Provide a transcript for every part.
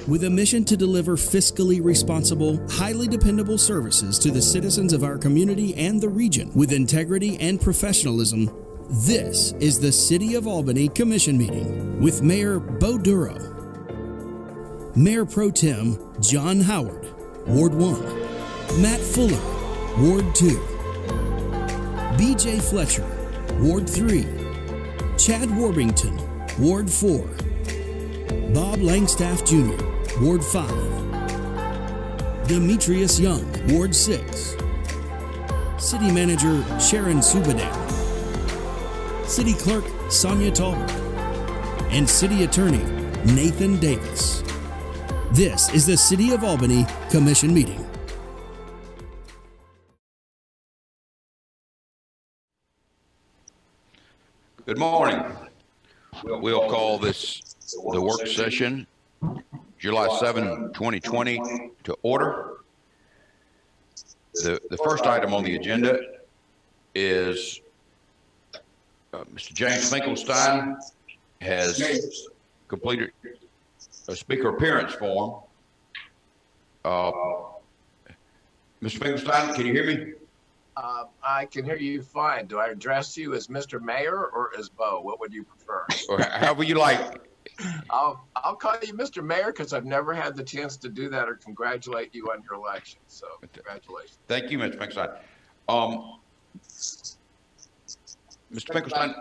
With a mission to deliver fiscally responsible, highly dependable services to the citizens of our community and the region with integrity and professionalism, this is the City of Albany Commission Meeting with Mayor Bo Duro, Mayor Pro Tem John Howard, Ward 1, Matt Fuller, Ward 2, BJ Fletcher, Ward 3, Chad Warbington, Ward 4, Bob Langstaff Jr., Ward 5, Demetrius Young, Ward 6, City Manager Sharon Subadam, City Clerk Sonia Talbert, and City Attorney Nathan Davis. This is the City of Albany Commission Meeting. Good morning. We'll call this the work session, July 7, 2020, to order. The first item on the agenda is Mr. James Finkelstein has completed a speaker appearance form. Mr. Finkelstein, can you hear me? I can hear you fine. Do I address you as Mr. Mayor or as Bo? What would you prefer? Or however you like. I'll call you Mr. Mayor because I've never had the chance to do that or congratulate you on your election. So congratulations. Thank you, Mr. Finkelstein. Mr. Finkelstein,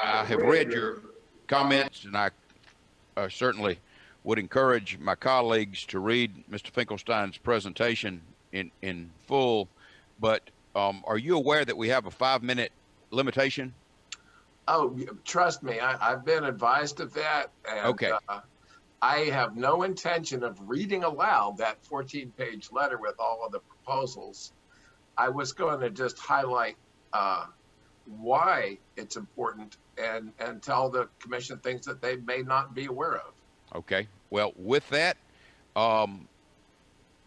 I have read your comments, and I certainly would encourage my colleagues to read Mr. Finkelstein's presentation in full. But are you aware that we have a 5-minute limitation? Oh, trust me, I've been advised of that. And, okay. I have no intention of reading aloud that 14-page letter with all of the proposals. I was going to just highlight why it's important and tell the commission things that they may not be aware of. Okay. Well, with that,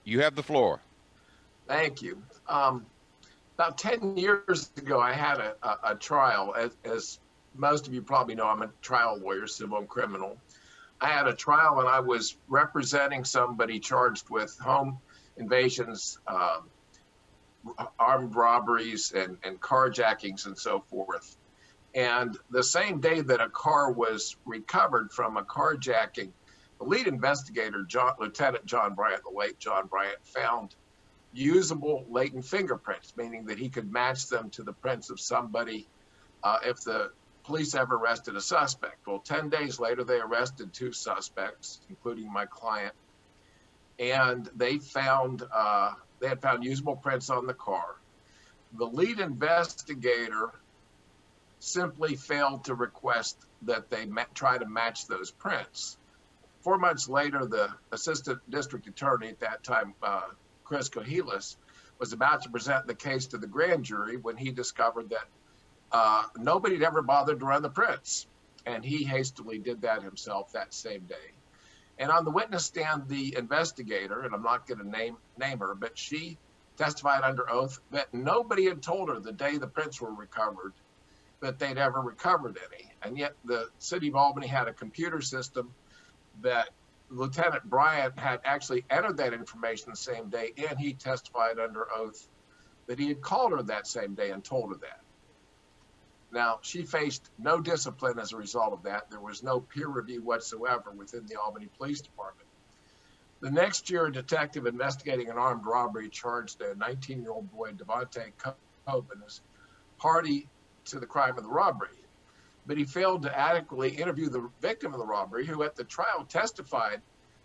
you have the floor. Thank you. About 10 years ago, I had a trial. As most of you probably know, I'm a trial lawyer, civil and criminal. I had a trial and I was representing somebody charged with home invasions, armed robberies, and carjackings and so forth. And the same day that a car was recovered from a carjacking, the lead investigator, Lieutenant John Bryant, the late John Bryant, found usable latent fingerprints, meaning that he could match them to the prints of somebody if the police ever arrested a suspect. Well, 10 days later, they arrested 2 suspects, including my client, and they had found usable prints on the car. The lead investigator simply failed to request that they try to match those prints. 4 months later, the assistant district attorney at that time, Chris Cohilas, was about to present the case to the grand jury when he discovered that nobody had ever bothered to run the prints. And he hastily did that himself that same day. And on the witness stand, the investigator, and I'm not going to name her, but she testified under oath that nobody had told her the day the prints were recovered that they'd ever recovered any. And yet the city of Albany had a computer system that Lieutenant Bryant had actually entered that information the same day, and he testified under oath that he had called her that same day and told her that. Now, she faced no discipline as a result of that. There was no peer review whatsoever within the Albany Police Department. The next year, a detective investigating an armed robbery charged a 19-year-old boy, Devontae Coben, as party to the crime of the robbery. But he failed to adequately interview the victim of the robbery, who at the trial testified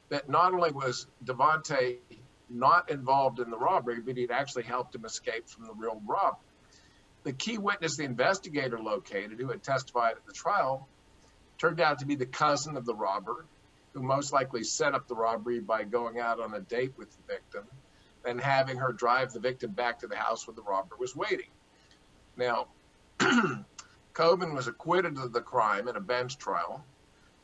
that not only was Devontae not involved in the robbery, but he'd actually helped him escape from the real robber. The key witness the investigator located, who had testified at the trial, turned out to be the cousin of the robber, who most likely set up the robbery by going out on a date with the victim and having her drive the victim back to the house where the robber was waiting. Now, Coben was acquitted of the crime in a bench trial.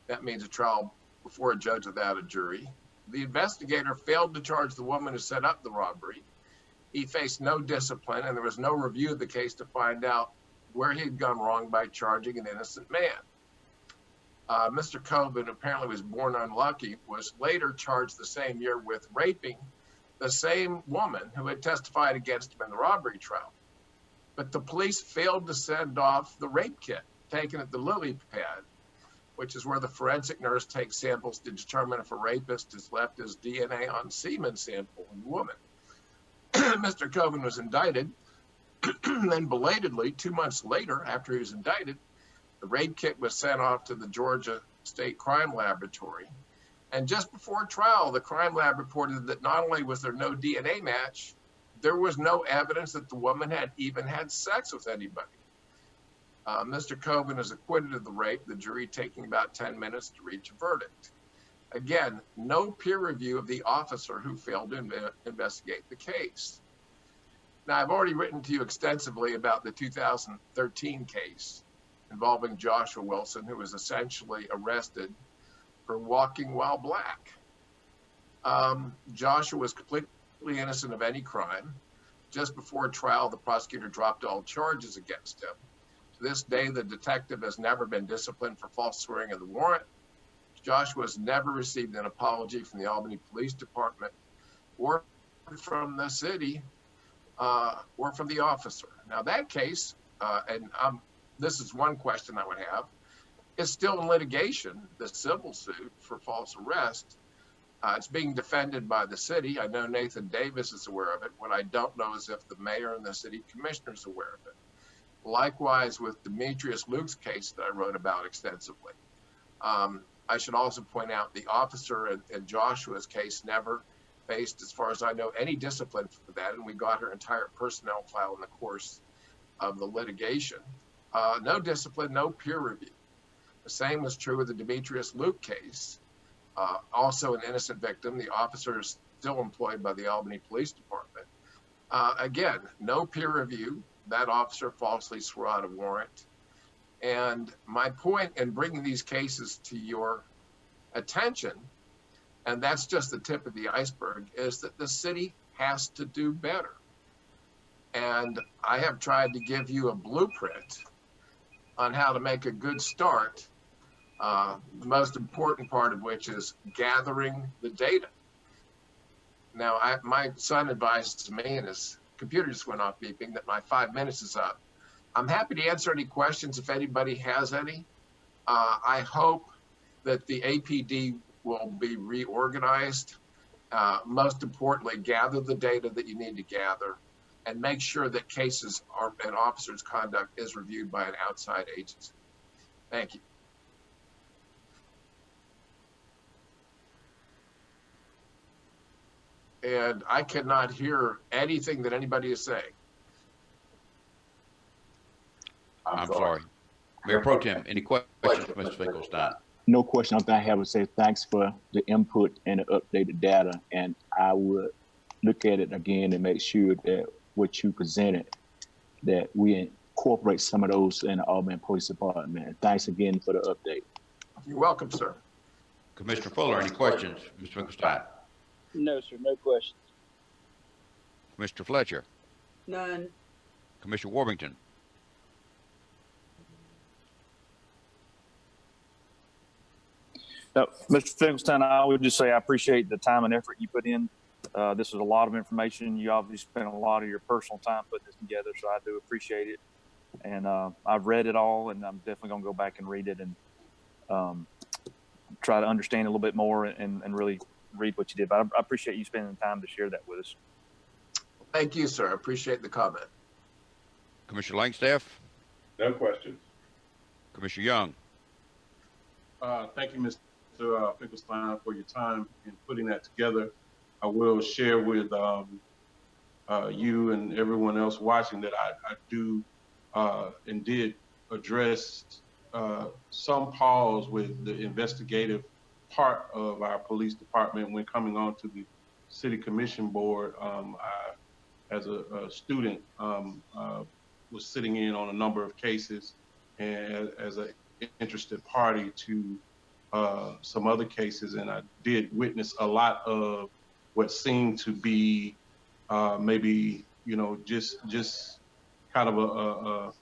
That means a trial before a judge without a jury. The investigator failed to charge the woman who set up the robbery. He faced no discipline, and there was no review of the case to find out where he had gone wrong by charging an innocent man. Mr. Coven, apparently was born unlucky, was later charged the same year with raping the same woman who had testified against him in the robbery trial. But the police failed to send off the rape kit taken at the lily pad, which is where the forensic nurse takes samples to determine if a rapist has left his DNA on semen sample in the woman. Mr. Coven was indicted, and belatedly, 2 months later, after he was indicted, the rape kit was sent off to the Georgia State Crime Laboratory. And just before trial, the crime lab reported that not only was there no DNA match, there was no evidence that the woman had even had sex with anybody. Mr. Coven is acquitted of the rape, the jury taking about 10 minutes to reach a verdict. Again, no peer review of the officer who failed to investigate the case. Now, I've already written to you extensively about the 2013 case involving Joshua Wilson, who was essentially arrested for walking while black. Joshua was completely innocent of any crime. Just before trial, the prosecutor dropped all charges against him. To this day, the detective has never been disciplined for false swearing of the warrant. Joshua has never received an apology from the Albany Police Department or from the city or from the officer. Now that case, this is one question I would have, is still in litigation, the civil suit for false arrest. It's being defended by the city. I know Nathan Davis is aware of it. What I don't know is if the mayor and the city commissioner is aware of it. Likewise with Demetrius Luke's case that I wrote about extensively. I should also point out the officer in Joshua's case never faced, as far as I know, any discipline for that, and we got her entire personnel file in the course of the litigation. No discipline, no peer review. The same was true with the Demetrius Luke case. Also an innocent victim, the officer is still employed by the Albany Police Department. Again, no peer review. That officer falsely swore out a warrant. And my point in bringing these cases to your attention, and that's just the tip of the iceberg, is that the city has to do better. And I have tried to give you a blueprint on how to make a good start, the most important part of which is gathering the data. Now, my son advised me, and his computer just went off beeping, that my 5 minutes is up. I'm happy to answer any questions if anybody has any. I hope that the APD will be reorganized. Most importantly, gather the data that you need to gather and make sure that cases and officers' conduct is reviewed by an outside agency. Thank you. And I cannot hear anything that anybody is saying. I'm sorry. Mayor Pro Tem, any questions for Mr. Finkelstein? No question. I have to say thanks for the input and the updated data, and I would look at it again and make sure that what you presented, that we incorporate some of those in the Albany Police Department. And thanks again for the update. You're welcome, sir. Commissioner Fuller, any questions, Mr. Finkelstein? No, sir. No questions. Mr. Fletcher? None. Commissioner Warbington? No, Mr. Finkelstein, I would just say I appreciate the time and effort you put in. This is a lot of information. You obviously spent a lot of your personal time putting this together, so I do appreciate it. And I've read it all, and I'm definitely going to go back and read it and try to understand a little bit more and really read what you did. But I appreciate you spending the time to share that with us. Thank you, sir. I appreciate the comment. Commissioner Langstaff? No questions. Commissioner Young? Thank you, Mr. Finkelstein, for your time in putting that together. I will share with you and everyone else watching that I do and did address some pause with the investigative part of our police department when coming on to the city commission board. I, as a student, was sitting in on a number of cases, and as an interested party to some other cases, and I did witness a lot of what seemed to be maybe, you know, just kind of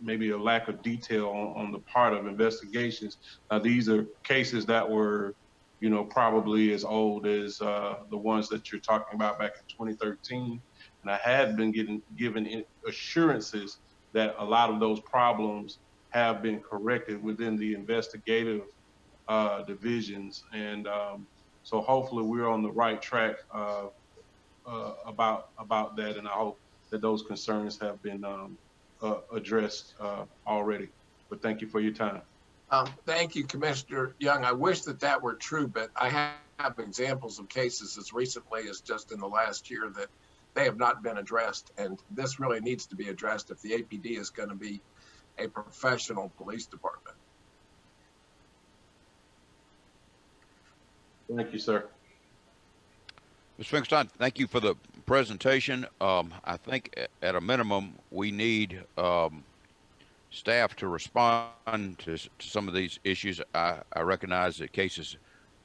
maybe a lack of detail on the part of investigations. Now, these are cases that were, you know, probably as old as the ones that you're talking about back in 2013. And I had been given assurances that a lot of those problems have been corrected within the investigative divisions. And so hopefully we're on the right track about that. And I hope that those concerns have been addressed already. But thank you for your time. Thank you, Commissioner Young. I wish that that were true, but I have examples of cases as recently as just in the last year that they have not been addressed. And this really needs to be addressed if the APD is going to be a professional police department. Thank you, sir. Mr. Finkelstein, thank you for the presentation. I think at a minimum, we need staff to respond to some of these issues. I recognize that cases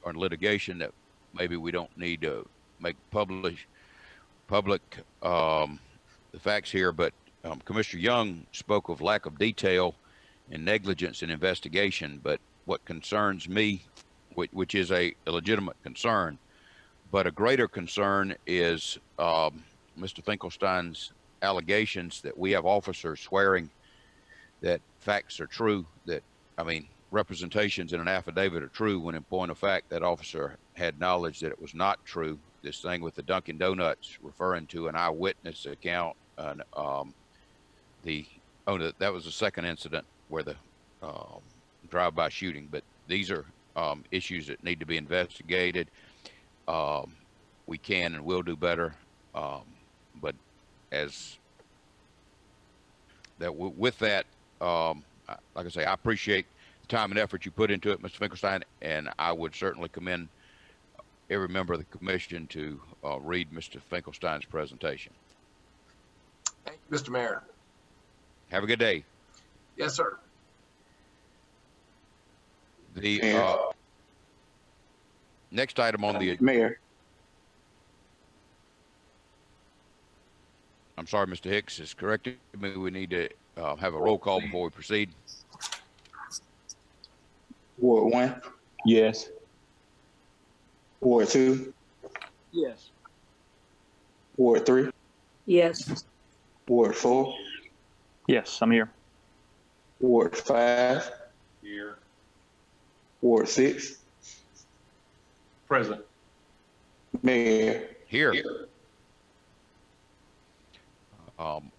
are in litigation that maybe we don't need to make public the facts here, but Commissioner Young spoke of lack of detail and negligence in investigation. But what concerns me, which is a legitimate concern, but a greater concern is Mr. Finkelstein's allegations that we have officers swearing that facts are true, that, I mean, representations in an affidavit are true, when in point of fact that officer had knowledge that it was not true. This thing with the Dunkin' Donuts referring to an eyewitness account, and that was the second incident where the drive-by shooting. But these are issues that need to be investigated. We can and will do better, but with that, like I say, I appreciate the time and effort you put into it, Mr. Finkelstein, and I would certainly commend every member of the commission to read Mr. Finkelstein's presentation. Thank you, Mr. Mayor. Have a good day. Yes, sir. The next item on the Mayor. I'm sorry, Mr. Hicks is correcting me. We need to have a roll call before we proceed. Ward 1, Yes. Ward 2, Yes. Ward 3, Yes. Ward 4, Yes, I'm here. Ward 5, Here. Ward 6. Present. Mayor. Here.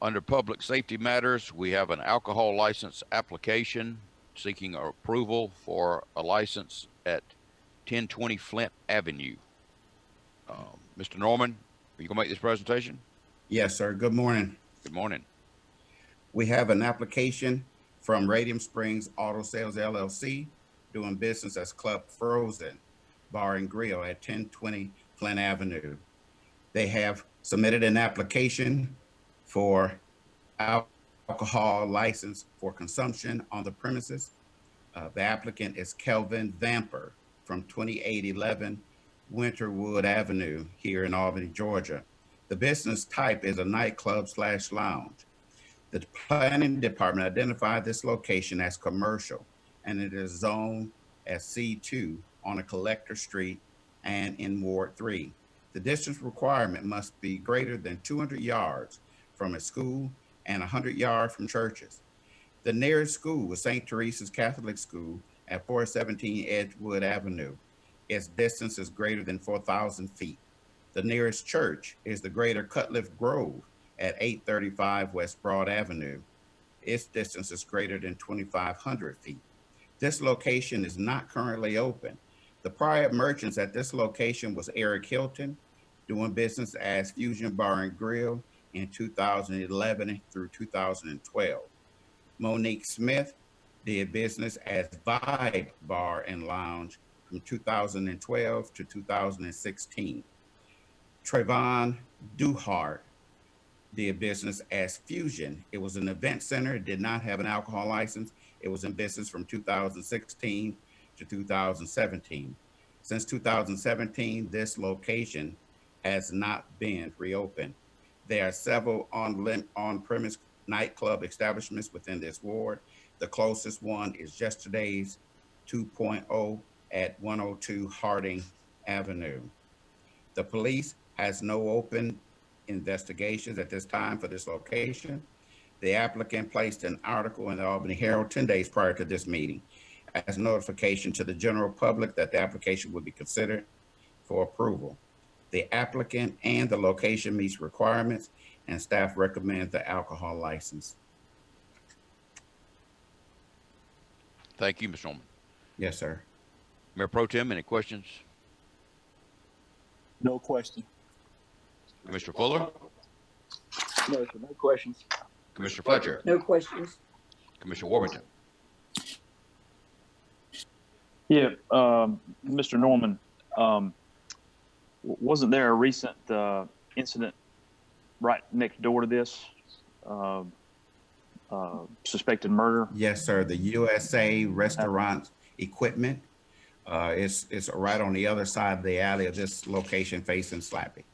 Under public safety matters, we have an alcohol license application seeking approval for a license at 1020 Flint Avenue. Mr. Norman, are you gonna make this presentation? Yes, sir. Good morning. Good morning. We have an application from Radium Springs Auto Sales LLC, doing business as Club Frozen Bar and Grill at 1020 Flint Avenue. They have submitted an application for alcohol license for consumption on the premises. The applicant is Kelvin Vamper from 2811 Winterwood Avenue here in Albany, Georgia. The business type is a nightclub/lounge. The planning department identified this location as commercial, and it is zoned as C2 on a collector street and in Ward 3. The distance requirement must be greater than 200 yards from a school and 100 yards from churches. The nearest school is St. Teresa's Catholic School at 417 Edgewood Avenue. Its distance is greater than 4,000 feet. The nearest church is the Greater Cutliff Grove at 835 West Broad Avenue. Its distance is greater than 2,500 feet. This location is not currently open. The prior merchants at this location was Eric Hilton, doing business as Fusion Bar and Grill in 2011 through 2012. Monique Smith did business as Vibe Bar and Lounge from 2012 to 2016. Trayvon Duhart did business as Fusion. It was an event center. It did not have an alcohol license. It was in business from 2016 to 2017. Since 2017, this location has not been reopened. There are several on-premise nightclub establishments within this ward. The closest one is yesterday's 2.0 at 102 Harding Avenue. The police has no open investigations at this time for this location. The applicant placed an article in the Albany Herald 10 days prior to this meeting as notification to the general public that the application would be considered for approval. The applicant and the location meets requirements, and staff recommends the alcohol license. Thank you, Mr. Norman. Yes, sir. Mayor Pro Tem, any questions? No question. Commissioner Fuller? No, sir, no questions. Commissioner Fletcher? No questions. Commissioner Warrington? Yeah, Mr. Norman, wasn't there a recent incident right next door to this suspected murder? Yes, sir. The USA Restaurant Equipment is right on the other side of the alley of this location facing Slappy.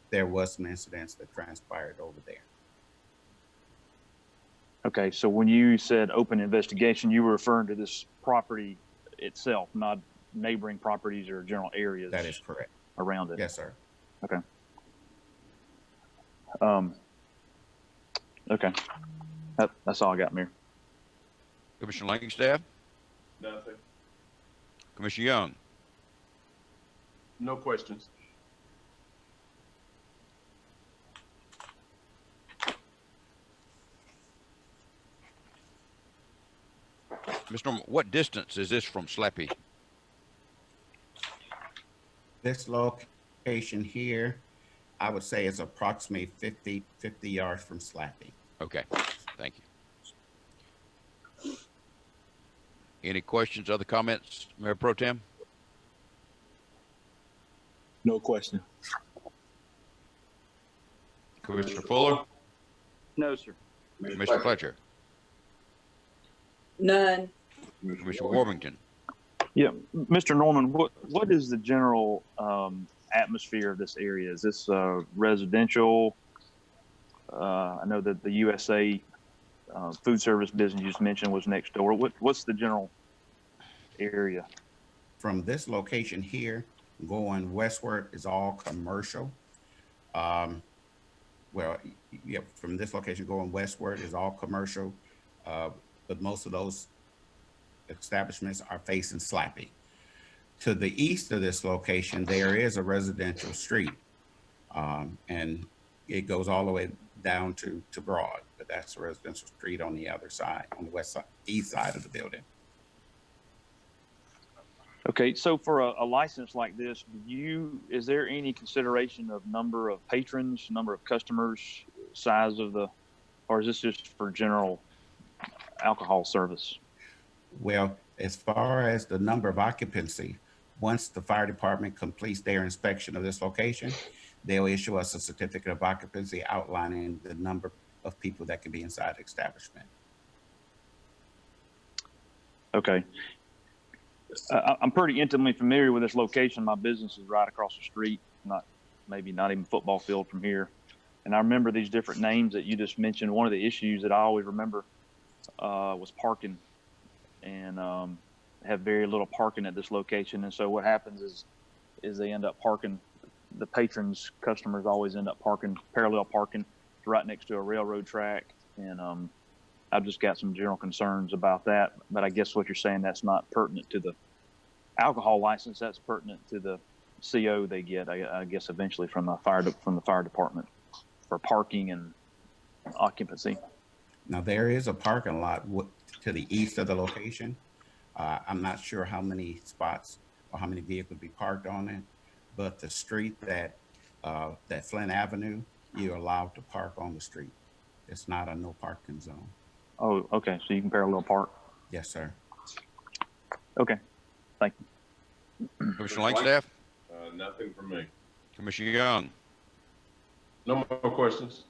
There was some incidents that transpired over there. Okay, so when you said open investigation, you were referring to this property itself, not neighboring properties or general areas. That is correct. Around it. Yes, sir. Okay. Okay. That's all I got, Mayor. Commissioner Langstaff? Nothing. Commissioner Young? No questions. Mr. Norman, what distance is this from Slappy? This location here, I would say is approximately 50 yards from Slappy. Okay, thank you. Any questions, other comments, Mayor Pro Tem? No question. Commissioner Fuller? No, sir. Commissioner Fletcher? None. Commissioner Warrington? Yeah, Mr. Norman, what is the general atmosphere of this area? Is this residential? I know that the USA food service business you just mentioned was next door. What's the general area? From this location here, going westward is all commercial. Well, yeah, from this location going westward is all commercial, but most of those establishments are facing Slappy. To the east of this location, there is a residential street, and it goes all the way down to Broad, but that's a residential street on the other side, on the west side, east side of the building. Okay, so for a license like this, is there any consideration of number of patrons, number of customers, size of the, or is this just for general alcohol service? Well, as far as the number of occupancy, once the fire department completes their inspection of this location, they'll issue us a certificate of occupancy outlining the number of people that can be inside the establishment. Okay. I'm pretty intimately familiar with this location. My business is right across the street, maybe not even football field from here. And I remember these different names that you just mentioned. One of the issues that I always remember was parking, and have very little parking at this location. And so what happens is they end up parking, the patrons, customers always end up parking, parallel parking right next to a railroad track. And I've just got some general concerns about that. But I guess what you're saying, that's not pertinent to the alcohol license. That's pertinent to the CO they get, I guess, eventually from the fire department for parking and occupancy. Now, there is a parking lot to the east of the location. I'm not sure how many spots or how many vehicles be parked on it, but the street that Flint Avenue, you're allowed to park on the street. It's not a no parking zone. Oh, okay. So you can parallel park. Yes, sir. Okay. Thank you. Commissioner Langstaff? Nothing from me. Commissioner Young? No more questions.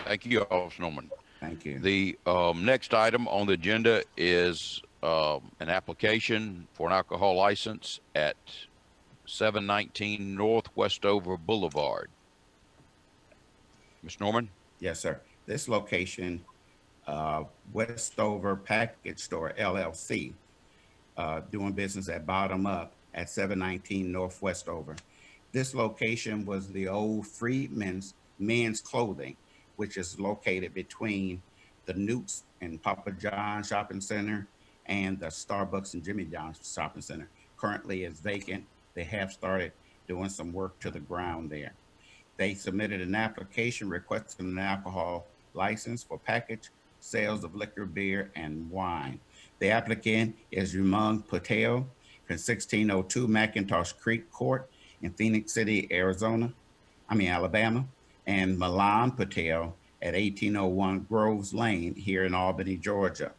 Thank you, Officer Norman. Thank you. The next item on the agenda is an application for an alcohol license at 719 North Westover Boulevard. Mr. Norman? Yes, sir. This location, Westover Package Store LLC, doing business at Bottom Up at 719 North Westover. This location was the old Freedman's Men's Clothing, which is located between the Newts and Papa John Shopping Center and the Starbucks and Jimmy John's Shopping Center. Currently is vacant. They have started doing some work to the ground there. They submitted an application requesting an alcohol license for package sales of liquor, beer, and wine. The applicant is Umang Patel from 1602 McIntosh Creek Court in Phoenix City, Alabama, and Milan Patel at 1801 Groves Lane here in Albany, Georgia.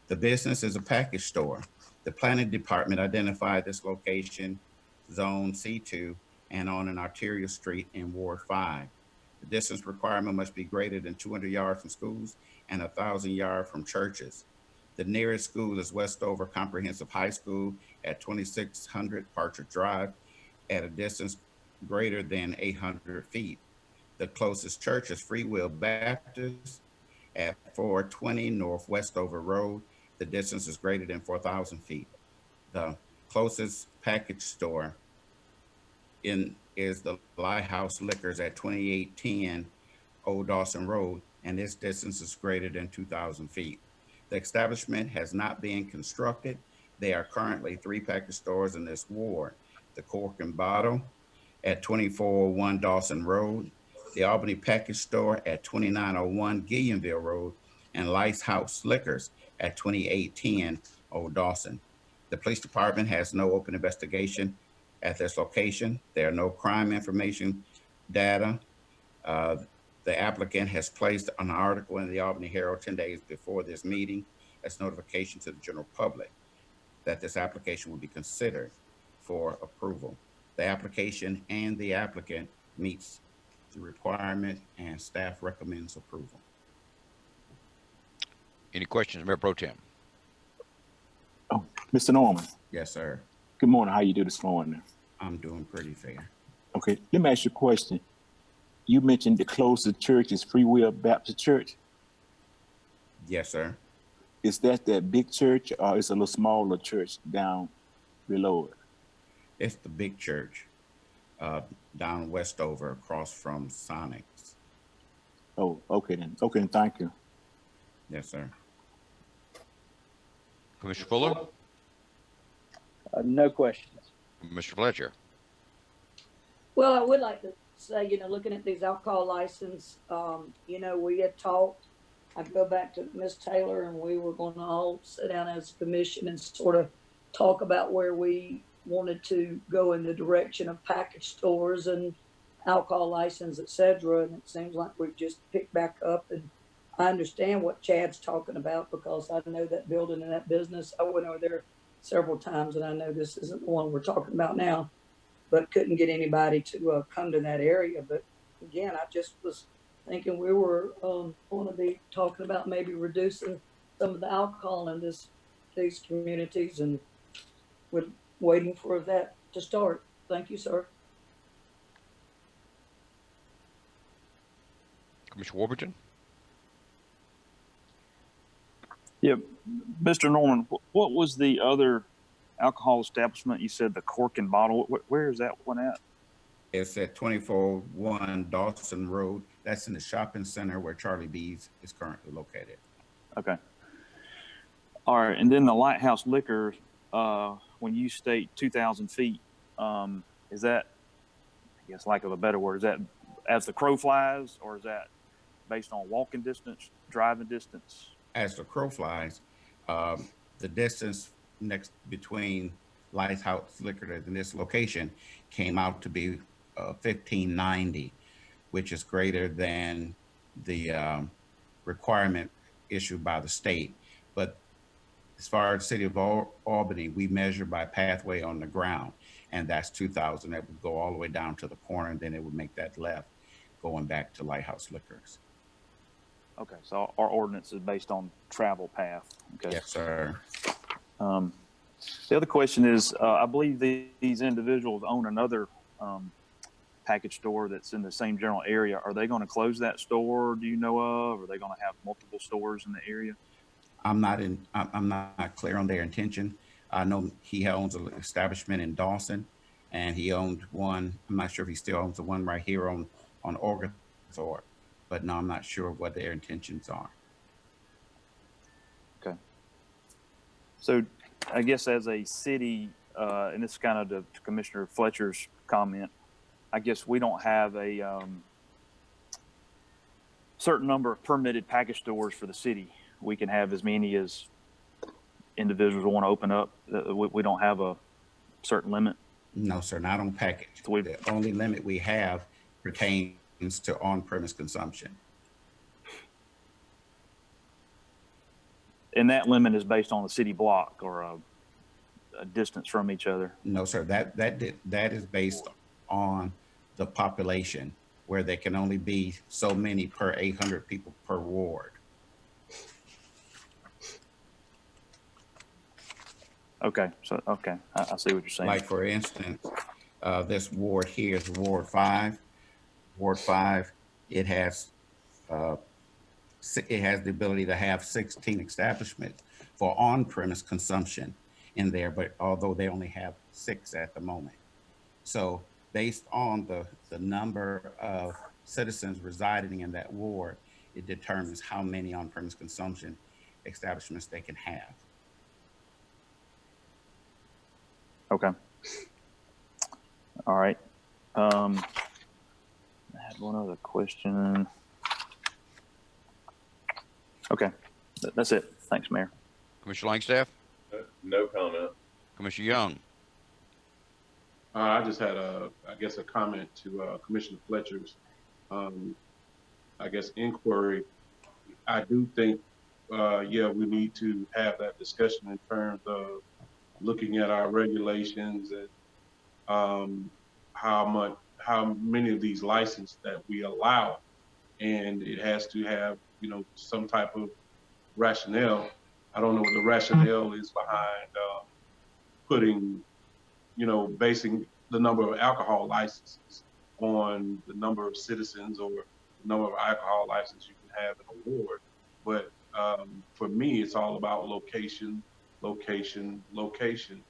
The business is a package store. The planning department identified this location, zone C2, and on an arterial street in Ward 5. The distance requirement must be greater than 200 yards from schools and 1,000 yards from churches. The nearest school is Westover Comprehensive High School at 2600 Partridge Drive at a distance greater than 800 feet. The closest church is Free Will Baptist at 420 North Westover Road. The distance is greater than 4,000 feet. The closest package store is the Lighthouse Liquors at 2810 Old Dawson Road, and this distance is greater than 2,000 feet. The establishment has not been constructed. There are currently 3 package stores in this ward: the Cork and Bottle at 2401 Dawson Road, the Albany Package Store at 2901 Gilliamville Road, and Lighthouse Liquors at 2810 Old Dawson. The police department has no open investigation at this location. There are no crime information data. The applicant has placed an article in the Albany Herald 10 days before this meeting as notification to the general public that this application will be considered for approval. The application and the applicant meets the requirement, and staff recommends approval. Any questions, Mayor Pro Tem? Oh, Mr. Norman, Yes, sir. good morning. How you do this morning? I'm doing pretty fair. Okay, let me ask you a question. You mentioned the closest church is Free Will Baptist Church. Yes, sir. Is that big church, or is it a little smaller church down below it? It's the big church down Westover across from Sonic's. Oh, okay then. Okay, then thank you. Yes, sir. Commissioner Fuller? No questions. Mr. Fletcher? Well, I would like to say, looking at these alcohol license, we had talked, I'd go back to Ms. Taylor, and we were going to all sit down as a commission and sort of talk about where we wanted to go in the direction of package stores and alcohol license, et cetera. And it seems like we've just picked back up. And I understand what Chad's talking about, because I know that building and that business. I went over there several times, and I know this isn't the one we're talking about now, but couldn't get anybody to come to that area. But again, I just was thinking we were going to be talking about maybe reducing some of the alcohol in these communities, and we're waiting for that to start. Thank you, sir. Commissioner Warburton? Yeah, Mr. Norman, what was the other alcohol establishment? You said the Cork and Bottle. Where is that one at? It's at 2401 Dawson Road. That's in the shopping center where Charlie B's is currently located. Okay. All right, and then the Lighthouse Liquor, when you state 2,000 feet, is that, I guess lack of a better word, is that as the crow flies, or is that based on walking distance, driving distance? As the crow flies, the distance next between Lighthouse Liquor and this location came out to be 1590, which is greater than the requirement issued by the state. But as far as the city of Albany, we measure by pathway on the ground, and that's 2,000. That would go all the way down to the corner, and then it would make that left going back to Lighthouse Liquors. Okay, so our ordinance is based on travel path. Okay. Yes, sir. The other question is, I believe these individuals own another package store that's in the same general area, are they going to close that store? Do you know of? Are they going to have multiple stores in the area? I'm not clear on their intention. I know he owns an establishment in Dawson, and he owned one. I'm not sure if he still owns the one right here on Oglethorpe, but no, I'm not sure what their intentions are. Okay. So I guess as a city, and this is kind of to Commissioner Fletcher's comment, I guess we don't have a certain number of permitted package stores for the city. We can have as many as individuals want to open up. We don't have a certain limit. No, sir, not on package. So the only limit we have pertains to on-premise consumption. And that limit is based on the city block or a distance from each other. No, sir, that is based on the population, where there can only be so many per 800 people per ward. Okay, so okay, I see what you're saying. Like for instance, this ward here is Ward 5. Ward 5, it has the ability to have 16 establishments for on-premise consumption in there, but although they only have 6 at the moment. So based on the number of citizens residing in that ward, it determines how many on-premise consumption establishments they can have. Okay. All right. I had one other question. Okay, that's it. Thanks, Mayor. Commissioner Langstaff? No comment. Commissioner Young? I just had I guess a comment to Commissioner Fletcher's, I guess, inquiry. I do think, yeah, we need to have that discussion in terms of looking at our regulations and how many of these licenses that we allow, and it has to have, you know, some type of rationale. I don't know what the rationale is behind putting, you know, basing the number of alcohol licenses on the number of citizens or the number of alcohol licenses you can have in a ward. But for me, it's all about location, location, location.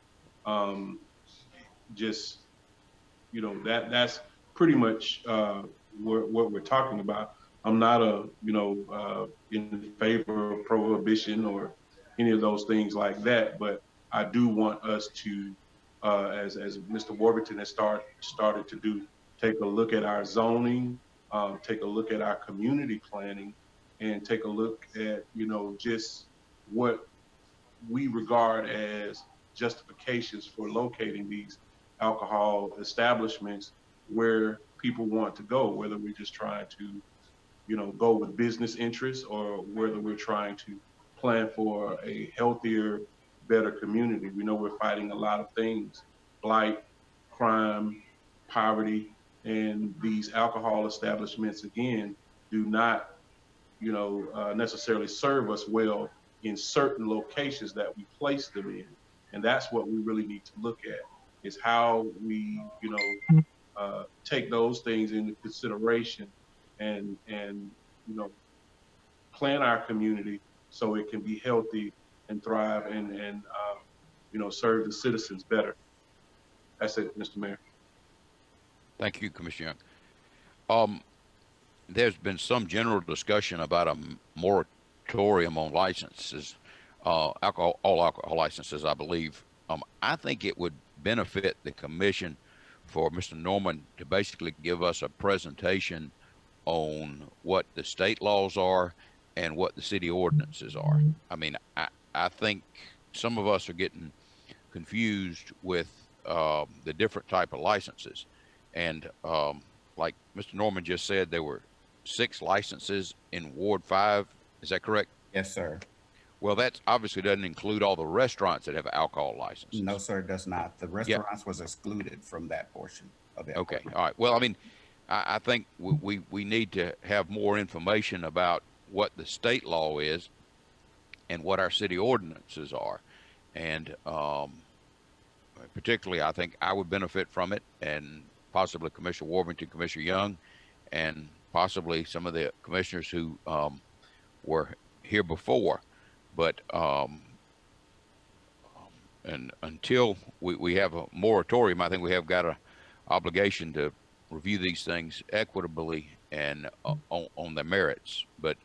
Just, you know, that's pretty much what we're talking about. I'm not in favor of prohibition or any of those things like that, but I do want us to, as Mr. Warburton has started to do, take a look at our zoning, take a look at our community planning, and take a look at, you know, just what we regard as justifications for locating these alcohol establishments where people want to go, whether we're just trying to, you know, go with business interests or whether we're trying to plan for a healthier, better community. We know we're fighting a lot of things: blight, crime, poverty, and these alcohol establishments, again, do not, you know, necessarily serve us well in certain locations that we place them in. And that's what we really need to look at, is how we, you know, take those things into consideration and you know, plan our community so it can be healthy and thrive and you know, serve the citizens better. That's it, Mr. Mayor. Thank you, Commissioner Young. There's been some general discussion about a moratorium on licenses, all alcohol licenses, I believe. I think it would benefit the commission for Mr. Norman to basically give us a presentation on what the state laws are and what the city ordinances are. I mean, I think some of us are getting confused with the different type of licenses. And like Mr. Norman just said, there were 6 licenses in Ward 5. Is that correct? Yes, sir. Well, that obviously doesn't include all the restaurants that have alcohol licenses. No, sir, it does not. The restaurants was excluded from that portion of it. Okay, all right. Well, I mean, I think we need to have more information about what the state law is and what our city ordinances are. And particularly, I think I would benefit from it. And possibly Commissioner Warrington, Commissioner Young, and possibly some of the commissioners who were here before. But and until we have a moratorium, I think we have got an obligation to review these things equitably and on their merits. But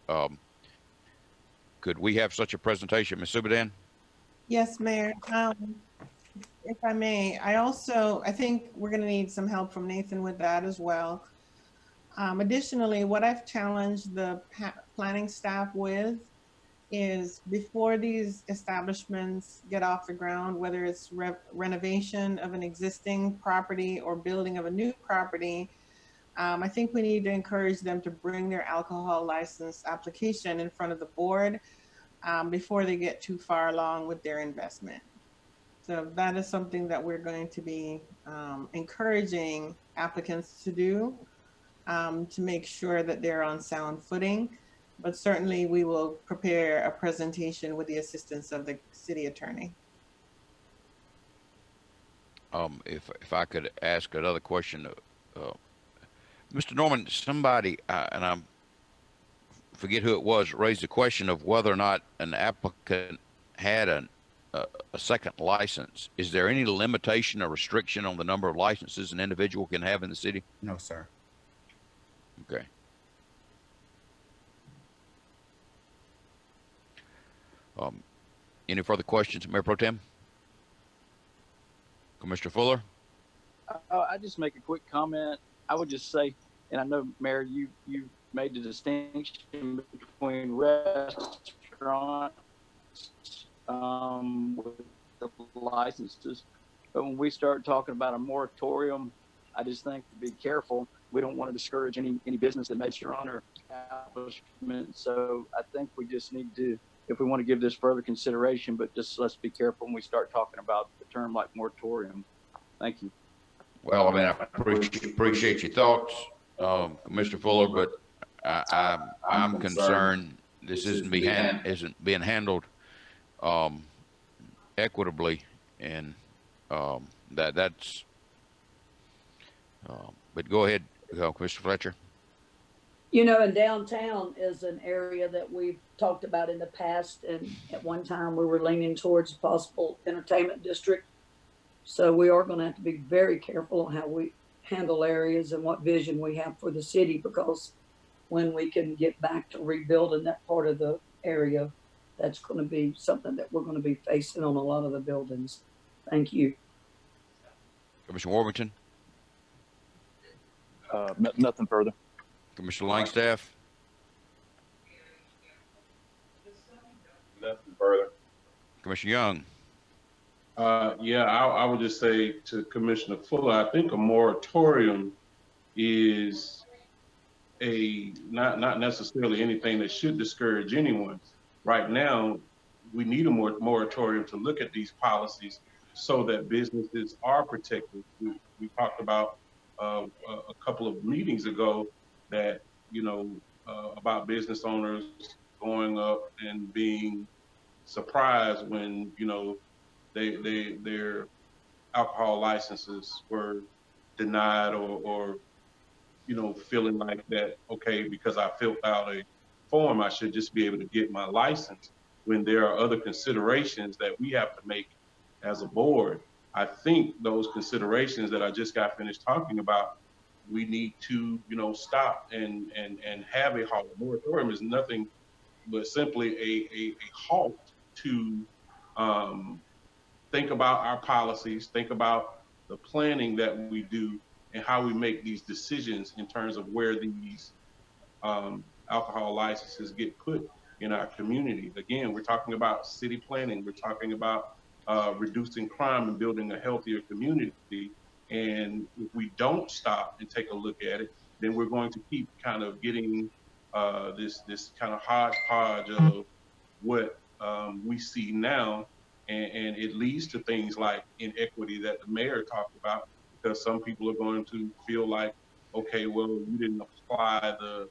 could we have such a presentation, Ms. Subadan? Yes, Mayor. If I may, I think we're going to need some help from Nathan with that as well. Additionally, what I've challenged the planning staff with is before these establishments get off the ground, whether it's renovation of an existing property or building of a new property, I think we need to encourage them to bring their alcohol license application in front of the board before they get too far along with their investment. So that is something that we're going to be encouraging applicants to do to make sure that they're on sound footing. But certainly we will prepare a presentation with the assistance of the city attorney. If I could ask another question, Mr. Norman, somebody, and I forget who it was, raised the question of whether or not an applicant had a second license. Is there any limitation or restriction on the number of licenses an individual can have in the city? No, sir. Okay. Any further questions, Mayor Pro Tem? Commissioner Fuller? I just make a quick comment. I would just say, and I know, Mayor, you made the distinction between restaurants with the licenses, but when we start talking about a moratorium, I just think to be careful. We don't want to discourage any business that makes your honor establishment. So I think we just need to, if we want to give this further consideration, but just let's be careful when we start talking about the term like moratorium. Thank you. Well, I mean, I appreciate your thoughts, Commissioner Fuller, but I'm concerned this isn't being handled equitably, and that's. But go ahead, Commissioner Fletcher. You know, and downtown is an area that we've talked about in the past, and at one time we were leaning towards a possible entertainment district. So we are going to have to be very careful on how we handle areas and what vision we have for the city, because when we can get back to rebuilding that part of the area, that's going to be something that we're going to be facing on a lot of the buildings. Thank you. Commissioner Warrington. Nothing further. Commissioner Langstaff. Nothing further. Commissioner Young. Yeah, I would just say to Commissioner Fuller, I think a moratorium is not necessarily anything that should discourage anyone. Right now, we need a moratorium to look at these policies so that businesses are protected. We talked about a couple of meetings ago that, about business owners going up and being surprised when, their alcohol licenses were denied or feeling like that, okay, because I filled out a form, I should just be able to get my license, when there are other considerations that we have to make as a board. I think those considerations that I just got finished talking about, we need to, stop and have a halt. A moratorium is nothing but simply a halt to think about our policies, think about the planning that we do and how we make these decisions in terms of where these alcohol licenses get put in our community. Again, we're talking about city planning. We're talking about reducing crime and building a healthier community. And if we don't stop and take a look at it, then we're going to keep kind of getting this kind of hodgepodge of what we see now. And it leads to things like inequity that the mayor talked about, because some people are going to feel like, okay, well, you didn't apply the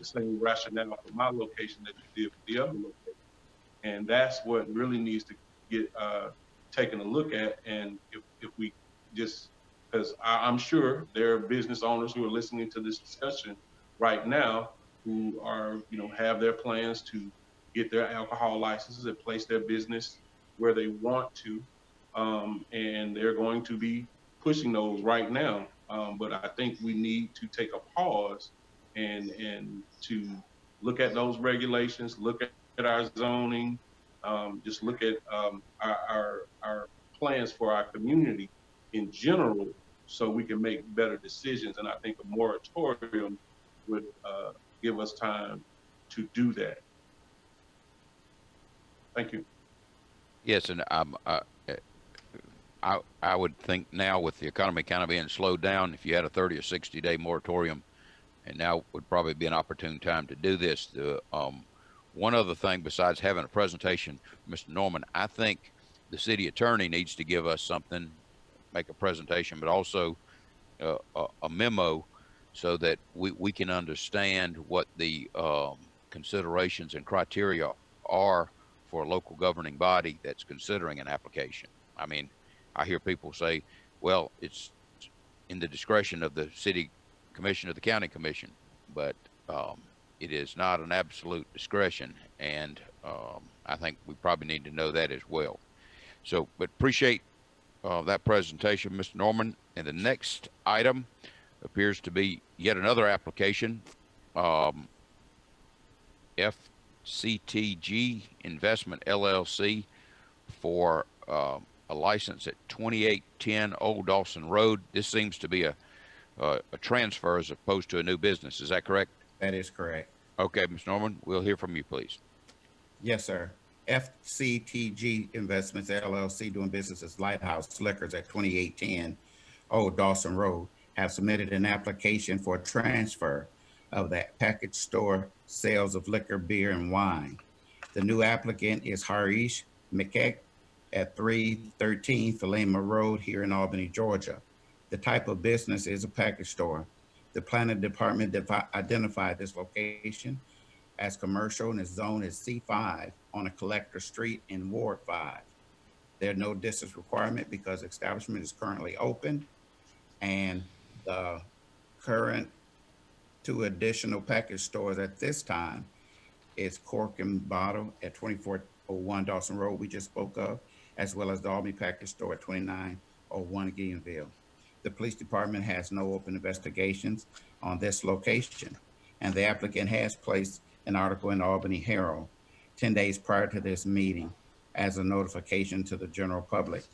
same rationale for my location that you did for the other location. And that's what really needs to get taken a look at. And if we just because I'm sure there are business owners who are listening to this discussion right now who are, have their plans to get their alcohol licenses and place their business where they want to. And they're going to be pushing those right now. But I think we need to take a pause and to look at those regulations, look at our zoning, just look at our plans for our community in general, so we can make better decisions. And I think a moratorium would give us time to do that. Thank you. Yes, and I would think now with the economy kind of being slowed down, if you had a 30 or 60 day moratorium, and now would probably be an opportune time to do this. One other thing besides having a presentation, Mr. Norman, I think the city attorney needs to give us something, make a presentation, but also a memo so that we can understand what the considerations and criteria are for a local governing body that's considering an application. I mean, I hear people say, well, it's in the discretion of the city commission or the county commission, but it is not an absolute discretion. And I think we probably need to know that as well. So, but appreciate that presentation, Mr. Norman. And the next item appears to be yet another application, FCTG Investment LLC for a license at 2810 Old Dawson Road. This seems to be a transfer as opposed to a new business. Is that correct? That is correct. Okay, Mr. Norman, we'll hear from you, please. Yes, sir. FCTG Investments LLC, doing business as Lighthouse Liquors at 2810 Old Dawson Road, have submitted an application for a transfer of that package store sales of liquor, beer, and wine. The new applicant is Harish McKeck at 313 Philema Road here in Albany, Georgia. The type of business is a package store. The planning department identified this location as commercial and is zoned as C5 on a collector street in Ward 5. There's no distance requirement because the establishment is currently open, and the current two additional package stores at this time is Cork and Bottle at 2401 Dawson Road we just spoke of, as well as the Albany package store at 2901 Guillenville. The police department has no open investigations on this location, and the applicant has placed an article in the Albany Herald 10 days prior to this meeting as a notification to the general public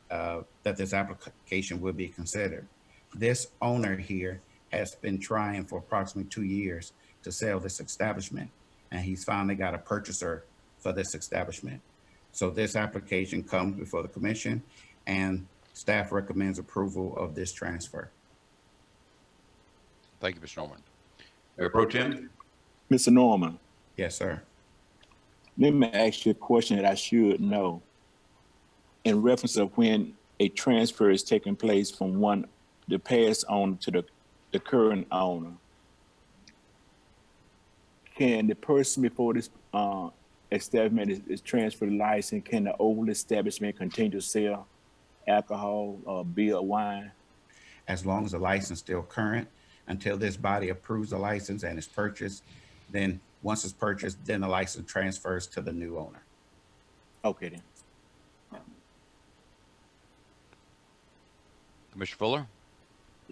that this application would be considered. This owner here has been trying for approximately 2 years to sell this establishment, and he's finally got a purchaser for this establishment. So this application comes before the commission, and staff recommends approval of this transfer. Thank you, Mr. Norman. Mayor Pro Tem? Mr. Norman, Yes, sir. let me ask you a question that I should know. In reference of when a transfer is taking place from the past owner to the current owner, can the person before this establishment is transferred license, can the old establishment continue to sell alcohol or beer or wine? As long as the license is still current, until this body approves the license and it's purchased, then once it's purchased, then the license transfers to the new owner. Okay then. Commissioner Fuller?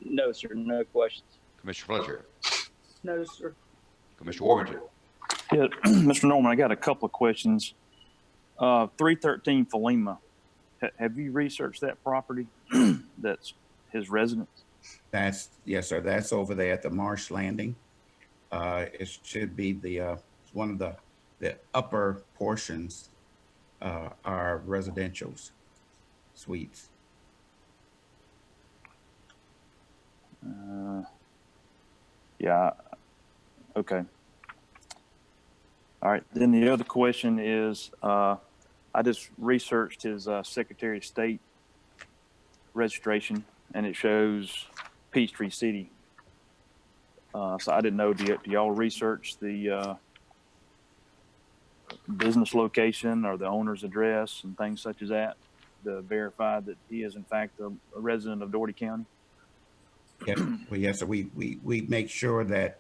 No, sir, no questions. Commissioner Fletcher? No, sir. Commissioner Warrington? Yeah, Mr. Norman, I got a couple of questions. 313 Philema, have you researched that property? That's his residence? Yes, sir. That's over there at the Marsh Landing. It should be the one of the upper portions are residentials, suites. Yeah, okay. All right, then the other question is, I just researched his Secretary of State registration, and it shows Peachtree City. So I didn't know, do y'all research the business location or the owner's address and things such as that to verify that he is in fact a resident of Doherty County? Yes, well, yes, so we make sure that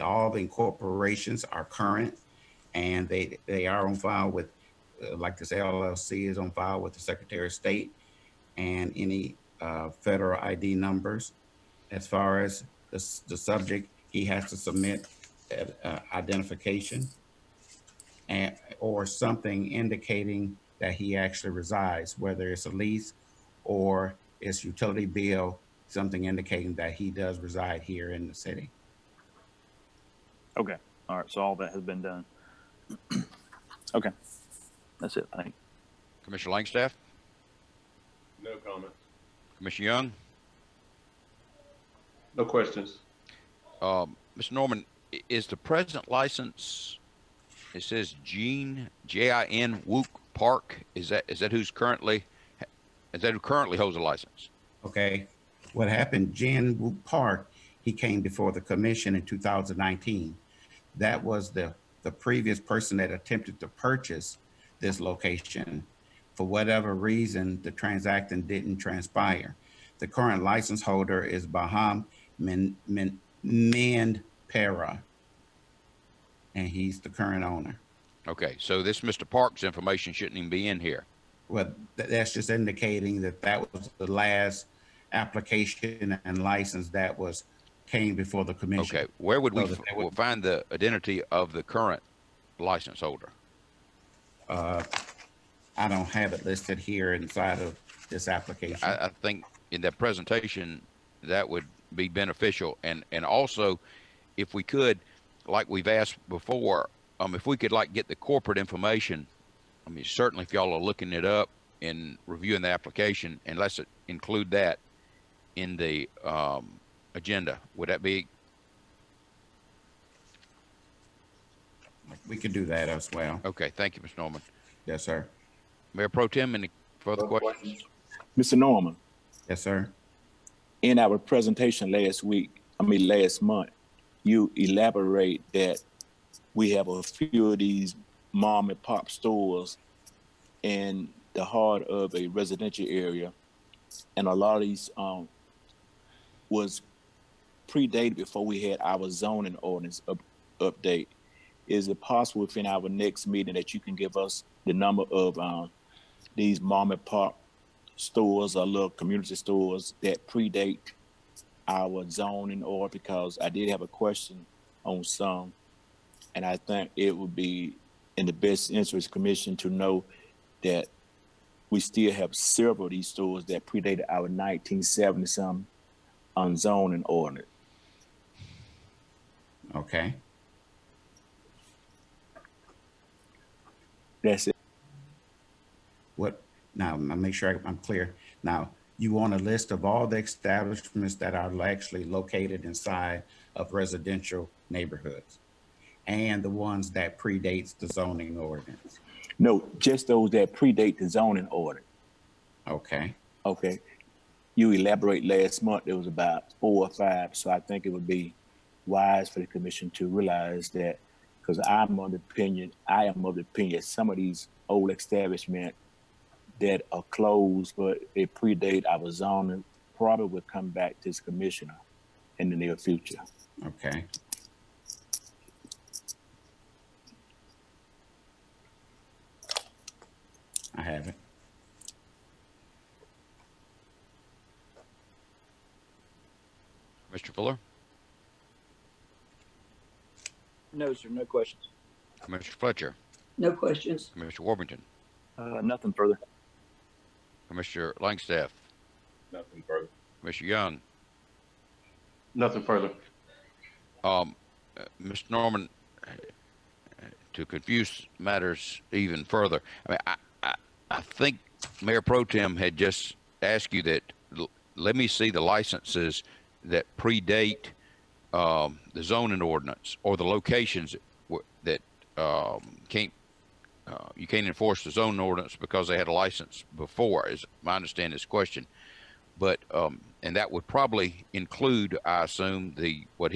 all the incorporations are current and they are on file with, like this LLC is on file with the Secretary of State and any federal ID numbers. As far as the subject, he has to submit identification and or something indicating that he actually resides, whether it's a lease or it's utility bill, something indicating that he does reside here in the city. Okay. All right. So all that has been done. Okay. That's it. Thank you. Commissioner Langstaff, No comment. Commissioner Young, No questions. Mr. Norman, is the present license? It says Jin Wook Park. Is that who currently holds a license? Okay, what happened, Jin Wook Park, he came before the commission in 2019. That was the previous person that attempted to purchase this location. For whatever reason, the transaction didn't transpire. The current license holder is Baham Mend Para, and he's the current owner. Okay, so this Mr. Park's information shouldn't even be in here. Well, that's just indicating that was the last application and license that came before the commission. Okay, where would we find the identity of the current license holder? I don't have it listed here inside of this application. I think in that presentation that would be beneficial, and also if we could, like we've asked before, if we could get the corporate information. I mean, certainly if y'all are looking it up and reviewing the application, and let's include that in the agenda. Would that be? We could do that as well. Okay, thank you, Mr. Norman. Yes, sir. Mayor Pro Tem, any further questions? Mr. Norman, Yes, sir. in our presentation last month, you elaborate that we have a few of these mom and pop stores in the heart of a residential area, and a lot of these was predated before we had our zoning ordinance update. Is it possible within our next meeting that you can give us the number of these mom and pop stores or little community stores that predate our zoning order? Because I did have a question on some, and I think it would be in the best interest of the commission to know that we still have several of these stores that predated our 1970-something zoning ordinance. Okay. That's it. What now? I'll make sure I'm clear. Now, you want a list of all the establishments that are actually located inside of residential neighborhoods, and the ones that predates the zoning ordinance. No, just those that predate the zoning order. Okay. Okay. You elaborate last month, there was about 4 or 5. So I think it would be wise for the commission to realize that, because I am of the opinion some of these old establishments that are closed, but they predate our zoning, probably will come back to this commissioner in the near future. Okay. I have it. Mr. Fuller, No, sir, no questions. Commissioner Fletcher, No questions. Commissioner Warrington, Nothing further. Commissioner Langstaff, Nothing further. Commissioner Young. Nothing further. Mr. Norman, to confuse matters even further, I mean, I think Mayor Pro Tem had just asked you that let me see the licenses that predate the zoning ordinance or the locations that you can't enforce the zoning ordinance because they had a license before, is my understanding of this question. But and that would probably include, I assume, what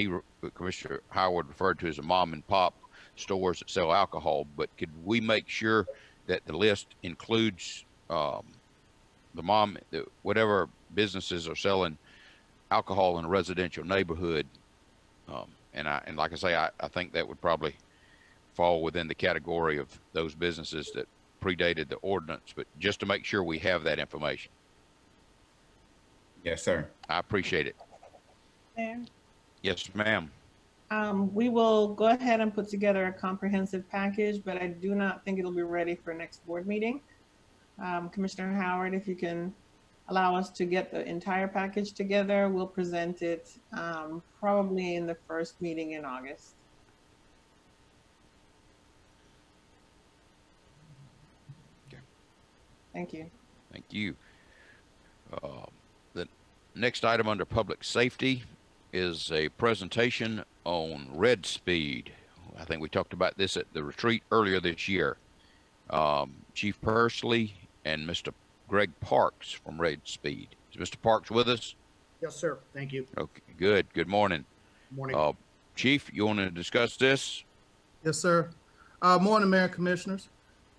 Commissioner Howard referred to as a mom and pop stores that sell alcohol. But could we make sure that the list includes whatever businesses are selling alcohol in a residential neighborhood. And like I say, I think that would probably fall within the category of those businesses that predated the ordinance, but just to make sure we have that information. Yes, sir. I appreciate it. Mayor? Yes, ma'am. We will go ahead and put together a comprehensive package, but I do not think it'll be ready for next board meeting. Commissioner Howard, if you can allow us to get the entire package together, we'll present it probably in the first meeting in August. Okay. Thank you. Thank you. The next item under public safety is a presentation on red speed. I think we talked about this at the retreat earlier this year. Chief Pursley and Mr. Greg Parks from Red Speed. Is Mr. Parks with us? Yes, sir. Thank you. Okay, good. Good morning. Morning. Chief, you want to discuss this? Yes, sir. Morning, Mayor and Commissioners.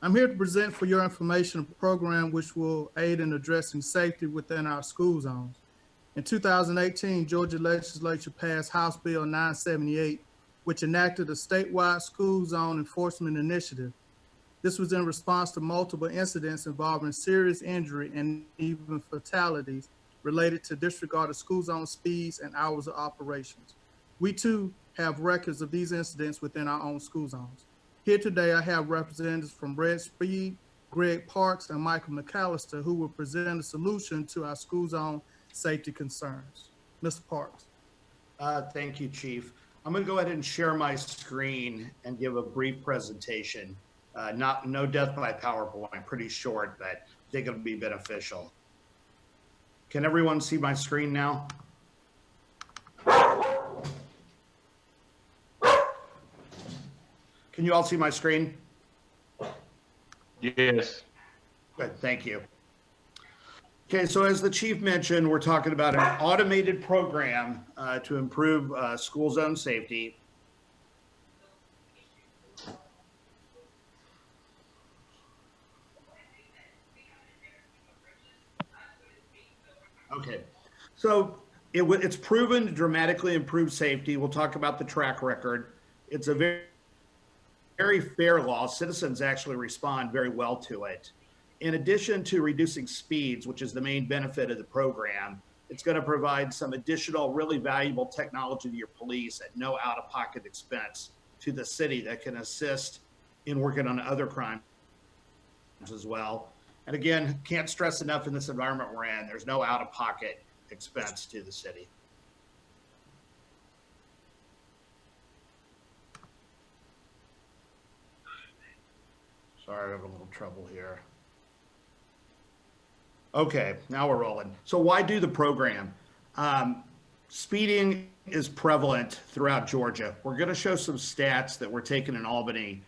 I'm here to present for your information a program which will aid in addressing safety within our school zones. In 2018, Georgia legislature passed House Bill 978, which enacted a statewide school zone enforcement initiative. This was in response to multiple incidents involving serious injury and even fatalities related to disregarded school zone speeds and hours of operations. We too have records of these incidents within our own school zones. Here today, I have representatives from Red Speed, Greg Parks, and Michael McAllister, who will present a solution to our school zone safety concerns. Mr. Parks. Thank you, Chief. I'm going to go ahead and share my screen and give a brief presentation. No death by PowerPoint, pretty short, but I think it'll be beneficial. Can everyone see my screen now? Can you all see my screen? Yes. Good, thank you. Okay, so as the chief mentioned, we're talking about an automated program to improve school zone safety. Okay, so it's proven to dramatically improve safety. We'll talk about the track record. It's a very fair law. Citizens actually respond very well to it. In addition to reducing speeds, which is the main benefit of the program, it's going to provide some additional really valuable technology to your police at no out-of-pocket expense to the city that can assist in working on other crimes as well. And again, can't stress enough in this environment we're in, there's no out-of-pocket expense to the city. Sorry, I have a little trouble here. Okay, now we're rolling. So why do the program? Speeding is prevalent throughout Georgia. We're going to show some stats that were taken in Albany,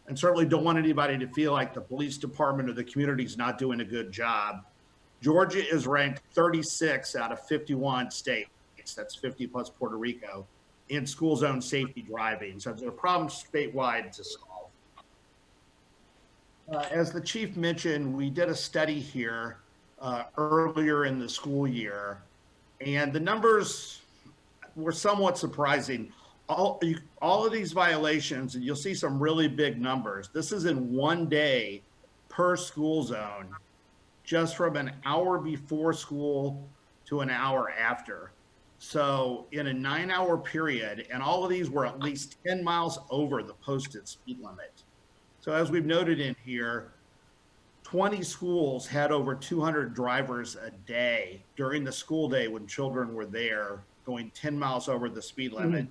and certainly don't want anybody to feel like the police department or the community is not doing a good job. Georgia is ranked 36 out of 51 states, that's 50 plus Puerto Rico, in school zone safety driving. So it's a problem statewide to solve. As the chief mentioned, we did a study here earlier in the school year, and the numbers were somewhat surprising. All of these violations, and you'll see some really big numbers. This is in one day per school zone, just from an hour before school to an hour after. So in a 9-hour period, and all of these were at least 10 miles over the posted speed limit. So as we've noted in here, 20 schools had over 200 drivers a day during the school day when children were there going 10 miles over the speed limit,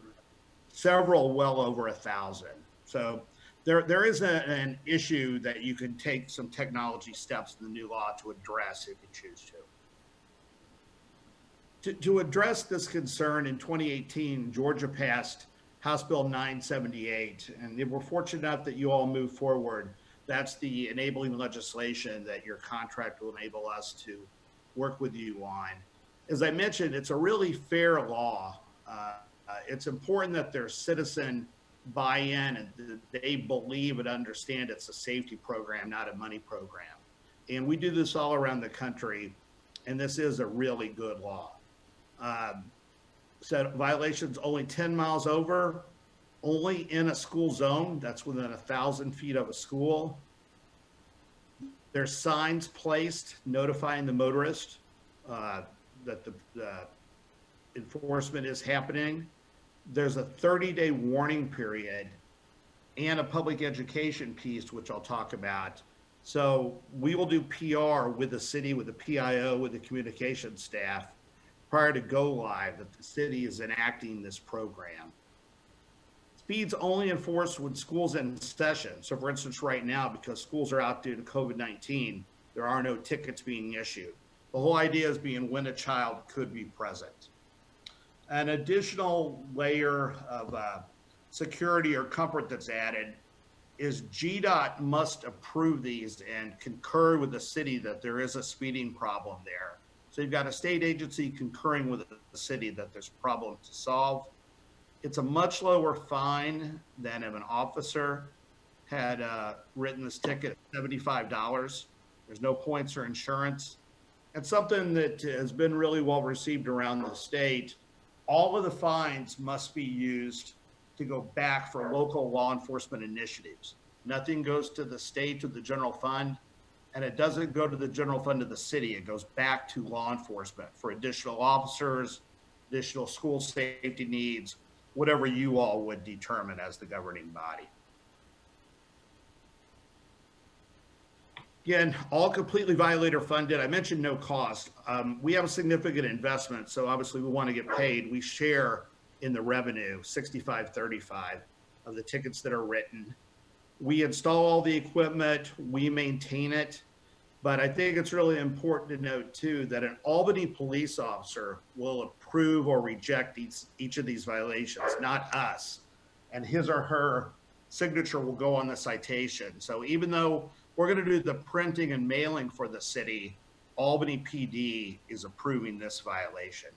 several well over 1,000. So there is an issue that you can take some technology steps in the new law to address if you choose to. To address this concern, in 2018, Georgia passed House Bill 978, and we're fortunate enough that you all moved forward. That's the enabling legislation that your contract will enable us to work with you on. As I mentioned, it's a really fair law. It's important that there's citizen buy-in and they believe and understand it's a safety program, not a money program. And we do this all around the country, and this is a really good law. Said violations only 10 miles over, only in a school zone, that's within 1,000 feet of a school. There's signs placed notifying the motorist that the enforcement is happening. There's a 30-day warning period and a public education piece, which I'll talk about. So we will do PR with the city, with the PIO, with the communication staff prior to go live that the city is enacting this program. Speeds only enforced when school's in session. So for instance, right now, because schools are out due to COVID-19, there are no tickets being issued. The whole idea is being when a child could be present. An additional layer of security or comfort that's added is GDOT must approve these and concur with the city that there is a speeding problem there. So you've got a state agency concurring with the city that there's a problem to solve. It's a much lower fine than if an officer had written this ticket at $75. There's no points or insurance. And something that has been really well received around the state, all of the fines must be used to go back for local law enforcement initiatives. Nothing goes to the state or the general fund, and it doesn't go to the general fund of the city. It goes back to law enforcement for additional officers, additional school safety needs, whatever you all would determine as the governing body. Again, all completely violator funded. I mentioned no cost. We have a significant investment, so obviously we want to get paid. We share in the revenue, 65-35 of the tickets that are written. We install all the equipment, we maintain it, but I think it's really important to note too that an Albany police officer will approve or reject each of these violations, not us. And his or her signature will go on the citation. So even though we're going to do the printing and mailing for the city, Albany PD is approving this violation.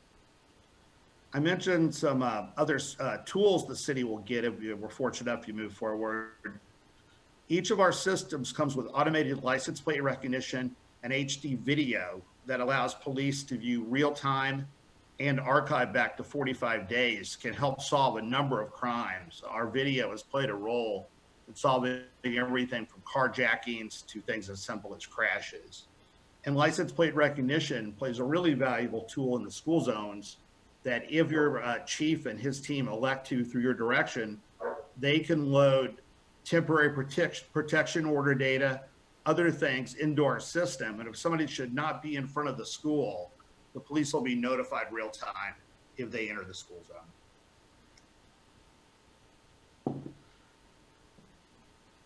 I mentioned some other tools the city will get if we're fortunate enough to move forward. Each of our systems comes with automated license plate recognition and HD video that allows police to view real time and archive back to 45 days, can help solve a number of crimes. Our video has played a role in solving everything from carjackings to things as simple as crashes. And license plate recognition plays a really valuable tool in the school zones that if your chief and his team elect to, through your direction, they can load temporary protection order data, other things into our system. And if somebody should not be in front of the school, the police will be notified real time if they enter the school zone.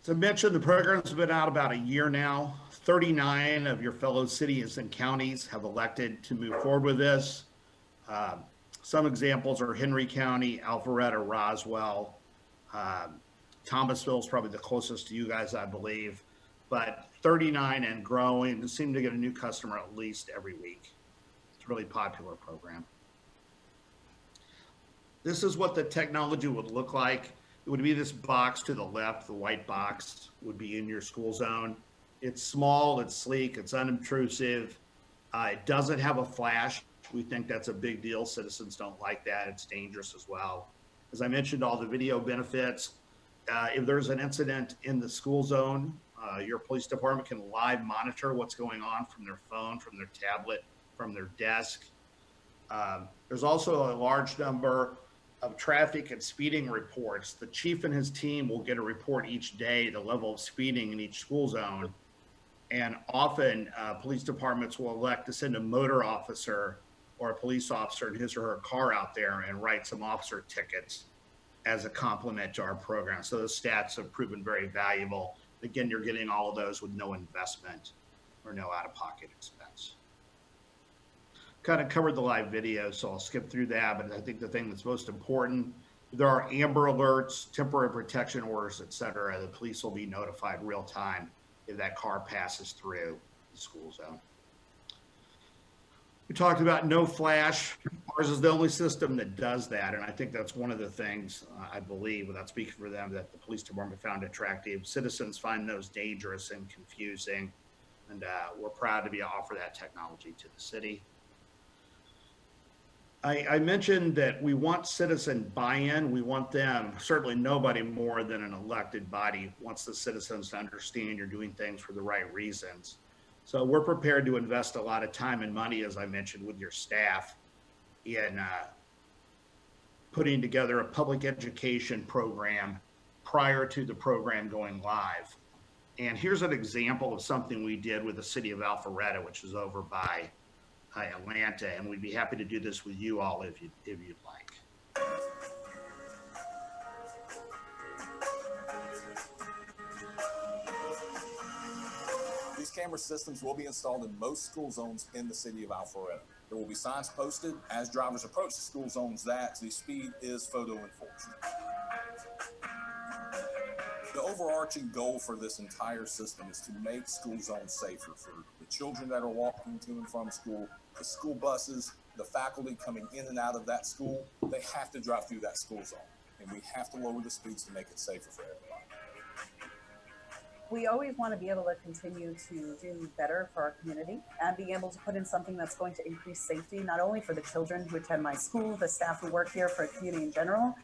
So I mentioned the program's been out about a year now. 39 of your fellow cities and counties have elected to move forward with this. Some examples are Henry County, Alpharetta, Roswell. Thomasville is probably the closest to you guys, I believe, but 39 and growing. We seem to get a new customer at least every week. It's a really popular program. This is what the technology would look like. It would be this box to the left, the white box would be in your school zone. It's small, it's sleek, it's unobtrusive. It doesn't have a flash. We think that's a big deal. Citizens don't like that. It's dangerous as well. As I mentioned, all the video benefits. If there's an incident in the school zone, your police department can live monitor what's going on from their phone, from their tablet, from their desk. There's also a large number of traffic and speeding reports. The chief and his team will get a report each day, the level of speeding in each school zone. And often police departments will elect to send a motor officer or a police officer in his or her car out there and write some officer tickets as a complement to our program. So those stats have proven very valuable. Again, you're getting all of those with no investment or no out-of-pocket expense. Kind of covered the live video, so I'll skip through that, but I think the thing that's most important, there are Amber Alerts, temporary protection orders, et cetera. The police will be notified real time if that car passes through the school zone. We talked about no flash. Ours is the only system that does that, and I think that's one of the things, I believe, without speaking for them, that the police department found attractive. Citizens find those dangerous and confusing, and we're proud to be able to offer that technology to the city. I mentioned that we want citizen buy-in. We want them, certainly nobody more than an elected body wants the citizens to understand you're doing things for the right reasons. So we're prepared to invest a lot of time and money, as I mentioned, with your staff in putting together a public education program prior to the program going live. And here's an example of something we did with the city of Alpharetta, which is over by Atlanta, and we'd be happy to do this with you all if you'd like. These camera systems will be installed in most school zones in the city of Alpharetta. There will be signs posted as drivers approach the school zones that the speed is photo enforced. The overarching goal for this entire system is to make school zones safer for the children that are walking to and from school, the school buses, the faculty coming in and out of that school. They have to drive through that school zone, and we have to lower the speeds to make it safer for everybody. We always want to be able to continue to do better for our community and be able to put in something that's going to increase safety, not only for the children who attend my school, the staff who work here, for the community in general,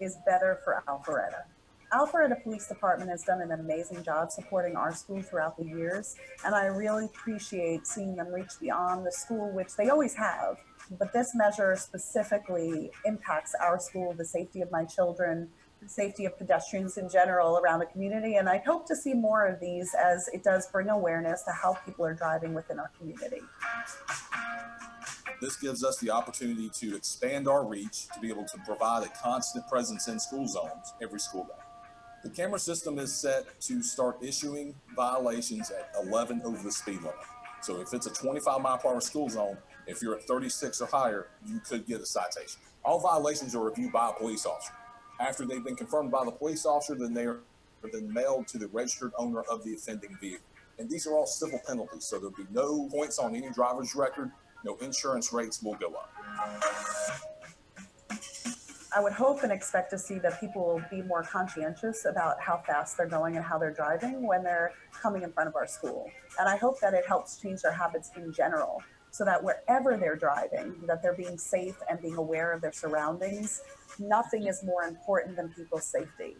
is better for Alpharetta. Alpharetta Police Department has done an amazing job supporting our school throughout the years, and I really appreciate seeing them reach beyond the school, which they always have. But this measure specifically impacts our school, the safety of my children, the safety of pedestrians in general around the community, and I hope to see more of these as it does bring awareness to how people are driving within our community. This gives us the opportunity to expand our reach to be able to provide a constant presence in school zones every school day. The camera system is set to start issuing violations at 11 over the speed limit. So if it's a 25-mile-per-hour school zone, if you're at 36 or higher, you could get a citation. All violations are reviewed by a police officer. After they've been confirmed by the police officer, then they are then mailed to the registered owner of the offending vehicle. And these are all civil penalties, so there'll be no points on any driver's record, no insurance rates will go up. I would hope and expect to see that people will be more conscientious about how fast they're going and how they're driving when they're coming in front of our school. And I hope that it helps change their habits in general, so that wherever they're driving, that they're being safe and being aware of their surroundings. Nothing is more important than people's safety.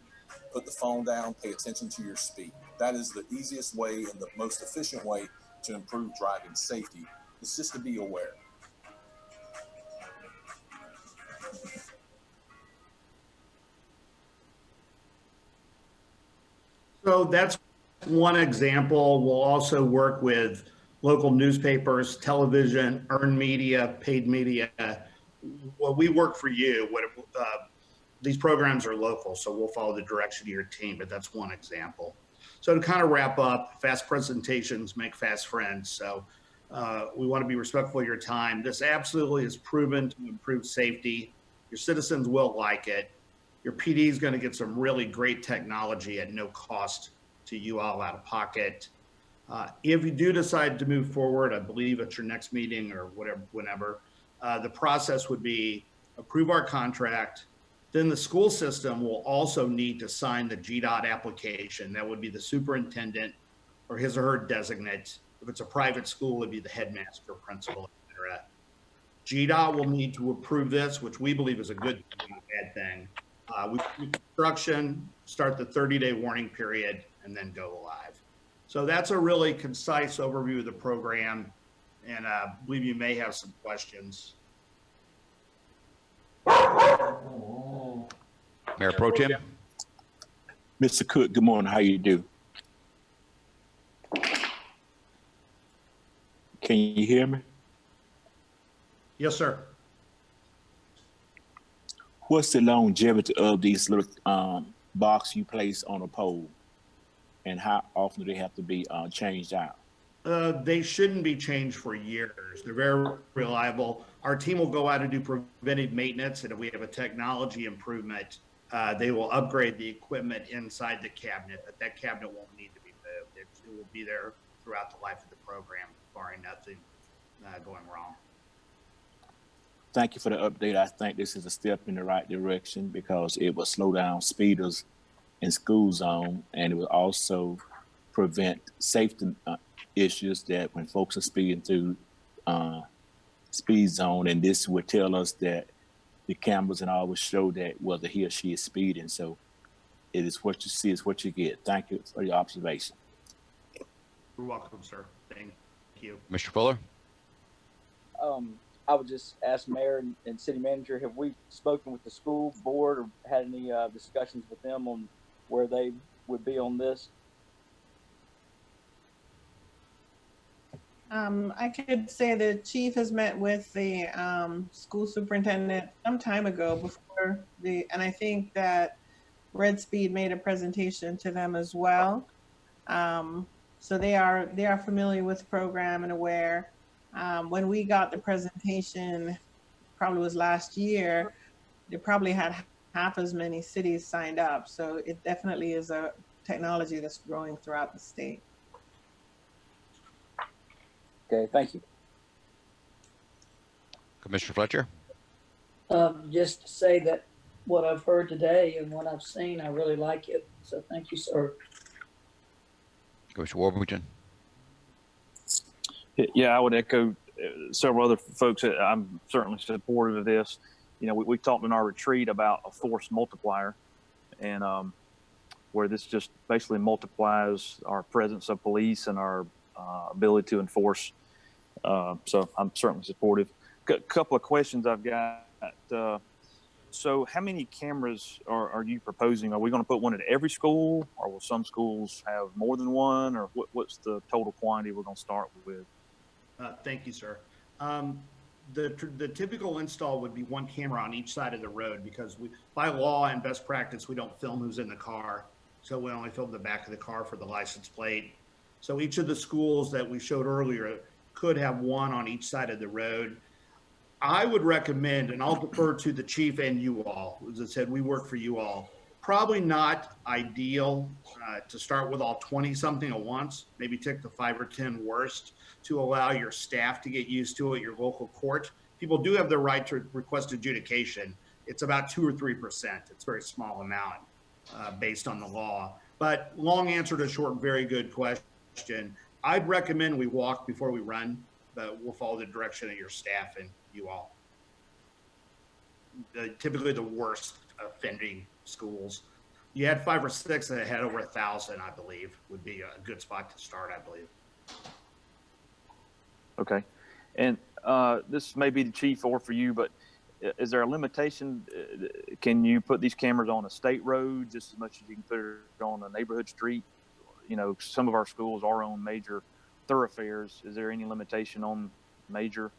Put the phone down, pay attention to your speed. That is the easiest way and the most efficient way to improve driving safety. It's just to be aware. So that's one example. We'll also work with local newspapers, television, earned media, paid media. Well, we work for you. These programs are local, so we'll follow the direction of your team, but that's one example. So to kind of wrap up, fast presentations make fast friends. So we want to be respectful of your time. This absolutely is proven to improve safety. Your citizens will like it. Your PD is going to get some really great technology at no cost to you all out of pocket. If you do decide to move forward, I believe at your next meeting or whatever, whenever, the process would be approve our contract. Then the school system will also need to sign the GDOT application. That would be the superintendent or his or her designate. If it's a private school, it'd be the headmaster, principal, etc. GDOT will need to approve this, which we believe is a good thing, not a bad thing. We do construction, start the 30-day warning period, and then go live. So that's a really concise overview of the program, and I believe you may have some questions. Mayor Pro Tem. Mr. Cook, good morning. How you do? Can you hear me? Yes, sir. What's the longevity of these little box you place on a pole, and how often do they have to be changed out? They shouldn't be changed for years. They're very reliable. Our team will go out and do preventive maintenance, and if we have a technology improvement, they will upgrade the equipment inside the cabinet, but that cabinet won't need to be moved. It will be there throughout the life of the program, barring nothing going wrong. Thank you for the update. I think this is a step in the right direction because it will slow down speeders in school zone, and it will also prevent safety issues that when folks are speeding through speed zone, and this would tell us that the cameras and all would show that whether he or she is speeding. So it is what you see is what you get. Thank you for your observation. You're welcome, sir. Thank you. Mr. Fuller? I would just ask Mayor and City Manager, have we spoken with the school board or had any discussions with them on where they would be on this? I could say the chief has met with the school superintendent some time ago before and I think that Red Speed made a presentation to them as well. So they are familiar with the program and aware. When we got the presentation, probably was last year, they probably had half as many cities signed up. So it definitely is a technology that's growing throughout the state. Okay, thank you. Commissioner Fletcher? Just to say that what I've heard today and what I've seen, I really like it. So thank you, sir. Commissioner Warburton? Yeah, I would echo several other folks. I'm certainly supportive of this. You know, we talked in our retreat about a force multiplier, and where this just basically multiplies our presence of police and our ability to enforce. So I'm certainly supportive. A couple of questions I've got. So how many cameras are you proposing? Are we going to put one at every school, or will some schools have more than one, or what's the total quantity we're going to start with? Thank you, sir. The typical install would be one camera on each side of the road, because by law and best practice, we don't film who's in the car. So we only film the back of the car for the license plate. So each of the schools that we showed earlier could have one on each side of the road. I would recommend, and I'll defer to the chief and you all, as I said, we work for you all, probably not ideal to start with all 20 something at once, maybe take the 5 or 10 worst to allow your staff to get used to it, your local court. People do have the right to request adjudication. It's about 2 or 3%. It's a very small amount based on the law. But long answer to short, very good question. I'd recommend we walk before we run, but we'll follow the direction of your staff and you all. Typically the worst offending schools. You had 5 or 6 that had over 1,000, I believe, would be a good spot to start, I believe. Okay. And this may be the chief or for you, but is there a limitation? Can you put these cameras on a state road just as much as you can put it on a neighborhood street? You know, some of our schools are on major thoroughfares. Is there any limitation on major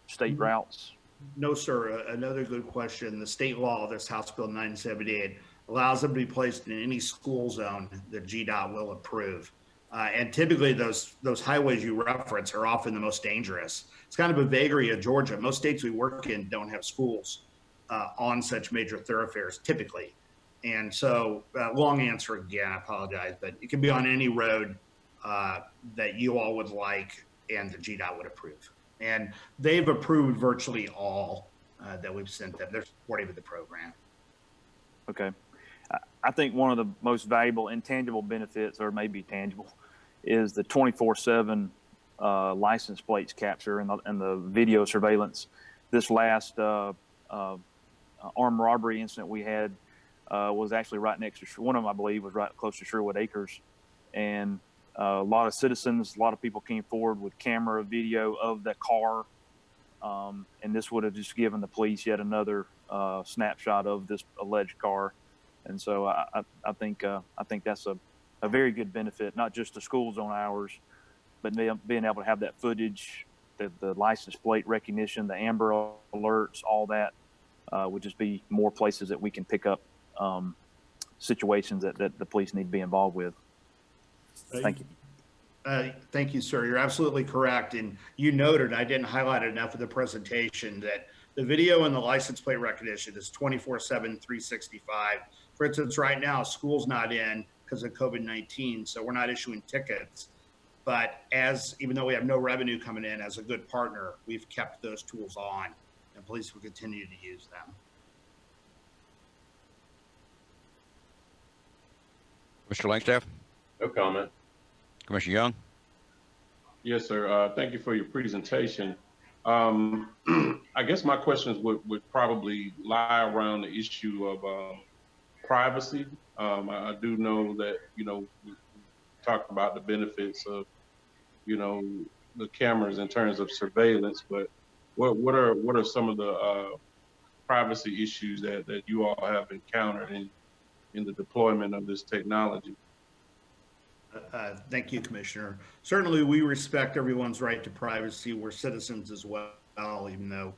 state routes? No, sir. Another good question. The state law, this House Bill 978, allows them to be placed in any school zone that GDOT will approve. And typically those highways you reference are often the most dangerous. It's kind of a vagary of Georgia. Most states we work in don't have schools on such major thoroughfares typically. And so long answer again, I apologize, but it can be on any road that you all would like and the GDOT would approve. And they've approved virtually all that we've sent them. They're supportive of the program. Okay. I think one of the most valuable intangible benefits, or maybe tangible, is the 24/7 license plates capture and the video surveillance. This last armed robbery incident we had was actually right next to, one of them I believe was right close to Sherwood Acres, and a lot of citizens, a lot of people came forward with camera video of the car, and this would have just given the police yet another snapshot of this alleged car. And so I think that's a very good benefit, not just to school zone hours, but being able to have that footage, the license plate recognition, the Amber alerts, all that would just be more places that we can pick up situations that the police need to be involved with. Thank you. Thank you, sir. You're absolutely correct. And you noted, I didn't highlight it enough of the presentation, that the video and the license plate recognition is 24/7, 365. For instance, right now, school's not in because of COVID-19, so we're not issuing tickets. But even though we have no revenue coming in, as a good partner, we've kept those tools on, and police will continue to use them. Mr. Langstaff? No comment. Commissioner Young? Yes, sir. Thank you for your presentation. I guess my questions would probably lie around the issue of privacy. I do know that, you know, we talked about the benefits of, you know, the cameras in terms of surveillance, but what are some of the privacy issues that you all have encountered in the deployment of this technology? Thank you, Commissioner. Certainly, we respect everyone's right to privacy. We're citizens as well, even though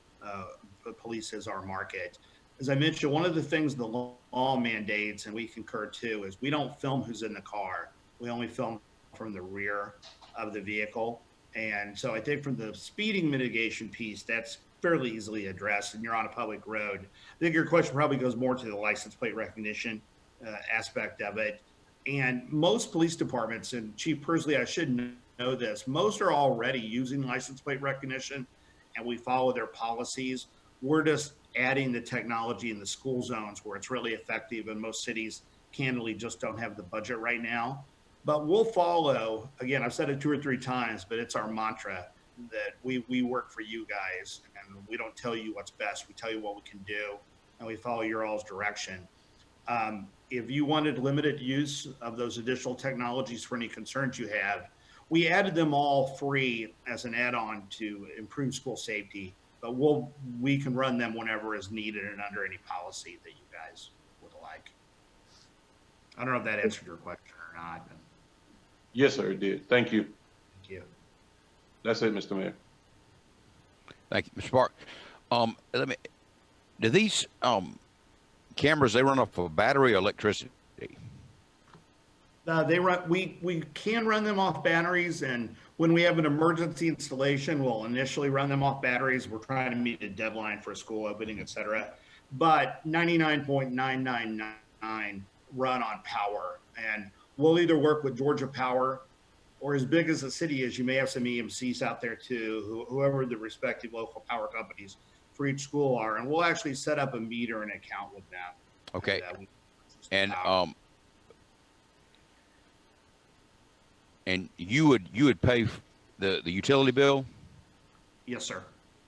the police is our market. As I mentioned, one of the things the law mandates, and we concur too, is we don't film who's in the car. We only film from the rear of the vehicle. And so I think from the speeding mitigation piece, that's fairly easily addressed, and you're on a public road. I think your question probably goes more to the license plate recognition aspect of it. And most police departments, and Chief Persley, I should know this, most are already using license plate recognition, and we follow their policies. We're just adding the technology in the school zones where it's really effective, and most cities candidly just don't have the budget right now. But we'll follow, again, I've said it 2 or 3 times, but it's our mantra that we work for you guys, and we don't tell you what's best. We tell you what we can do, and we follow your all's direction. If you wanted limited use of those additional technologies for any concerns you have, we added them all free as an add-on to improve school safety, but we can run them whenever is needed and under any policy that you guys would like. I don't know if that answered your question or not. Yes, sir, it did. Thank you. Thank you. That's it, Mr. Mayor. Thank you, Mr. Park. Do these cameras, they run off of battery or electricity? They run. We can run them off batteries, and when we have an emergency installation, we'll initially run them off batteries. We're trying to meet a deadline for school opening, et cetera. But 99.999 run on power, and we'll either work with Georgia Power, or as big as the city is, you may have some EMCs out there too, whoever the respective local power companies for each school are, and we'll actually set up a meter and account with them. Okay. And you would pay the utility bill? Yes, sir.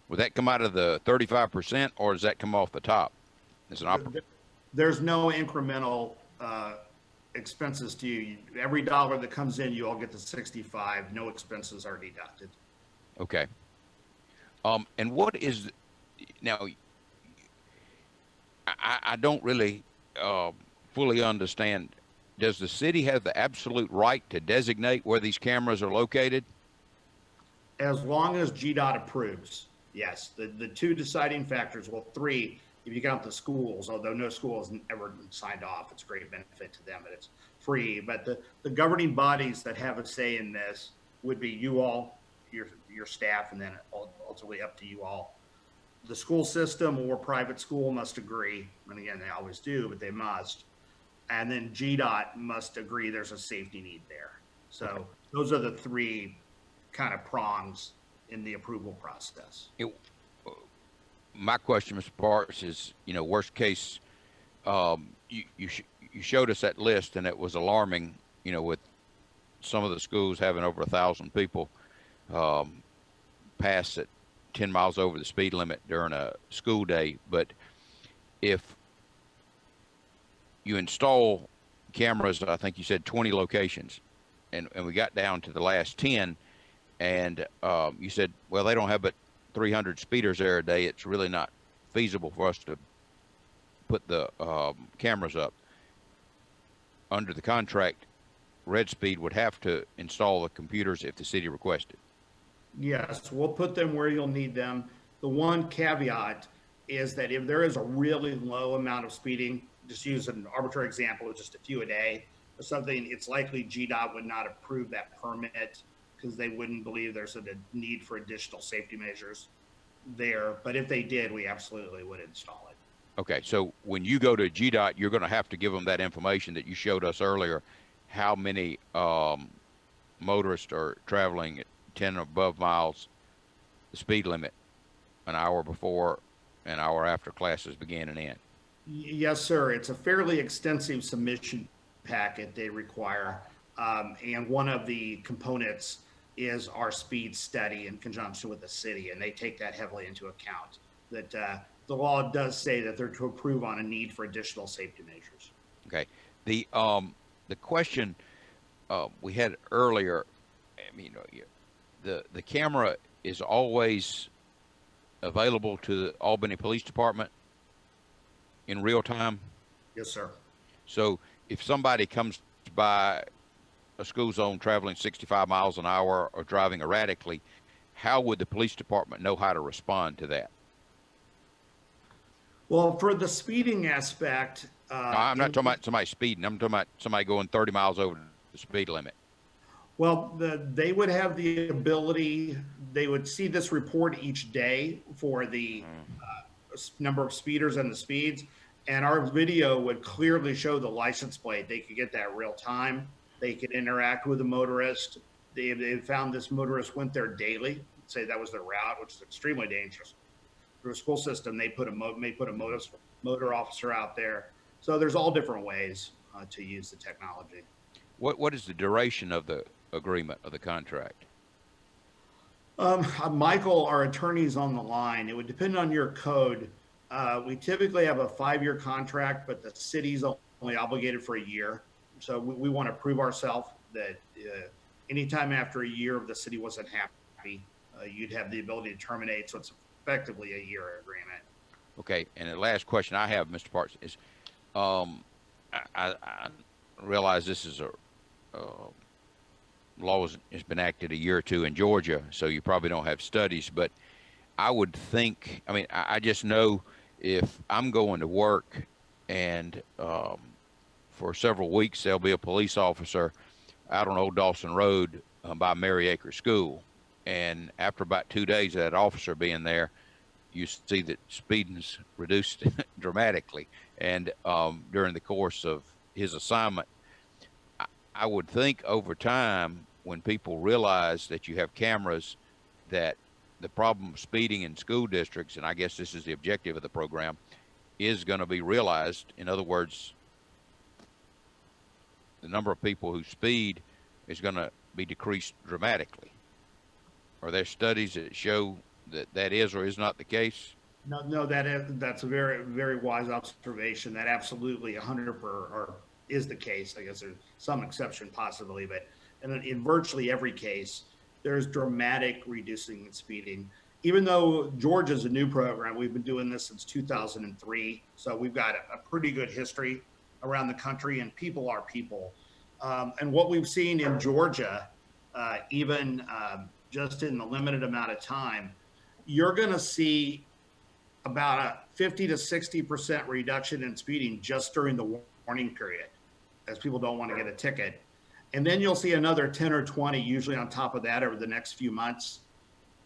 Would that come out of the 35%, or does that come off the top? As an There's no incremental expenses to you. Every dollar that comes in, you all get the 65. No expenses are deducted. Okay. And what is now? I don't really fully understand. Does the city have the absolute right to designate where these cameras are located? As long as GDOT approves, yes. The 2 deciding factors, well, 3, if you count the schools, although no school has ever signed off, it's a great benefit to them, but it's free. But the governing bodies that have a say in this would be you all, your staff, and then ultimately up to you all. The school system or private school must agree, and again, they always do, but they must. And then GDOT must agree there's a safety need there. So those are the 3 kind of prongs in the approval process. My question, Mr. Parks, is, worst case, you showed us that list, and it was alarming, with some of the schools having over 1,000 people pass at 10 miles over the speed limit during a school day. But if you install cameras, I think you said 20 locations, and we got down to the last 10, and you said, well, they don't have but 300 speeders there a day. It's really not feasible for us to put the cameras up. Under the contract, Red Speed would have to install the computers if the city requested. Yes, we'll put them where you'll need them. The one caveat is that if there is a really low amount of speeding, just use an arbitrary example of just a few a day or something, it's likely GDOT would not approve that permit because they wouldn't believe there's a need for additional safety measures there. But if they did, we absolutely would install it. Okay, so when you go to GDOT, you're going to have to give them that information that you showed us earlier, how many motorists are traveling at 10 or above miles, the speed limit, an hour before, an hour after classes begin and end. Yes, sir. It's a fairly extensive submission packet they require. And one of the components is our speed study in conjunction with the city, and they take that heavily into account. That the law does say that they're to approve on a need for additional safety measures. Okay. The question we had earlier, I mean, the camera is always available to the Albany Police Department in real time? Yes, sir. So if somebody comes by a school zone traveling 65 miles an hour or driving erratically, how would the police department know how to respond to that? Well, for the speeding aspect, No, I'm not talking about somebody speeding. I'm talking about somebody going 30 miles over the speed limit. well, they would have the ability, they would see this report each day for the number of speeders and the speeds, and our video would clearly show the license plate. They could get that real time. They could interact with the motorist. They found this motorist went there daily, say that was their route, which is extremely dangerous. Through a school system, they may put a motor officer out there. So there's all different ways to use the technology. What is the duration of the agreement, of the contract? Michael, our attorney's on the line. It would depend on your code. We typically have a 5-year contract, but the city's only obligated for a year. So we want to prove ourselves that anytime after a year if the city wasn't happy, you'd have the ability to terminate. So it's effectively a year agreement. Okay, and the last question I have, Mr. Parks, is I realize this is a law has been acted a year or two in Georgia, so you probably don't have studies, but I would think, I mean, I just know if I'm going to work and for several weeks there'll be a police officer out on Old Dawson Road by Mary Acre School, and after about 2 days of that officer being there, you see that speeding's reduced dramatically. And during the course of his assignment, I would think over time, when people realize that you have cameras, that the problem of speeding in school districts, and I guess this is the objective of the program, is going to be realized. In other words, the number of people who speed is going to be decreased dramatically. Are there studies that show that that is or is not the case? No, that's a very, very wise observation. That absolutely 100% is the case. I guess there's some exception possibly, but in virtually every case, there's dramatic reducing in speeding. Even though Georgia's a new program, we've been doing this since 2003. So we've got a pretty good history around the country, and people are people. And what we've seen in Georgia, even just in the limited amount of time, you're going to see about a 50 to 60% reduction in speeding just during the warning period, as people don't want to get a ticket. And then you'll see another 10 or 20 usually on top of that over the next few months.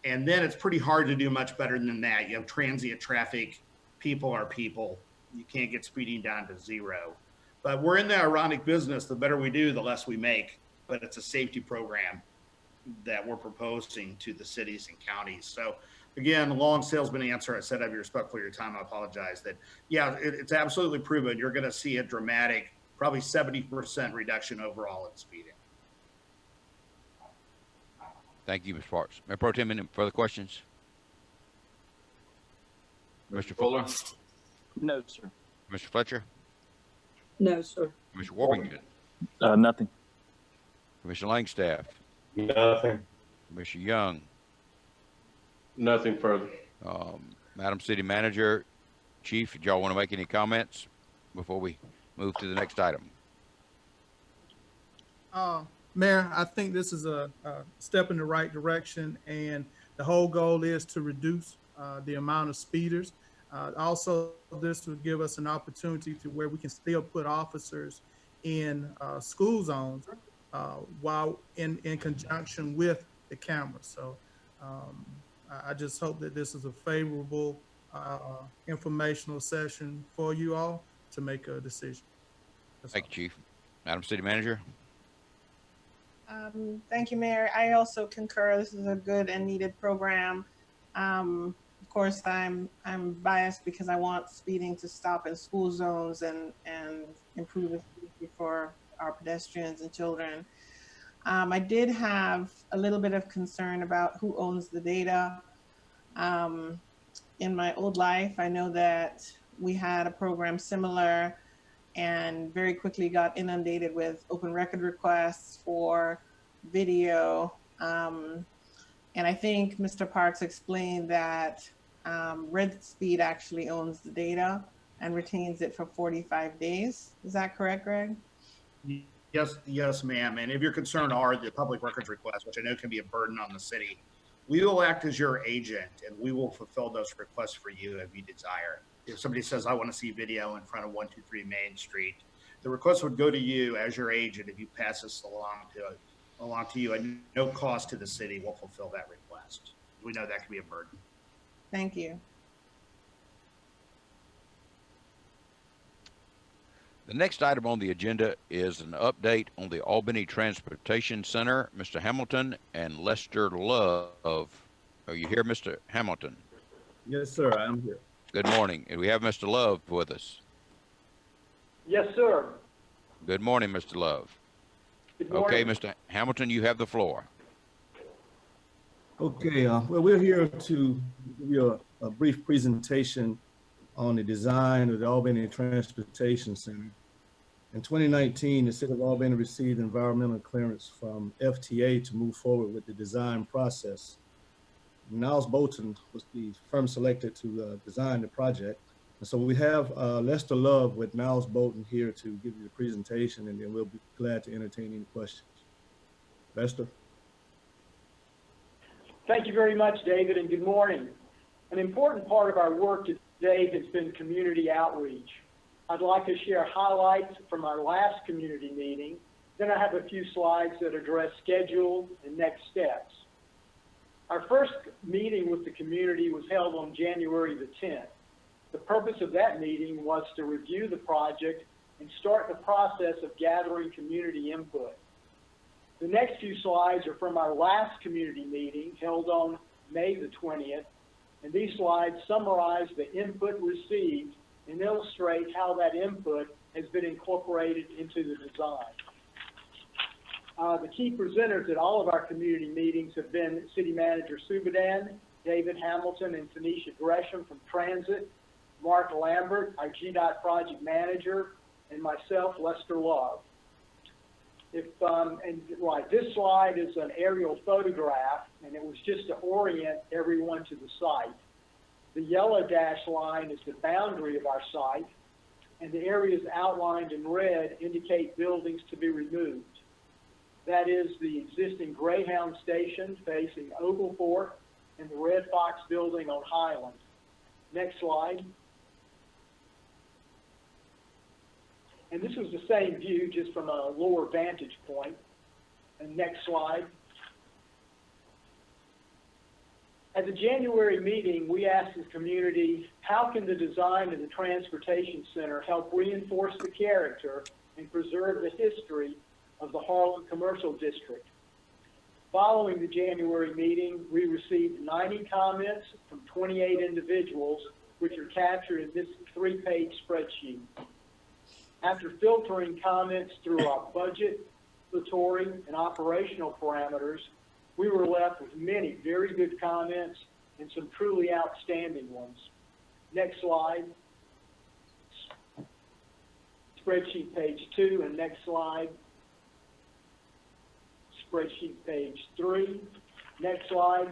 And then it's pretty hard to do much better than that. You have transient traffic, people are people. You can't get speeding down to zero. But we're in the ironic business. The better we do, the less we make. But it's a safety program that we're proposing to the cities and counties. So again, long salesman answer. I said I have your respect for your time. I apologize. That, yeah, it's absolutely proven. You're going to see a dramatic, probably 70% reduction overall in speeding. Thank you, Mr. Parks. Mayor Pro Tem, any further questions? Mr. Fuller? No, sir. Mr. Fletcher? No, sir. Mr. Warpington? Nothing. Commissioner Langstaff? Nothing. Commissioner Young? Nothing further. Madam City Manager, Chief, did y'all want to make any comments before we move to the next item? Mayor, I think this is a step in the right direction, and the whole goal is to reduce the amount of speeders. Also, this will give us an opportunity to where we can still put officers in school zones while in conjunction with the camera. So I just hope that this is a favorable informational session for you all to make a decision. Thank you, Chief. Madam City Manager? Thank you, Mayor. I also concur. This is a good and needed program. Of course, I'm biased because I want speeding to stop in school zones and improve the safety for our pedestrians and children. I did have a little bit of concern about who owns the data. In my old life, I know that we had a program similar and very quickly got inundated with open record requests for video. And I think Mr. Parks explained that RedSpeed actually owns the data and retains it for 45 days. Is that correct, Greg? Yes, ma'am. And if your concern are the public records requests, which I know can be a burden on the city, we will act as your agent and we will fulfill those requests for you if you desire. If somebody says, I want to see video in front of 123 Main Street, the request would go to you as your agent. If you pass this along to you at no cost to the city, we'll fulfill that request. We know that can be a burden. Thank you. The next item on the agenda is an update on the Albany Transportation Center. Mr. Hamilton and Lester Love. Are you here, Mr. Hamilton? Yes, sir, I am here. Good morning. And we have Mr. Love with us. Yes, sir. Good morning, Mr. Love. Good morning. Okay, Mr. Hamilton, you have the floor. Okay, well, we're here to give you a brief presentation on the design of the Albany Transportation Center. In 2019, the city of Albany received environmental clearance from FTA to move forward with the design process. Niles Bolton was the firm selected to design the project. And so we have Lester Love with Niles Bolton here to give you the presentation, and then we'll be glad to entertain any questions. Lester? Thank you very much, David, and good morning. An important part of our work today has been community outreach. I'd like to share highlights from our last community meeting. Then I have a few slides that address schedule and next steps. Our first meeting with the community was held on January the 10th. The purpose of that meeting was to review the project and start the process of gathering community input. The next few slides are from our last community meeting held on May the 20th, and these slides summarize the input received and illustrate how that input has been incorporated into the design. The key presenters at all of our community meetings have been City Manager Subadan, David Hamilton, and Tanisha Gresham from Transit, Mark Lambert, our GDOT Project Manager, and myself, Lester Love. This slide is an aerial photograph, and it was just to orient everyone to the site. The yellow dashed line is the boundary of our site, and the areas outlined in red indicate buildings to be removed. That is the existing Greyhound station facing Oglethorpe and the Red Fox building on Highland. Next slide. And this was the same view, just from a lower vantage point. And next slide. At the January meeting, we asked the community, how can the design of the transportation center help reinforce the character and preserve the history of the Harlem Commercial District? Following the January meeting, we received 90 comments from 28 individuals, which are captured in this 3-page spreadsheet. After filtering comments through our budget, regulatory, and operational parameters, we were left with many very good comments and some truly outstanding ones. Next slide. Spreadsheet page 2, and next slide. Spreadsheet page 3. Next slide.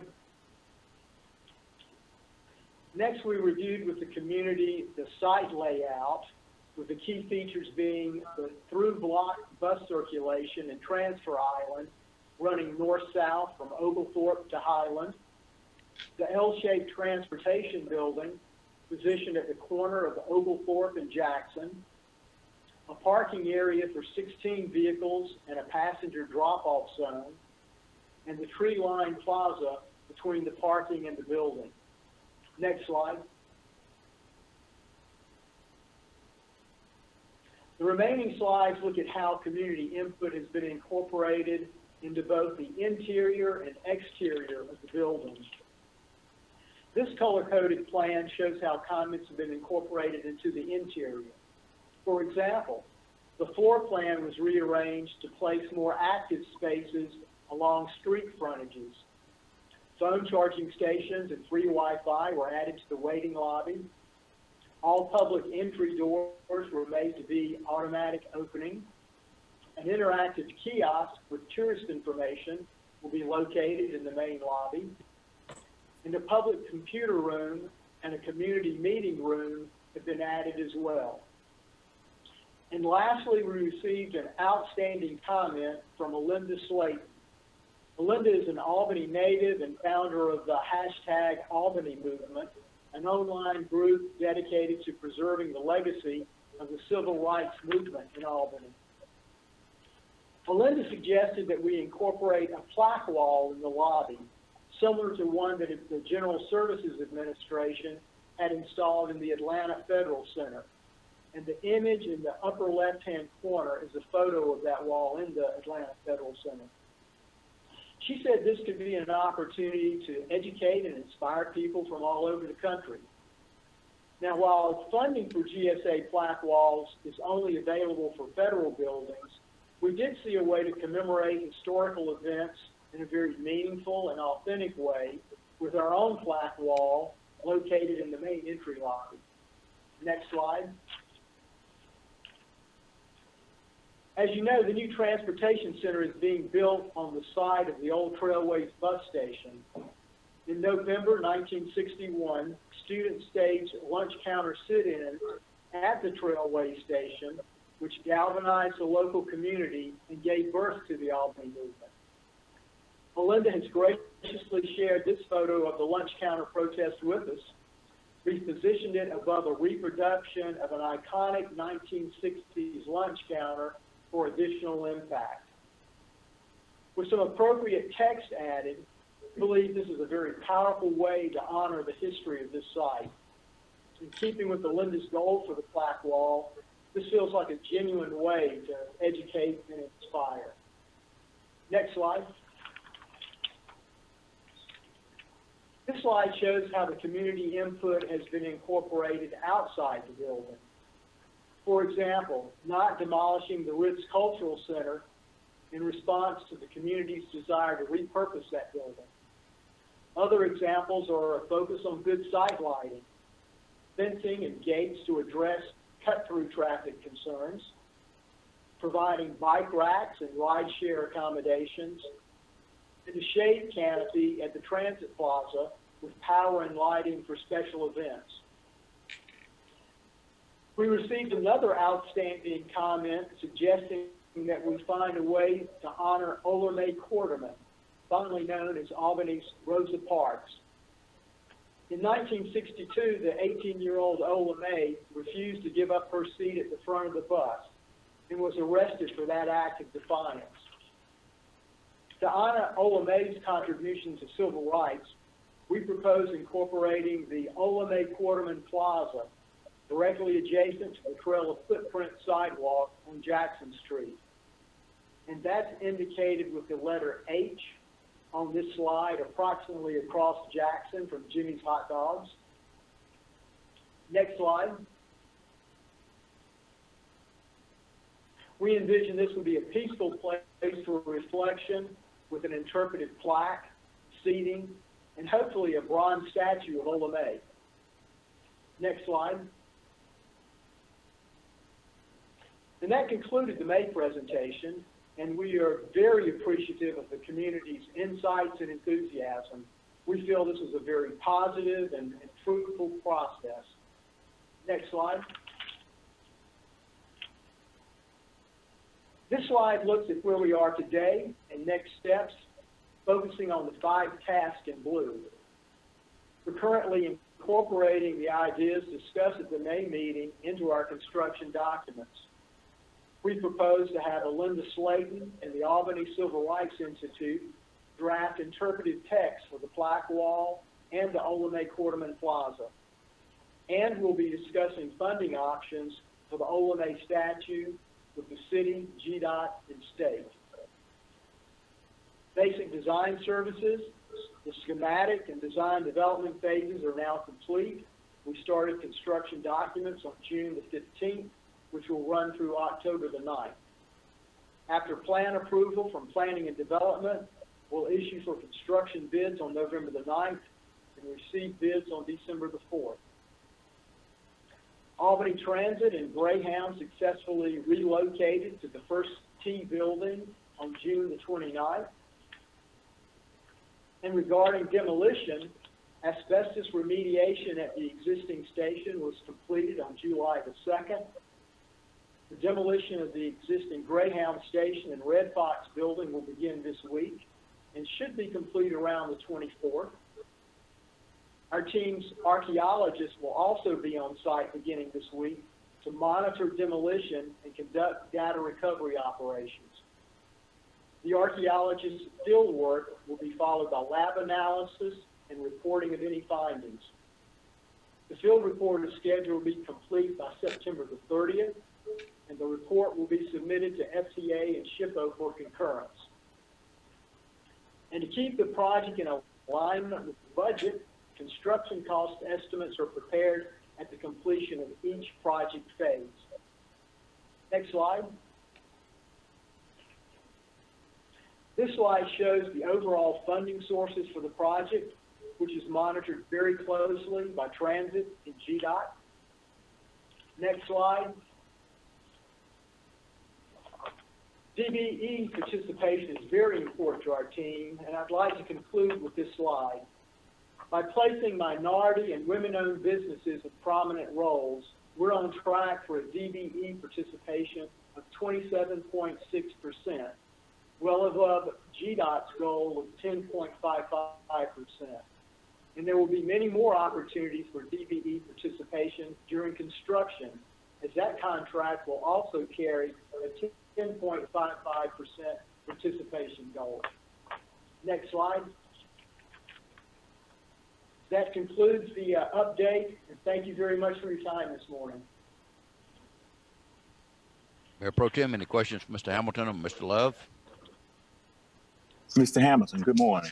Next, we reviewed with the community the site layout, with the key features being the through block bus circulation and transfer island running north-south from Oglethorpe to Highland, the L-shaped transportation building positioned at the corner of Oglethorpe and Jackson, a parking area for 16 vehicles and a passenger drop-off zone, and the tree-lined plaza between the parking and the building. Next slide. The remaining slides look at how community input has been incorporated into both the interior and exterior of the building. This color-coded plan shows how comments have been incorporated into the interior. For example, The floor plan was rearranged to place more active spaces along street frontages. Phone charging stations and free Wi-Fi were added to the waiting lobby. All public entry doors were made to be automatic opening. An interactive kiosk with tourist information will be located in the main lobby. And a public computer room and a community meeting room have been added as well. And lastly, we received an outstanding comment from Melinda Slayton. Melinda is an Albany native and founder of the #Albany movement, an online group dedicated to preserving the legacy of the civil rights movement in Albany. Melinda suggested that we incorporate a plaque wall in the lobby, similar to one that the General Services Administration had installed in the Atlanta Federal Center. And the image in the upper left-hand corner is a photo of that wall in the Atlanta Federal Center. She said this could be an opportunity to educate and inspire people from all over the country. Now, while funding for GSA plaque walls is only available for federal buildings, we did see a way to commemorate historical events in a very meaningful and authentic way with our own plaque wall located in the main entry lobby. Next slide. As you know, the new transportation center is being built on the site of the old Trailways bus station. In November 1961, students staged lunch counter sit-ins at the Trailway station, which galvanized the local community and gave birth to the Albany movement. Melinda has graciously shared this photo of the lunch counter protest with us. We've positioned it above a reproduction of an iconic 1960s lunch counter for additional impact. With some appropriate text added, we believe this is a very powerful way to honor the history of this site. In keeping with Melinda's goal for the plaque wall, this feels like a genuine way to educate and inspire. Next slide. This slide shows how the community input has been incorporated outside the building. For example, not demolishing the Ritz Cultural Center in response to the community's desire to repurpose that building. Other examples are a focus on good site lighting, fencing and gates to address cut-through traffic concerns, providing bike racks and ride-share accommodations, and a shade canopy at the Transit Plaza with power and lighting for special events. We received another outstanding comment suggesting that we find a way to honor Ola Mae Quarterman, fondly known as Albany's Rosa Parks. In 1962, the 18-year-old Ola Mae refused to give up her seat at the front of the bus and was arrested for that act of defiance. To honor Ola Mae's contribution to civil rights, we propose incorporating the Ola Mae Quarterman Plaza directly adjacent to the Trail of Footprint sidewalk on Jackson Street. And that's indicated with the letter H on this slide, approximately across Jackson from Jimmy's Hot Dogs. Next slide. We envision this would be a peaceful place for reflection with an interpretive plaque, seating, and hopefully a bronze statue of Ola Mae. Next slide. And that concluded the May presentation, and we are very appreciative of the community's insights and enthusiasm. We feel this was a very positive and fruitful process. Next slide. This slide looks at where we are today and next steps, focusing on the 5 tasks in blue. We're currently incorporating the ideas discussed at the May meeting into our construction documents. We propose to have Melinda Slayton and the Albany Civil Rights Institute draft interpretive text for the plaque wall and the Ola Mae Quarterman Plaza. And we'll be discussing funding options for the Ola Mae statue with the city, GDOT, and state. Basic design services, the schematic and design development phases are now complete. We started construction documents on June the 15th, which will run through October the 9th. After plan approval from Planning and Development, we'll issue for construction bids on November the 9th and receive bids on December the 4th. Albany Transit and Greyhound successfully relocated to the First T building on June the 29th. And regarding demolition, asbestos remediation at the existing station was completed on July the 2nd. The demolition of the existing Greyhound station and Red Fox building will begin this week and should be complete around the 24th. Our team's archaeologists will also be on site beginning this week to monitor demolition and conduct data recovery operations. The archaeologists' field work will be followed by lab analysis and reporting of any findings. The field report is scheduled to be complete by September the 30th, and the report will be submitted to FCA and SHPO for concurrence. And to keep the project in alignment with the budget, construction cost estimates are prepared at the completion of each project phase. Next slide. This slide shows the overall funding sources for the project, which is monitored very closely by Transit and GDOT. Next slide. DBE participation is very important to our team, and I'd like to conclude with this slide. By placing minority and women-owned businesses in prominent roles, we're on track for a DBE participation of 27.6%, well above GDOT's goal of 10.55%. And there will be many more opportunities for DBE participation during construction, as that contract will also carry a 10.55% participation goal. Next slide. That concludes the update, and thank you very much for your time this morning. Mayor Pro Tem, any questions for Mr. Hamilton or Mr. Love? Mr. Hamilton, good morning.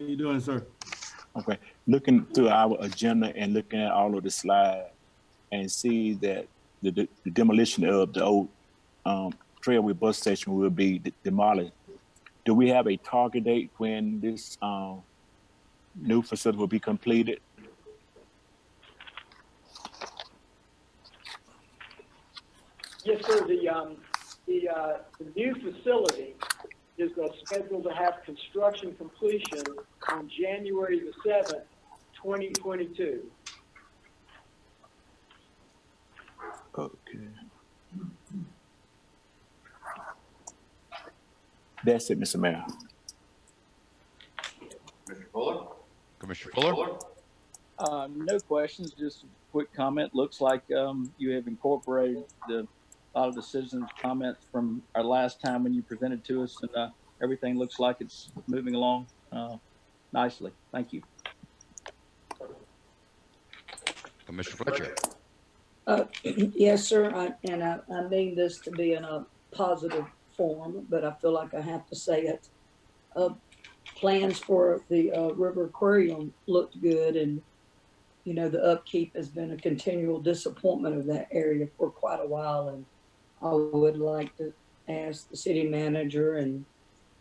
How you doing, sir? Okay, looking through our agenda and looking at all of the slides and see that the demolition of the old Trailway bus station will be demolished. Do we have a target date when this new facility will be completed? Yes, sir. The new facility is scheduled to have construction completion on January the 7th, 2022. Okay. That's it, Mr. Mayor. Mr. Fuller? Commissioner Fuller? No questions, just a quick comment. Looks like you have incorporated a lot of the citizens' comments from our last time when you presented to us, and everything looks like it's moving along nicely. Thank you. Commissioner Fletcher? Yes, sir, I mean this to be in a positive form, but I feel like I have to say it. Plans for the River Aquarium looked good, and you know, the upkeep has been a continual disappointment of that area for quite a while, and I would like to ask the city manager and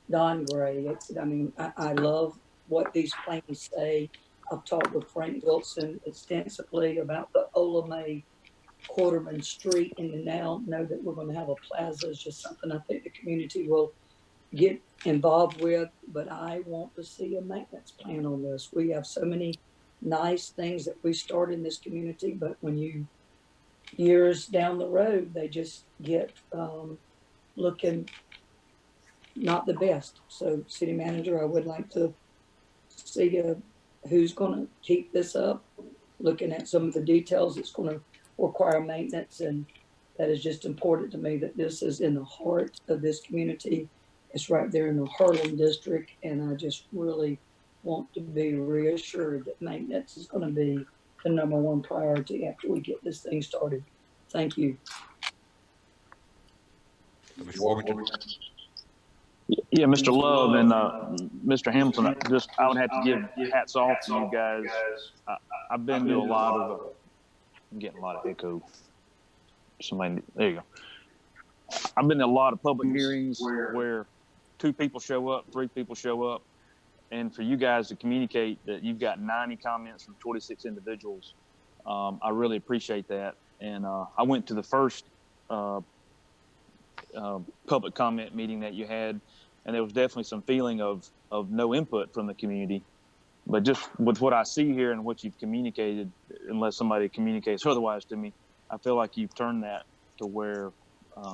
Don Gray. I mean, I love what these plans say. I've talked with Frank Wilson extensively about the Ola May Quarterman Street, and now know that we're going to have a plaza. Is just something I think the community will get involved with, but I want to see a maintenance plan on this. We have so many nice things that we start in this community, but when you years down the road, they just get looking not the best. So city manager, I would like to see who's going to keep this up, looking at some of the details. It's going to require maintenance, and that is just important to me that this is in the heart of this community. It's right there in the Harlan district, and I just really want to be reassured that maintenance is going to be the #1 priority after we get this thing started. Thank you. Yeah, Mr. Love and Mr. Hamilton, I would have to give hats off to you guys. I've been to a lot of, I'm getting a lot of echo. somebody, there you go. I've been in a lot of public hearings where 2 people show up, 3 people show up, and for you guys to communicate that you've got 90 comments from 26 individuals, I really appreciate that. And I went to the first public comment meeting that you had, and there was definitely some feeling of no input from the community. But just with what I see here and what you've communicated, unless somebody communicates otherwise to me, I feel like you've turned that to where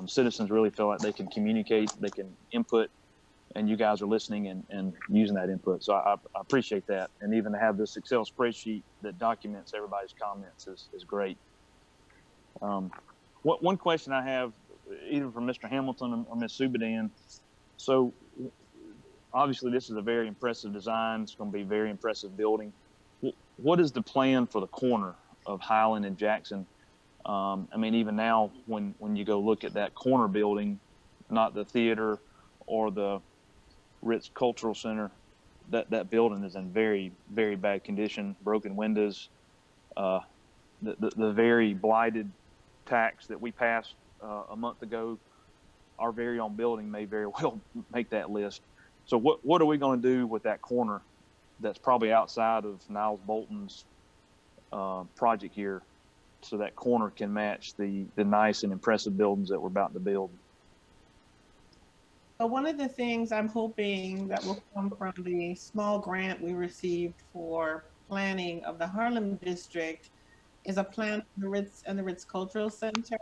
citizens really feel like they can communicate, they can input, and you guys are listening and using that input. So I appreciate that. And even to have this Excel spreadsheet that documents everybody's comments is great. One question I have, either from Mr. Hamilton or Ms. Subadan. So obviously this is a very impressive design. It's going to be a very impressive building. What is the plan for the corner of Highland and Jackson? I mean, even now, when you go look at that corner building, not the theater or the Ritz Cultural Center, that building is in very, very bad condition, broken windows. The very blighted tax that we passed a month ago, our very own building may very well make that list. So what are we going to do with that corner that's probably outside of Niles Bolton's project here, so that corner can match the nice and impressive buildings that we're about to build? But one of the things I'm hoping that will come from the small grant we received for planning of the Harlem district is a plan for the Ritz and the Ritz Cultural Center.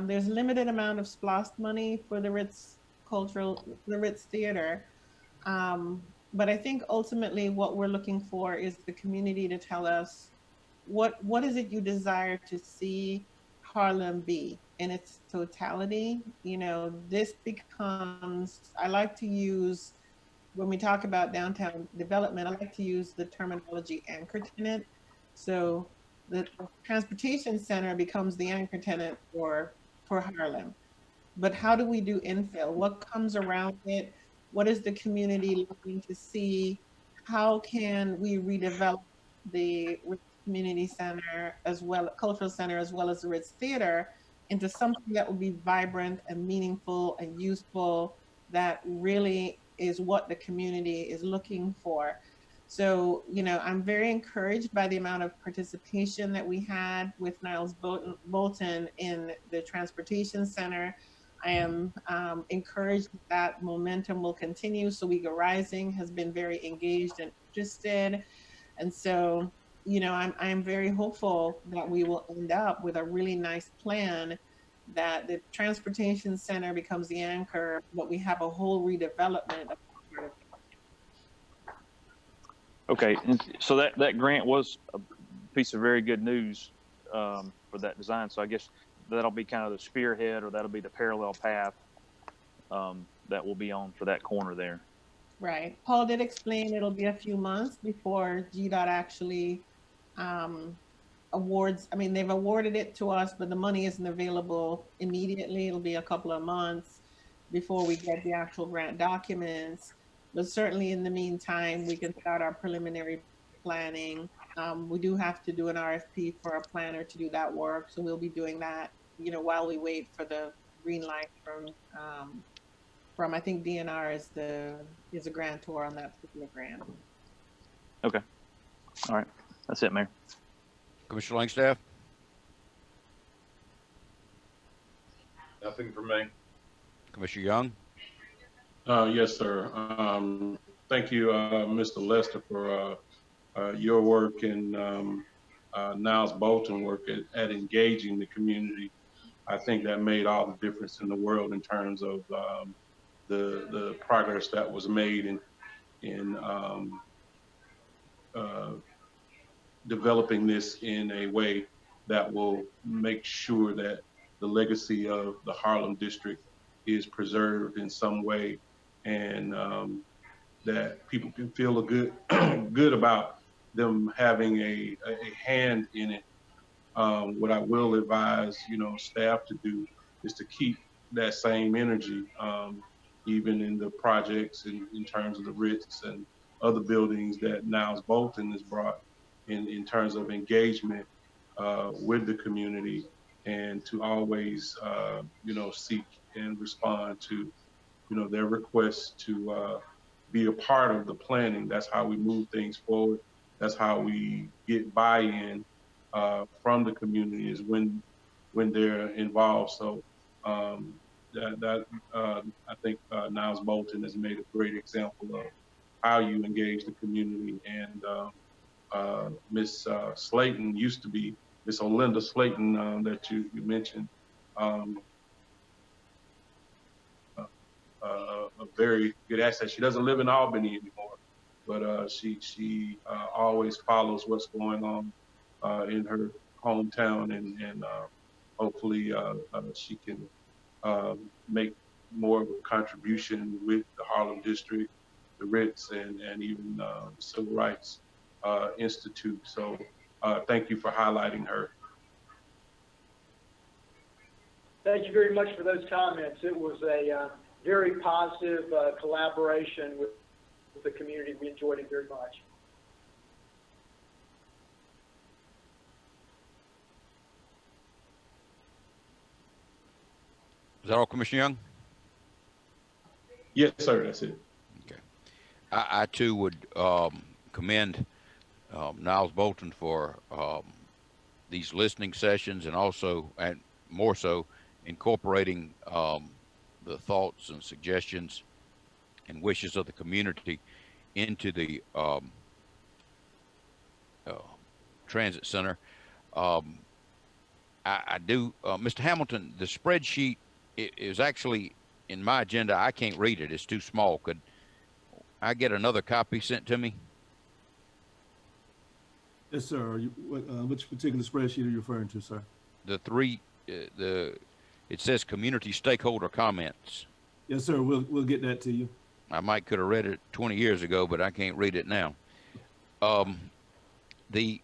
There's a limited amount of SPLOST money for the Ritz Theater. But I think ultimately what we're looking for is the community to tell us what is it you desire to see Harlem be in its totality. You know, this becomes, I like to use, when we talk about downtown development, I like to use the terminology anchor tenant. So the transportation center becomes the anchor tenant for Harlem. But how do we do infill? What comes around it? What is the community looking to see? How can we redevelop the Ritz Community Center as well, Cultural Center, as well as the Ritz Theater into something that will be vibrant and meaningful and useful, that really is what the community is looking for. So, you know, I'm very encouraged by the amount of participation that we had with Niles Bolton in the Transportation Center. I am encouraged that momentum will continue. Sowega Rising has been very engaged and interested. And so, you know, I'm very hopeful that we will end up with a really nice plan, that the Transportation Center becomes the anchor, but we have a whole redevelopment of. Okay, and so that grant was a piece of very good news for that design. So I guess that'll be kind of the spearhead, or that'll be the parallel path that will be on for that corner there. Right. Paul did explain it'll be a few months before GDOT actually awards. I mean, they've awarded it to us, but the money isn't available immediately. It'll be a couple of months before we get the actual grant documents. But certainly in the meantime, we can start our preliminary planning. We do have to do an RFP for a planner to do that work. So we'll be doing that, you know, while we wait for the green light from I think DNR is a grantor on that particular grant. Okay. All right. That's it, Mayor. Commissioner Langstaff? Nothing from me. Commissioner Young? Yes, sir. Thank you, Mr. Lester, for your work and Niles Bolton work at engaging the community. I think that made all the difference in the world in terms of the progress that was made in developing this in a way that will make sure that the legacy of the Harlem district is preserved in some way, and that people can feel good about them having a hand in it. What I will advise, you know, staff to do is to keep that same energy, even in the projects in terms of the Ritz and other buildings that Niles Bolton has brought in terms of engagement with the community, and to always, seek and respond to, their requests to be a part of the planning. That's how we move things forward. That's how we get buy-in from the community, is when they're involved. So I think Niles Bolton has made a great example of how you engage the community. And Miss Slayton used to be Miss Olinda Slayton that you mentioned. A very good asset. She doesn't live in Albany anymore, but she always follows what's going on in her hometown, and hopefully she can make more of a contribution with the Harlem District, the Ritz, and even the Civil Rights Institute. So thank you for highlighting her. Thank you very much for those comments. It was a very positive collaboration with the community. We enjoyed it very much. Is that all, Commissioner Young? Yes, sir, that's it. Okay. I too would commend Niles Bolton for these listening sessions, and also, and more so, incorporating the thoughts and suggestions and wishes of the community into the transit center. I do, Mr. Hamilton, the spreadsheet is actually in my agenda. I can't read it. It's too small. Could I get another copy sent to me? Yes, sir. Which particular spreadsheet are you referring to, sir? The three, it says community stakeholder comments. Yes, sir. We'll get that to you. I might could have read it 20 years ago, but I can't read it now. The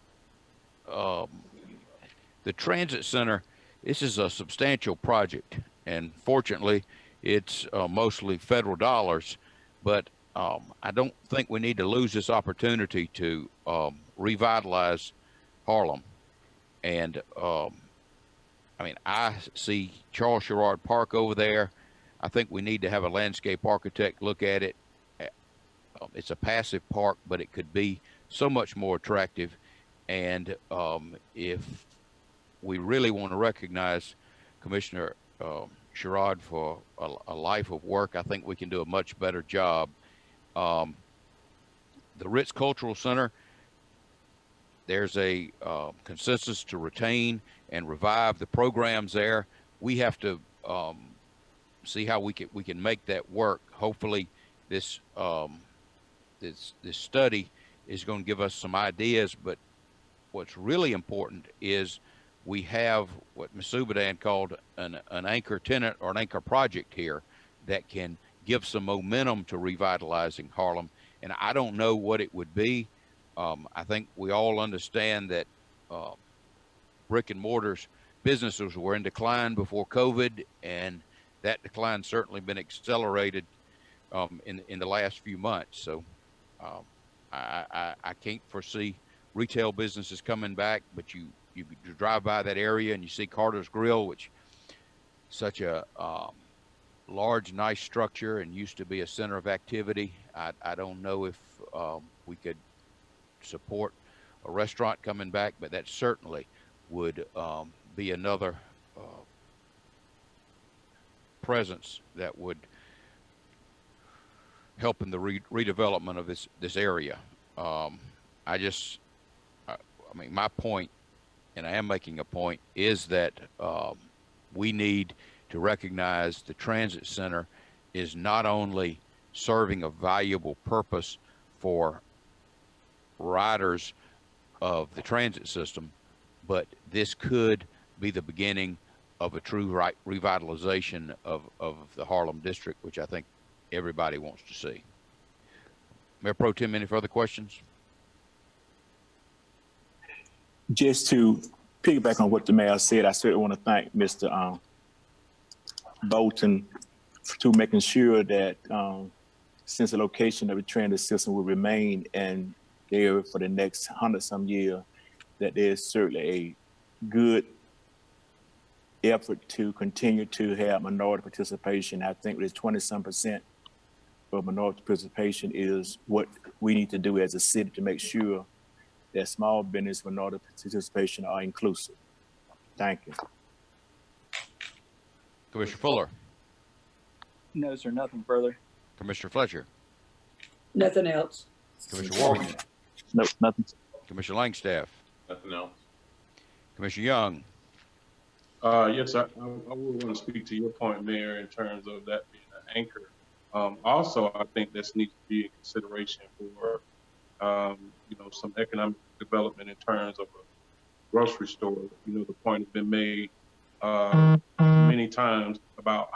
transit center, this is a substantial project, and fortunately, it's mostly federal dollars. But I don't think we need to lose this opportunity to revitalize Harlem. And I mean, I see Charles Sherrard Park over there. I think we need to have a landscape architect look at it. It's a passive park, but it could be so much more attractive. And if we really want to recognize Commissioner Sherrod for a life of work, I think we can do a much better job. The Ritz Cultural Center, there's a consensus to retain and revive the programs there. We have to see how we can make that work. Hopefully, this study is going to give us some ideas. But what's really important is we have what Ms. Subadan called an anchor tenant or an anchor project here that can give some momentum to revitalizing Harlem. And I don't know what it would be. I think we all understand that brick and mortars businesses were in decline before COVID, and that decline certainly been accelerated in the last few months. So I can't foresee retail businesses coming back, but you drive by that area and you see Carter's Grill, which is such a large, nice structure and used to be a center of activity. I don't know if we could support a restaurant coming back, but that certainly would be another presence that would help in the redevelopment of this area. I mean, my point, and I am making a point, is that we need to recognize the transit center is not only serving a valuable purpose for riders of the transit system, but this could be the beginning of a true revitalization of the Harlem district, which I think everybody wants to see. Mayor Pro Tem, any further questions? Just to piggyback on what the mayor said, I certainly want to thank Mr. Bolton to making sure that since the location of the transit system will remain in the area for the next 100-some years, that there's certainly a good effort to continue to have minority participation. I think it's 20-some% of minority participation is what we need to do as a city to make sure that small business minority participation are inclusive. Thank you. Commissioner Fuller, No, sir, nothing further. Commissioner Fletcher, Nothing else. Commissioner Warrington, Nope, nothing. Commissioner Langstaff, Nothing else. Commissioner Young. Yes, I would want to speak to your point, Mayor, in terms of that being an anchor. Also, I think this needs to be in consideration for, some economic development in terms of a grocery store. The point has been made many times about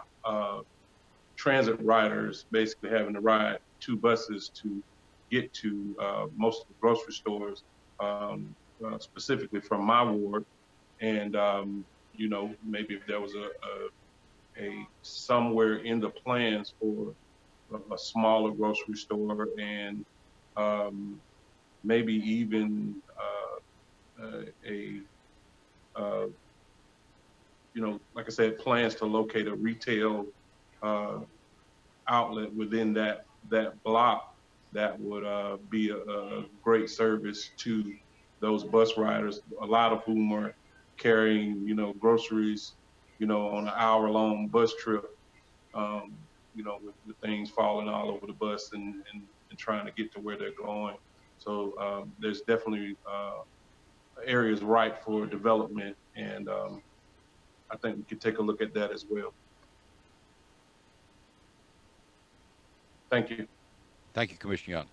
transit riders basically having to ride 2 buses to get to most of the grocery stores, specifically from my ward. And, maybe if there was a somewhere in the plans for a smaller grocery store and maybe even like I said, plans to locate a retail outlet within that block that would be a great service to those bus riders, a lot of whom are carrying, groceries, on an hour-long bus trip, with things falling all over the bus and trying to get to where they're going. So there's definitely areas ripe for development, and I think we could take a look at that as well. Thank you. Thank you, Commissioner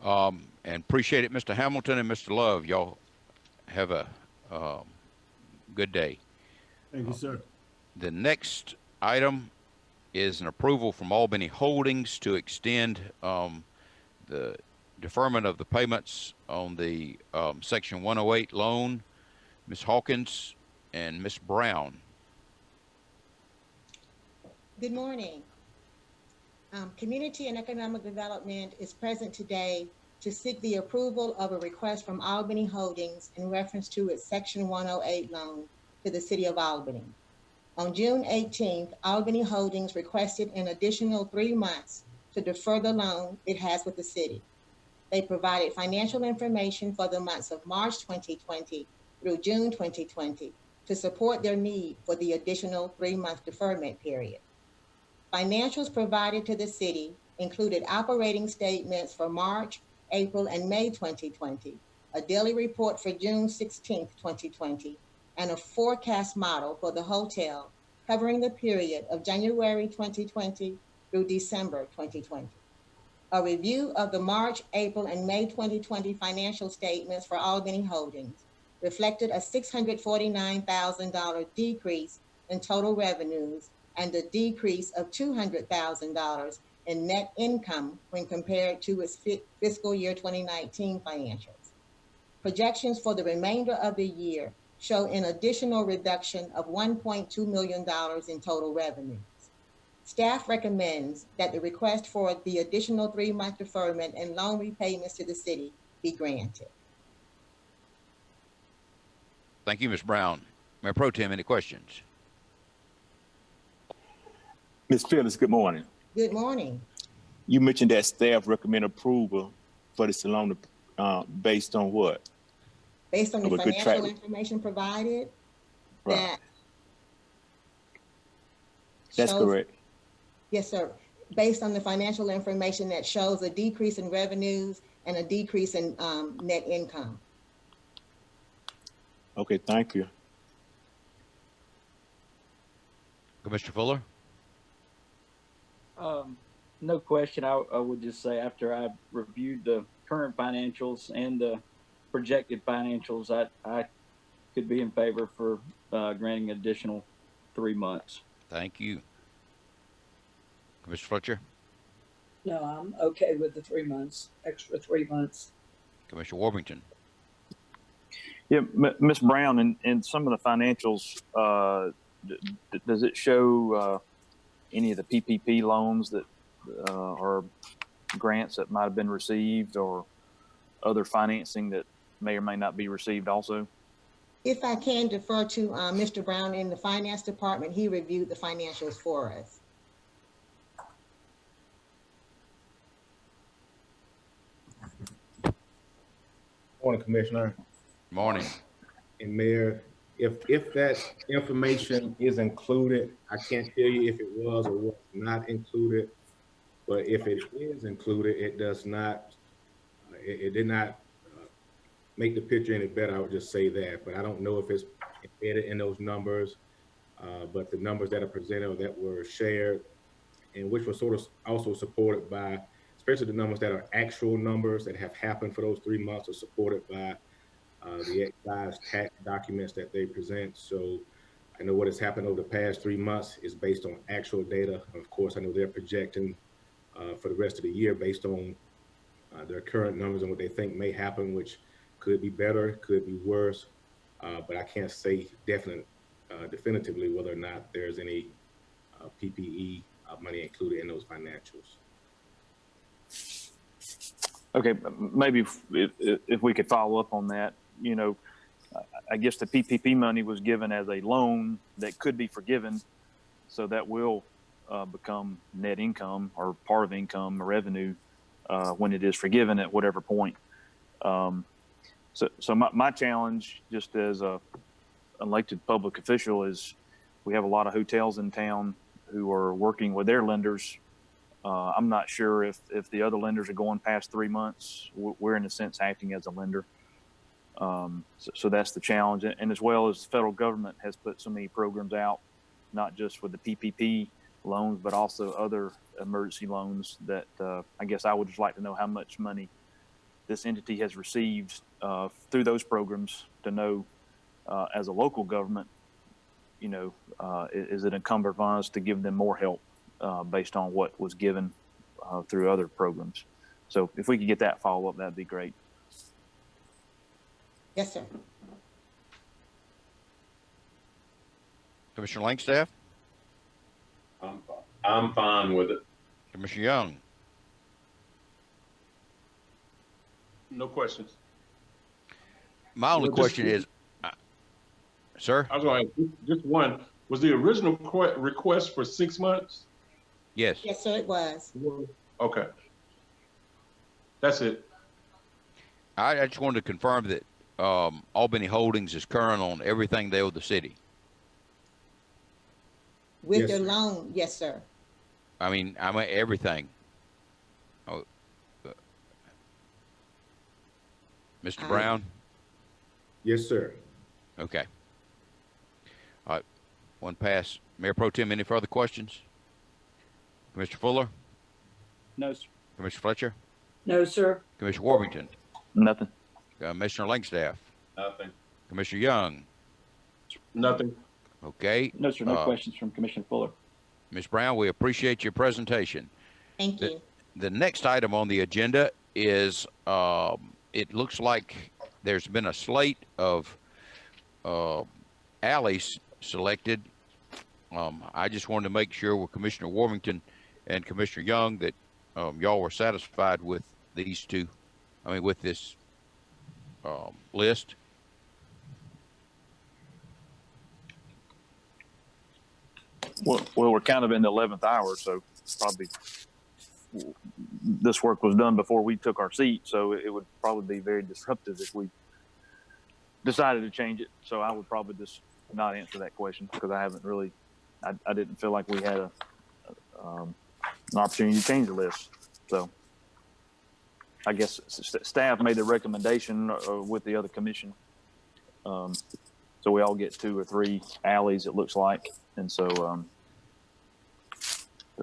Young. And appreciate it, Mr. Hamilton and Mr. Love. Y'all have a good day. Thank you, sir. The next item is an approval from Albany Holdings to extend the deferment of the payments on the Section 108 loan. Ms. Hawkins and Ms. Brown. Good morning. Community and Economic Development is present today to seek the approval of a request from Albany Holdings in reference to its Section 108 loan to the City of Albany. On June 18th, Albany Holdings requested an additional 3 months to defer the loan it has with the city. They provided financial information for the months of March 2020 through June 2020 to support their need for the additional 3-month deferment period. Financials provided to the city included operating statements for March, April, and May 2020, a daily report for June 16th, 2020, and a forecast model for the hotel covering the period of January 2020 through December 2020. A review of the March, April, and May 2020 financial statements for Albany Holdings reflected a $649,000 decrease in total revenues and a decrease of $200,000 in net income when compared to its fiscal year 2019 financials. Projections for the remainder of the year show an additional reduction of $1.2 million in total revenues. Staff recommends that the request for the additional 3-month deferment and loan repayments to the city be granted. Thank you, Ms. Brown. Mayor Pro Tem, any questions? Ms. Phillips, good morning. Good morning. You mentioned that staff recommend approval for this loan based on what? Based on the financial information provided, right. That's correct. Yes, sir. Based on the financial information that shows a decrease in revenues and a decrease in net income. Okay, thank you. Commissioner Fuller? No question. I would just say after I reviewed the current financials and the projected financials, I could be in favor for granting additional 3 months. Thank you. Commissioner Fletcher? No, I'm okay with the 3 months, extra 3 months. Commissioner Warrington? Yeah, Ms. Brown, in some of the financials, does it show any of the PPP loans that or grants that might have been received or other financing that may or may not be received also? If I can defer to Mr. Brown in the finance department, he reviewed the financials for us. Morning, Commissioner. Morning. And Mayor, if that information is included, I can't tell you if it was or was not included, but if it is included, it does not, it did not make the picture any better. I would just say that, but I don't know if it's embedded in those numbers, but the numbers that are presented or that were shared, and which were sort of also supported by, especially the numbers that are actual numbers that have happened for those 3 months, are supported by the excise tax documents that they present. So I know what has happened over the past 3 months is based on actual data. Of course, I know they're projecting for the rest of the year based on their current numbers and what they think may happen, which could be better, could be worse, but I can't say definitively whether or not there's any PPE money included in those financials. Okay, maybe if we could follow up on that, you know, I guess the PPP money was given as a loan that could be forgiven, so that will become net income or part of income or revenue when it is forgiven at whatever point. So my challenge, just as a elected public official, is we have a lot of hotels in town who are working with their lenders. I'm not sure if the other lenders are going past 3 months. We're in a sense acting as a lender. So that's the challenge. And as well as the federal government has put so many programs out, not just with the PPP loans, but also other emergency loans that I guess I would just like to know how much money this entity has received through those programs to know as a local government, you know, is it incumbent on us to give them more help based on what was given through other programs. So if we could get that follow-up, that'd be great. Yes, sir. Commissioner Langstaff? I'm fine with it. Commissioner Young? No questions. My only question is, sir? I was going to ask just one. Was the original request for 6 months? Yes. Yes, sir, it was. Okay. That's it. I just wanted to confirm that Albany Holdings is current on everything they owe the city. With their loan, yes, sir. I mean everything. Oh, Mr. Brown? Yes, sir. Okay. All right. One pass. Mayor Pro Tem, any further questions? Commissioner Fuller? No, sir. Commissioner Fletcher? No, sir. Commissioner Warrington? Nothing. Commissioner Langstaff? Nothing. Commissioner Young? Nothing. Okay. No, sir. No questions from Commissioner Fuller. Ms. Brown, we appreciate your presentation. Thank you. The next item on the agenda is, it looks like there's been a slate of alleys selected. I just wanted to make sure with Commissioner Warrington and Commissioner Young that y'all were satisfied with these two, with this list. Well, we're kind of in the 11th hour, so probably this work was done before we took our seat, so it would probably be very disruptive if we decided to change it. So I would probably just not answer that question because I haven't really, I didn't feel like we had an opportunity to change the list. So I guess staff made the recommendation with the other commission. So we all get 2 or 3 alleys, it looks like. And so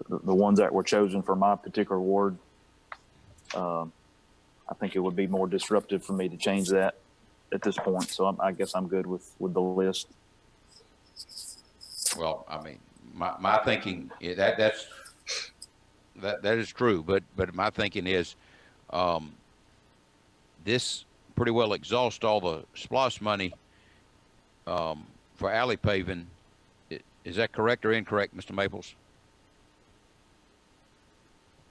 the ones that were chosen for my particular ward, I think it would be more disruptive for me to change that at this point. So I guess I'm good with the list. Well, my thinking is that is true, but my thinking is this pretty well exhausts all the SPLOST money for alley paving. Is that correct or incorrect, Mr. Maples?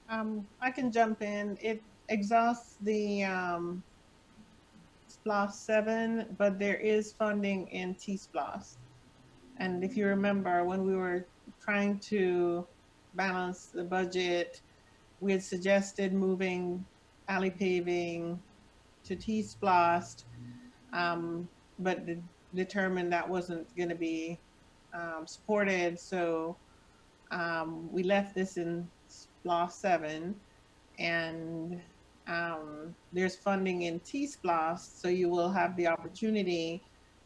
I can jump in. It exhausts the SPLOST 7, but there is funding in T-SPLOST. And if you remember, when we were trying to balance the budget, we had suggested moving alley paving to T-SPLOST, but determined that wasn't going to be supported. So we left this in SPLOST 7, and there's funding in T-SPLOST, so you will have the opportunity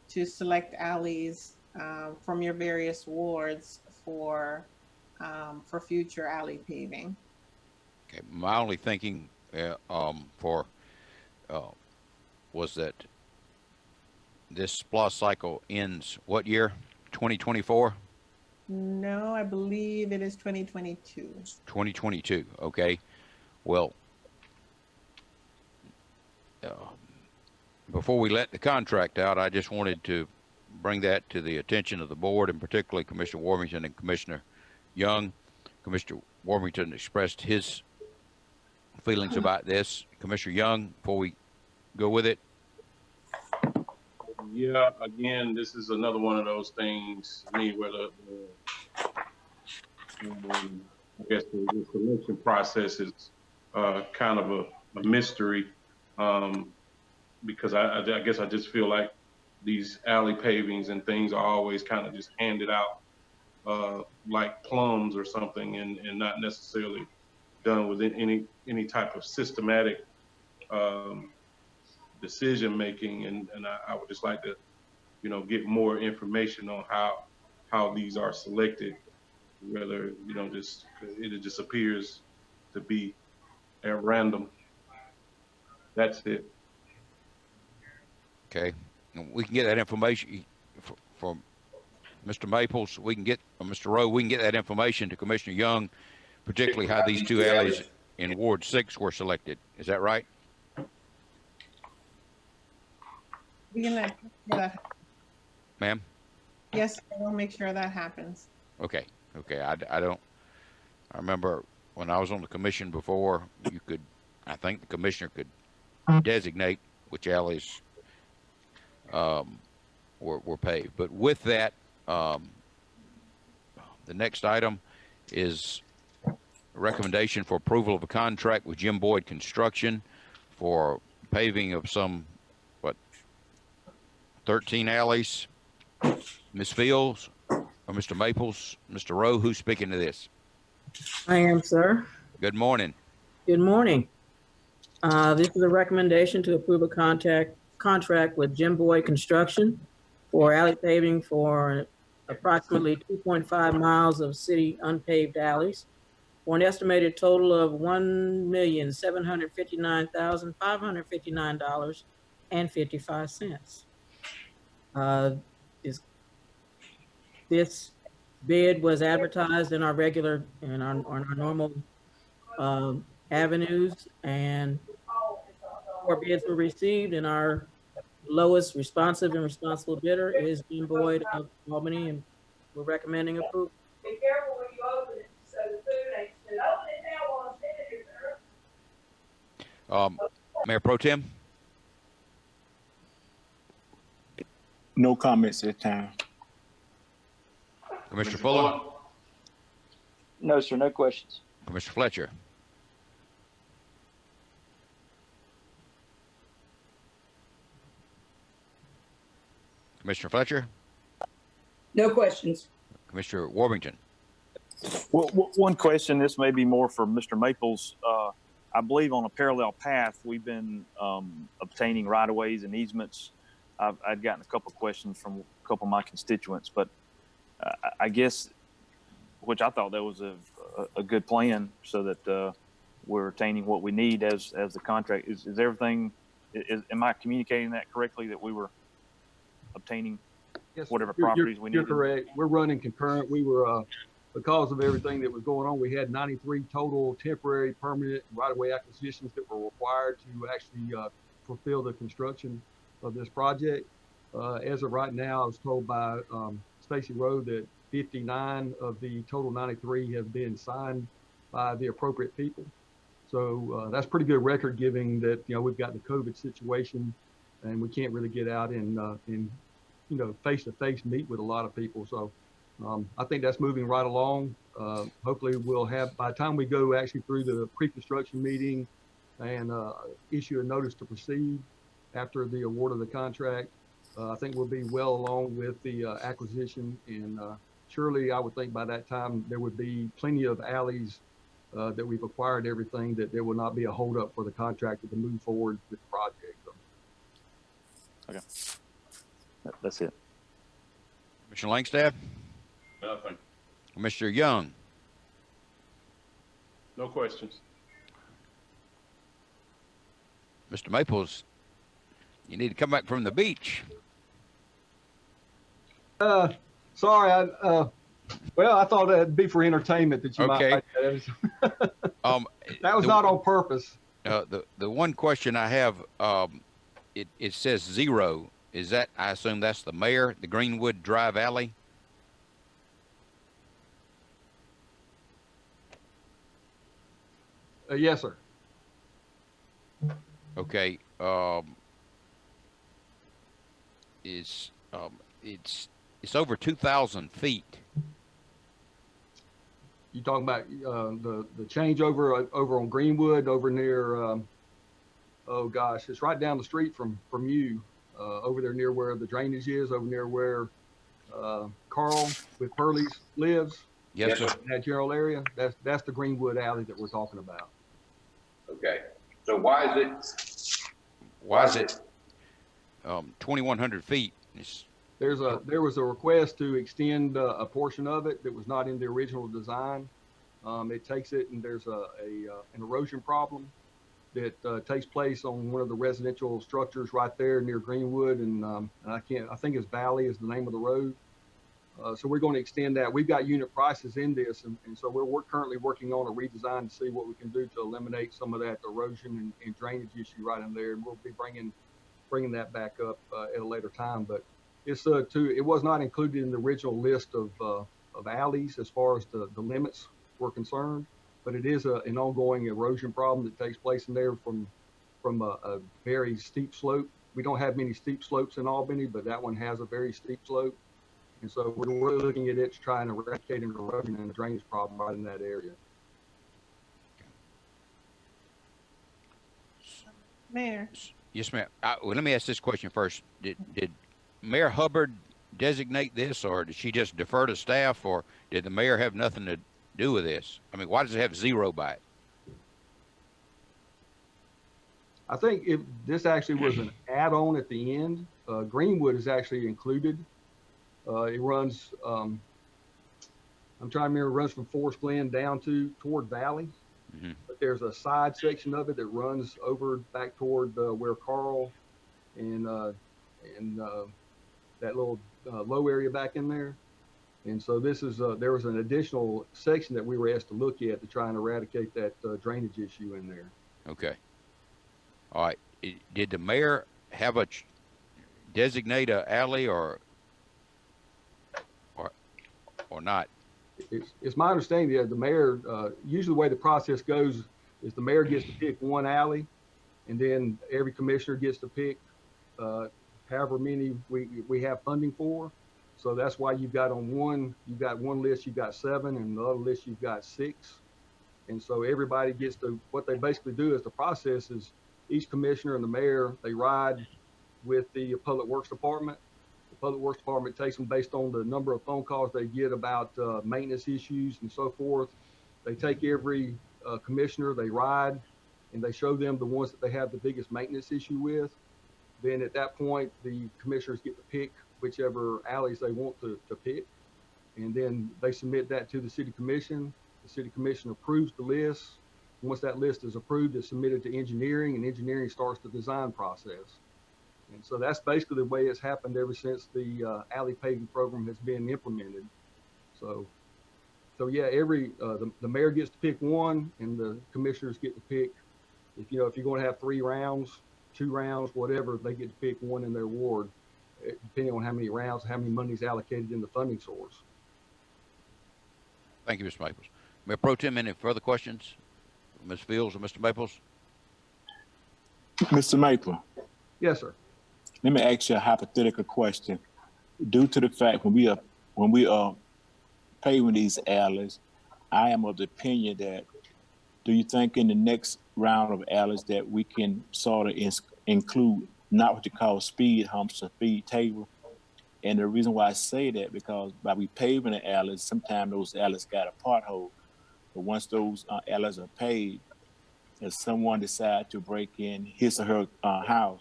to select alleys from your various wards for future alley paving. Okay, my only thinking was that this SPLOST cycle ends what year? 2024? No, I believe it is 2022. 2022. Okay. Well, before we let the contract out, I just wanted to bring that to the attention of the board, and particularly Commissioner Warmington and Commissioner Young. Commissioner Warmington expressed his feelings about this. Commissioner Young, before we go with it. Yeah, again, this is another one of those things, to me, where I guess the selection process is kind of a mystery, because I guess I just feel like these alley pavings and things are always kind of just handed out like plums or something, and not necessarily done with any type of systematic decision making, and I would just like to, get more information on how these are selected, whether it just appears to be at random. That's it. Okay, we can get that information from Mr. Maples. We can get Mr. Rowe. We can get that information to Commissioner Young, particularly how these two alleys in Ward 6 were selected. Is that right? We can let that. Ma'am? Yes, we'll make sure that happens. Okay. I remember when I was on the commission before, I think the commissioner could designate which alleys were paved. But with that, the next item is a recommendation for approval of a contract with Jim Boyd Construction for paving of some 13 alleys. Ms. Fields or Mr. Maples, Mr. Rowe, who's speaking to this? I am, sir. Good morning. Good morning. This is a recommendation to approve a contract with Jim Boyd Construction for alley paving for approximately 2.5 miles of city unpaved alleys for an estimated total of $1,759,559.55. This bid was advertised in our normal avenues, and 4 bids were received, and our lowest responsive and responsible bidder is Jim Boyd of Albany, and we're recommending approval. Be careful when you open it, so the food ain't stood. Open it now while I'm sitting here, Mayor Pro Tem? No comments at this time. Commissioner Fuller? No, sir, no questions. Commissioner Fletcher? Commissioner Fletcher? No questions. Commissioner Warmington? Well, one question, this may be more for Mr. Maples. I believe on a parallel path, we've been obtaining right-of-ways and easements. I've gotten a couple of questions from a couple of my constituents, but I guess, which I thought that was a good plan, so that we're attaining what we need as the contract. Is everything, am I communicating that correctly, that we were obtaining whatever properties we needed? You're correct. We're running concurrent. We were, because of everything that was going on, we had 93 total temporary, permanent right-of-way acquisitions that were required to actually fulfill the construction of this project. As of right now, I was told by Stacy Rowe that 59 of the total 93 have been signed by the appropriate people. So that's pretty good record, given that we've got the COVID situation and we can't really get out and face-to-face meet with a lot of people. So I think that's moving right along. Hopefully we'll have, by the time we go actually through the pre-construction meeting and issue a notice to proceed after the award of the contract, I think we'll be well along with the acquisition, and surely I would think by that time there would be plenty of alleys that we've acquired everything, that there will not be a holdup for the contractor to move forward with the project. So. Okay. That's it. Commissioner Langstaff? Nothing. Mr. Young? No questions. Mr. Maples, you need to come back from the beach. Sorry, well, I thought that'd be for entertainment that you Okay. might. That was not on purpose. The one question I have, it says 0. Is that, I assume that's the mayor, the Greenwood Drive Alley? Yes, sir. Okay. It's over 2,000 feet. You talking about the changeover over on Greenwood, over near? Oh gosh, it's right down the street from you, over there near where the drainage is, over near where Carl with Pearlie's lives. Yes, sir. In that general area. That's the Greenwood alley that we're talking about. Okay. So why is it 2,100 feet? There was a request to extend a portion of it that was not in the original design. It takes it, and there's an erosion problem that takes place on one of the residential structures right there near Greenwood, and I think it's Valley is the name of the road. So we're going to extend that. We've got unit prices in this, and so we're currently working on a redesign to see what we can do to eliminate some of that erosion and drainage issue right in there. And we'll be bringing that back up at a later time. But it's it was not included in the original list of alleys as far as the limits were concerned. But it is an ongoing erosion problem that takes place in there from a very steep slope. We don't have many steep slopes in Albany, but that one has a very steep slope. And so we're looking at it to try and eradicate an erosion and a drainage problem right in that area. Mayor. Yes, ma'am. Well, let me ask this question first. Did Mayor Hubbard designate this, or did she just defer to staff, or did the mayor have nothing to do with this? I mean, why does it have 0 by it? I think this actually was an add-on at the end. Greenwood is actually included. It runs, I'm trying to remember, it runs from Forest Glen down toward Valley. Mm-hmm. But there's a side section of it that runs over back toward where Carl and that little low area back in there. And so this is, there was an additional section that we were asked to look at to try and eradicate that drainage issue in there. Okay. All right. Did the mayor have designate a alley or not? It's my understanding that the mayor, usually the way the process goes is the mayor gets to pick one alley, and then every commissioner gets to pick however many we have funding for. So that's why you've got one list, you've got 7, and the other list you've got 6. And so everybody gets to, what they basically do is the process is each commissioner and the mayor, they ride with the Public Works Department. The Public Works Department takes them based on the number of phone calls they get about maintenance issues and so forth. They take every commissioner, they ride, and they show them the ones that they have the biggest maintenance issue with. Then at that point, the commissioners get to pick whichever alleys they want to pick. And then they submit that to the city commission. The city commission approves the list. Once that list is approved, it's submitted to engineering, and engineering starts the design process. And so that's basically the way it's happened ever since the alley paving program has been implemented. So yeah, the mayor gets to pick one, and the commissioners get to pick, if you're going to have 3 rounds, 2 rounds, whatever, they get to pick one in their ward, depending on how many rounds, how many money is allocated in the funding source. Thank you, Mr. Maples. Mayor Pro Tem, any further questions? Ms. Fields or Mr. Maples? Mr. Maple, Yes, sir. Let me ask you a hypothetical question. Due to the fact when we are paving these alleys, I am of the opinion that, do you think in the next round of alleys that we can sort of include not what you call speed humps or speed table? And the reason why I say that, because by we paving the alleys, sometimes those alleys got a pothole. But once those alleys are paved, if someone decide to break in his or her house,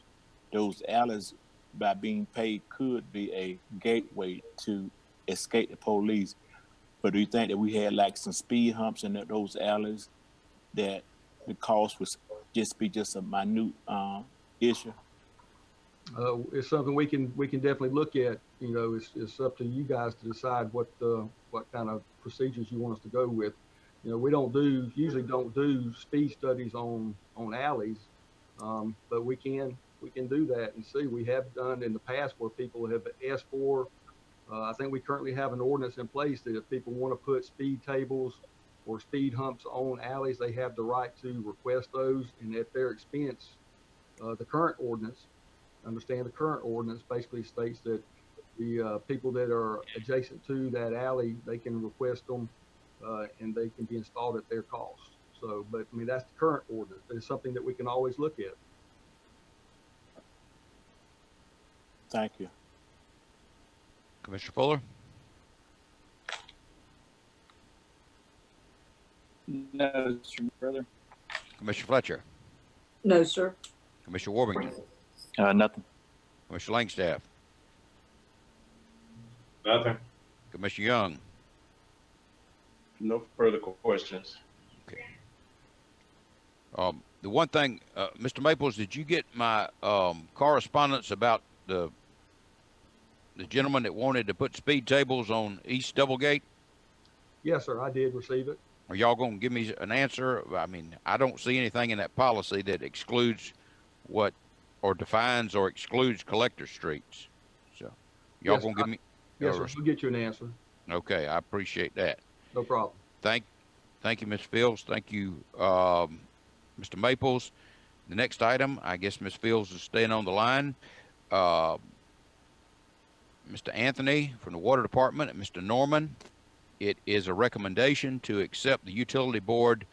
those alleys, by being paved, could be a gateway to escape the police. But do you think that we had like some speed humps in those alleys, that the cost would just be a minute issue? It's something we can definitely look at. You know, it's up to you guys to decide what kind of procedures you want us to go with. You know, we usually don't do speed studies on alleys, but we can do that and see. We have done in the past where people have asked for. I think we currently have an ordinance in place that if people want to put speed tables or speed humps on alleys, they have the right to request those, and at their expense. The current ordinance basically states that the people that are adjacent to that alley, they can request them, and they can be installed at their cost. So, but I mean, that's the current ordinance, but it's something that we can always look at. Thank you. Commissioner Fuller? No, sir, brother. Commissioner Fletcher? No, sir. Commissioner Warmington? Nothing. Commissioner Langstaff? Nothing. Commissioner Young? No further questions. Okay. The one thing, Mr. Maples, did you get my correspondence about the gentleman that wanted to put speed tables on East Doublegate? Yes, sir, I did receive it. Are y'all going to give me an answer? I mean, I don't see anything in that policy that excludes or defines or excludes collector streets. So y'all Yes, going to give me? Yes, sir, we'll get you an answer. Okay, I appreciate that. No problem. Thank you, Ms. Fields. Thank you, Mr. Maples. The next item, I guess Ms. Fields is staying on the line. Mr. Anthony from the Water Department and Mr. Norman. It is a recommendation to accept the utility board.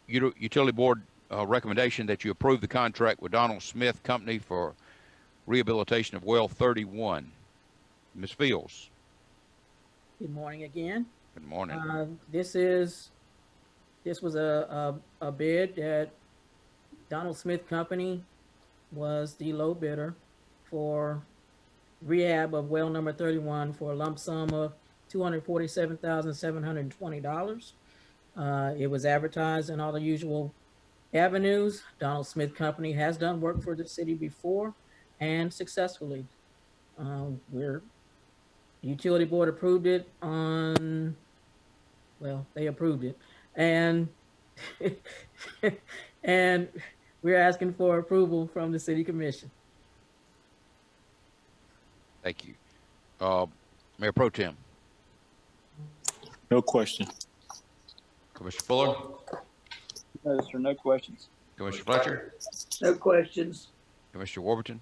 Utility board recommendation that you approve the contract with Donald Smith Company for rehabilitation of well 31. Ms. Fields. Good morning again. Good morning. This was a bid that Donald Smith Company was the low bidder for rehab of well number 31 for a lump sum of $247,720. It was advertised in all the usual avenues. Donald Smith Company has done work for the city before and successfully. The utility board approved it they approved it. And, and we're asking for approval from the city commission. Thank you. Mayor Pro Tem. No question. Commissioner Fuller. No, sir, no questions. Commissioner Fletcher. No questions. Commissioner Warburton.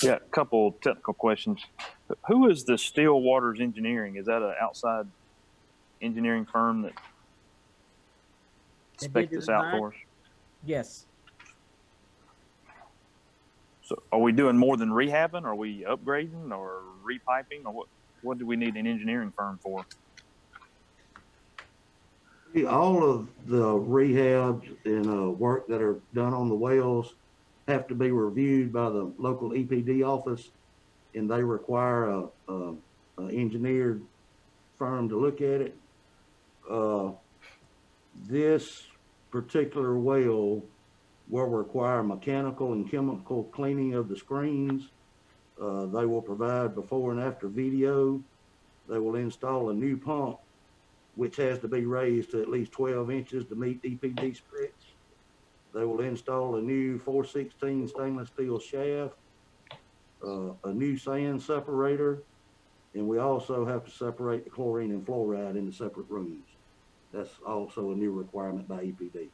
Yeah, a couple technical questions. Who is the Still Waters Engineering? Is that an outside engineering firm that spec this out for us? Yes. So are we doing more than rehabbing? Are we upgrading or repiping, or what do we need an engineering firm for? All of the rehabs and work that are done on the wells have to be reviewed by the local EPD office, and they require a engineered firm to look at it. This particular well will require mechanical and chemical cleaning of the screens. They will provide before and after video. They will install a new pump, which has to be raised to at least 12 inches to meet EPD specs. They will install a new 416 stainless steel shaft, a new sand separator, and we also have to separate the chlorine and fluoride into separate rooms. That's also a new requirement by EPD.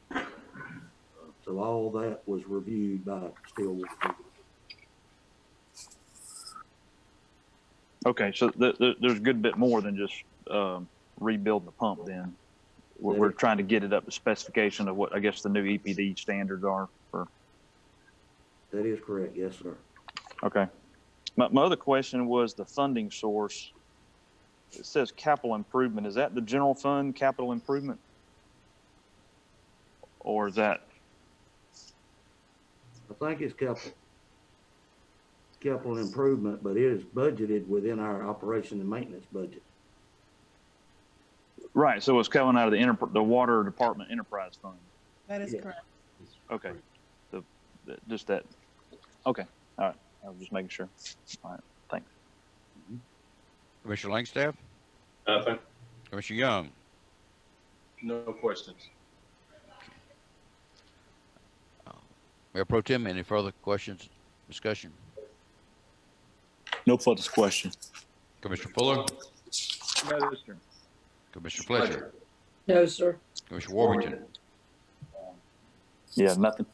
So all that was reviewed by Stillwater. Okay, so there's a good bit more than just rebuilding the pump then. We're trying to get it up to specification of what I guess the new EPD standards are for. That is correct, yes, sir. Okay. My other question was the funding source. It says capital improvement. Is that the general fund capital improvement? Or is that? I think it's capital improvement, but it is budgeted within our operation and maintenance budget. Right, so it's coming out of the water department enterprise fund. That is Yes. correct. Okay, just that. Okay, all right. I was just making sure. All right, thanks. Commissioner Langstaff? Nothing. Commissioner Young? No questions. Mayor Pro Tem, any further questions, discussion? No further question. Commissioner Fuller? No, sir. Commissioner Fletcher? No, sir. Commissioner Warrington? Yeah, nothing.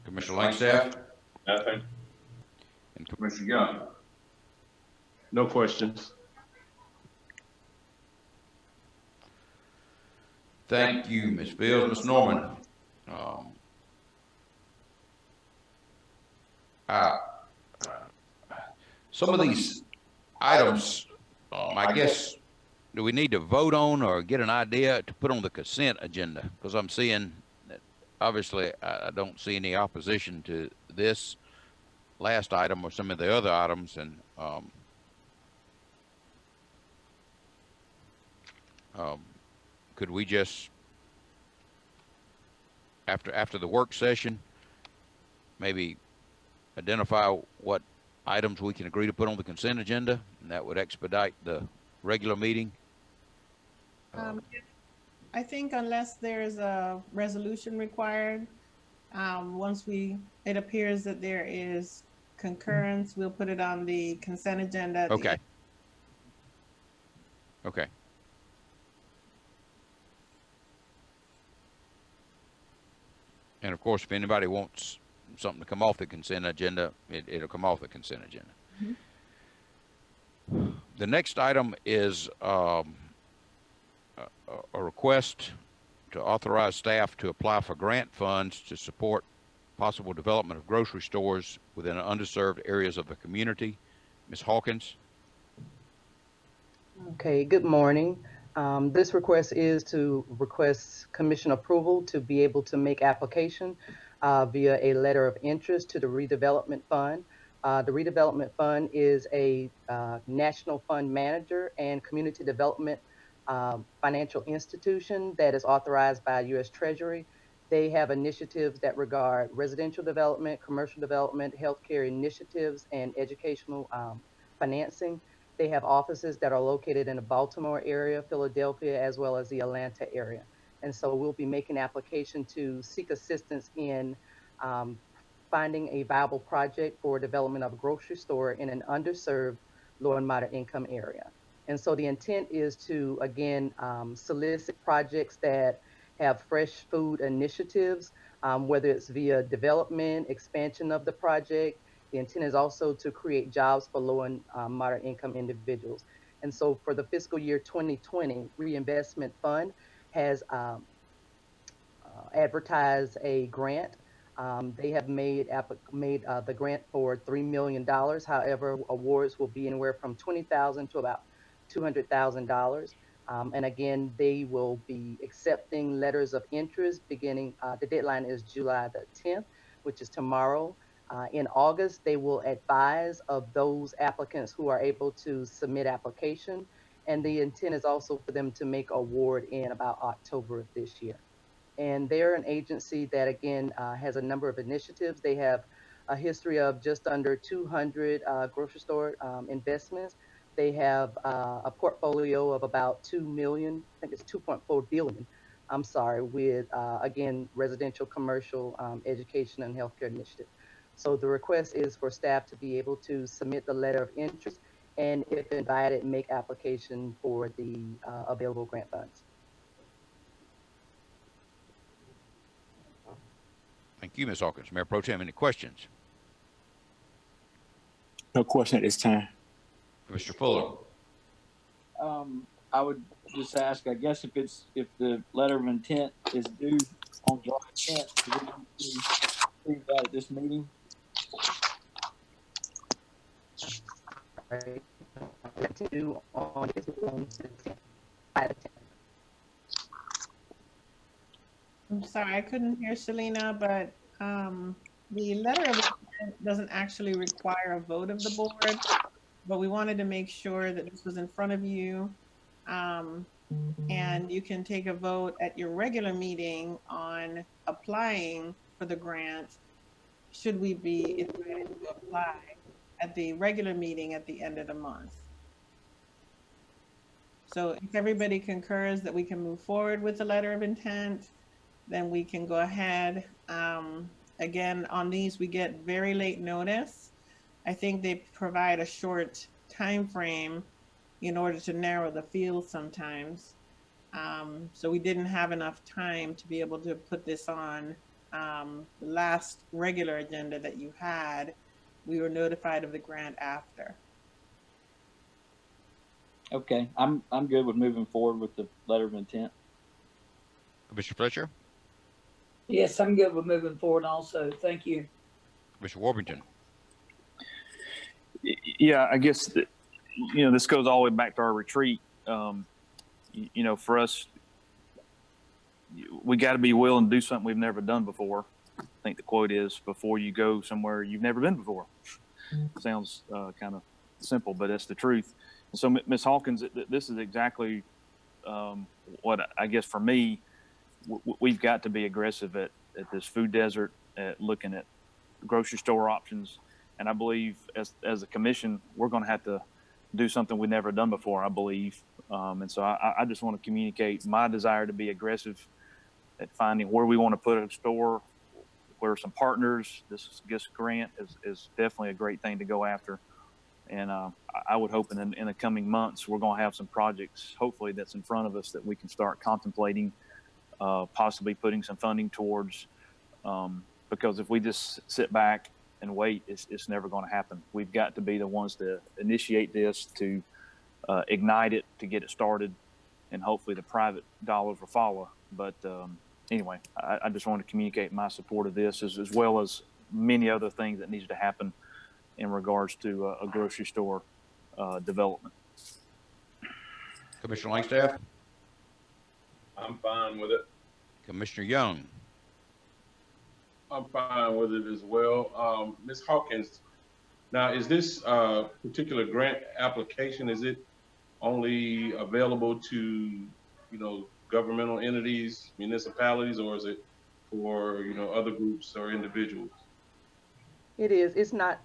Commissioner Langstaff? Nothing. And Commissioner Young? No questions. Thank you, Ms. Fields. Ms. Norman? Some of these items, I guess, do we need to vote on or get an idea to put on the consent agenda? Because I'm seeing that obviously I don't see any opposition to this last item or some of the other items, and could we just after the work session maybe identify what items we can agree to put on the consent agenda, and that would expedite the regular meeting? I think unless there's a resolution required, once it appears that there is concurrence, we'll put it on the consent agenda. Okay. Okay. And of course, if anybody wants something to come off the consent agenda, it'll come off the consent agenda. Mm-hmm. The next item is a request to authorize staff to apply for grant funds to support possible development of grocery stores within underserved areas of the community. Ms. Hawkins? Okay, good morning. This request is to request commission approval to be able to make application via a letter of interest to the redevelopment fund. The redevelopment fund is a national fund manager and community development financial institution that is authorized by U.S. Treasury. They have initiatives that regard residential development, commercial development, healthcare initiatives, and educational financing. They have offices that are located in the Baltimore area, Philadelphia, as well as the Atlanta area. And so we'll be making application to seek assistance in finding a viable project for development of a grocery store in an underserved low and moderate income area. And so the intent is to, again, solicit projects that have fresh food initiatives, whether it's via development, expansion of the project. The intent is also to create jobs for low and moderate income individuals. And so for the fiscal year 2020, Reinvestment Fund has advertised a grant. They have made the grant for $3 million. However, awards will be anywhere from $20,000 to about $200,000. And again, they will be accepting letters of interest beginning, the deadline is July the 10th, which is tomorrow. In August, they will advise of those applicants who are able to submit application. And the intent is also for them to make award in about October of this year. And they're an agency that, again, has a number of initiatives. They have a history of just under 200 grocery store investments. They have a portfolio of about 2 million, I think it's 2.4 billion, I'm sorry, with, again, residential, commercial, education, and healthcare initiatives. So the request is for staff to be able to submit the letter of interest and, if invited, make application for the available grant funds. Thank you, Ms. Hawkins. Mayor Pro Tem, any questions? No question at this time. Mr. Fuller. I would just ask, I guess if the letter of intent is due on July 10th, do we need to approve that at this meeting? I'm sorry, I couldn't hear Selena, but the letter of intent doesn't actually require a vote of the board, but we wanted to make sure that this was in front of you. And you can take a vote at your regular meeting on applying for the grant, should we be invited to apply at the regular meeting at the end of the month. So if everybody concurs that we can move forward with the letter of intent, then we can go ahead. Again, on these, we get very late notice. I think they provide a short time frame in order to narrow the field sometimes. So we didn't have enough time to be able to put this on the last regular agenda that you had. We were notified of the grant after. Okay, I'm good with moving forward with the letter of intent. Mr. Fletcher? Yes, I'm good with moving forward also. Thank you. Mr. Warburton? Yeah, I guess that, this goes all the way back to our retreat. For us, we got to be willing to do something we've never done before. I think the quote is, before you go somewhere you've never been before. Sounds kind of simple, but that's the truth. And so, Ms. Hawkins, this is exactly what I guess for me, we've got to be aggressive at this food desert, at looking at grocery store options. And I believe as a commission, we're going to have to do something we've never done before, I believe. And so I just want to communicate my desire to be aggressive at finding where we want to put a store, where some partners. This grant is definitely a great thing to go after. And I would hope in the coming months, we're going to have some projects, hopefully that's in front of us that we can start contemplating, possibly putting some funding towards, because if we just sit back and wait, it's never going to happen. We've got to be the ones to initiate this, to ignite it, to get it started, and hopefully the private dollars will follow. But anyway, I just want to communicate my support of this, as well as many other things that needs to happen in regards to a grocery store development. Commissioner Langstaff? I'm fine with it. Commissioner Young? I'm fine with it as well. Ms. Hawkins, now is this particular grant application, is it only available to, governmental entities, municipalities, or is it for, other groups or individuals? It is. It's not,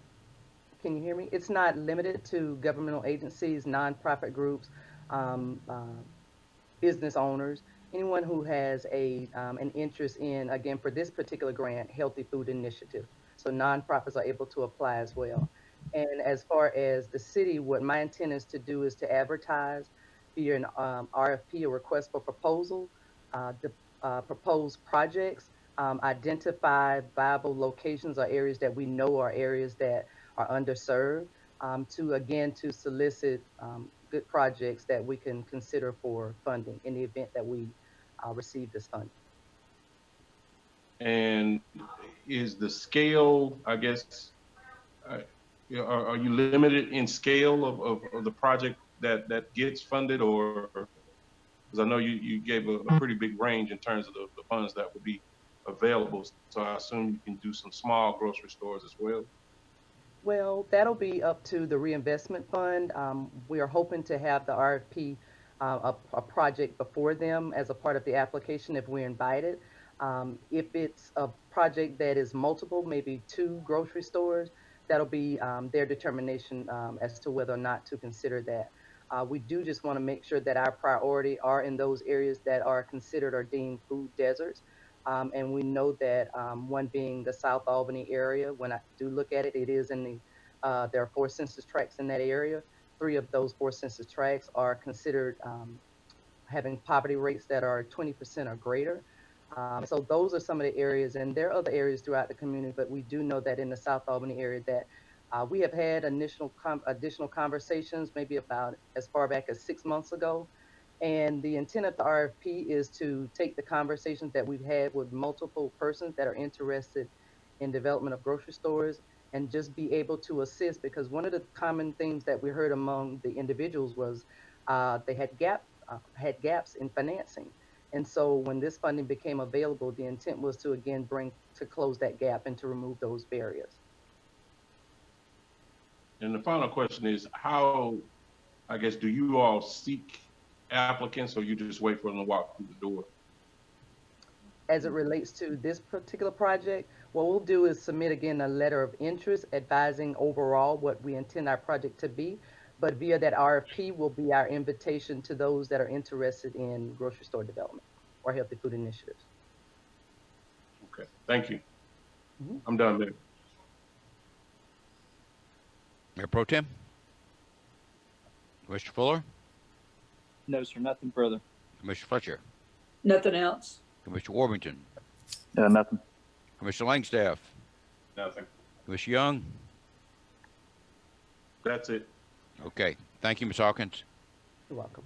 can you hear me? It's not limited to governmental agencies, nonprofit groups, business owners, anyone who has an interest in, again, for this particular grant, Healthy Food Initiative. So nonprofits are able to apply as well. And as far as the city, what my intent is to do is to advertise via an RFP, a request for proposal, propose projects, identify viable locations or areas that we know are areas that are underserved, to solicit good projects that we can consider for funding in the event that we receive this funding. And is the scale, I guess, are you limited in scale of the project that gets funded, or, because I know you gave a pretty big range in terms of the funds that would be available, so I assume you can do some small grocery stores as well? Well, that'll be up to the reinvestment fund. We are hoping to have the RFP, a project before them as a part of the application if we're invited. If it's a project that is multiple, maybe 2 grocery stores, that'll be their determination as to whether or not to consider that. We do just want to make sure that our priority are in those areas that are considered or deemed food deserts. And we know that one being the South Albany area, when I do look at it, it is in the, there are 4 census tracts in that area. 3 of those 4 census tracts are considered having poverty rates that are 20% or greater. So those are some of the areas, and there are other areas throughout the community, but we do know that in the South Albany area that we have had additional conversations, maybe about as far back as 6 months ago. And the intent of the RFP is to take the conversations that we've had with multiple persons that are interested in development of grocery stores and just be able to assist, because one of the common things that we heard among the individuals was they had gaps in financing. And so when this funding became available, the intent was to again close that gap and to remove those barriers. And the final question is, how, I guess, do you all seek applicants, or you just wait for them to walk through the door? As it relates to this particular project, what we'll do is submit again a letter of interest advising overall what we intend our project to be, but via that RFP will be our invitation to those that are interested in grocery store development or healthy food initiatives. Okay, thank you. I'm done there. Mayor Pro Tem? Commissioner Fuller? No, sir, nothing further. Commissioner Fletcher? Nothing else. Commissioner Warmington? Nothing. Commissioner Langstaff? Nothing. Commissioner Young? That's it. Okay, thank you, Ms. Hawkins. You're welcome.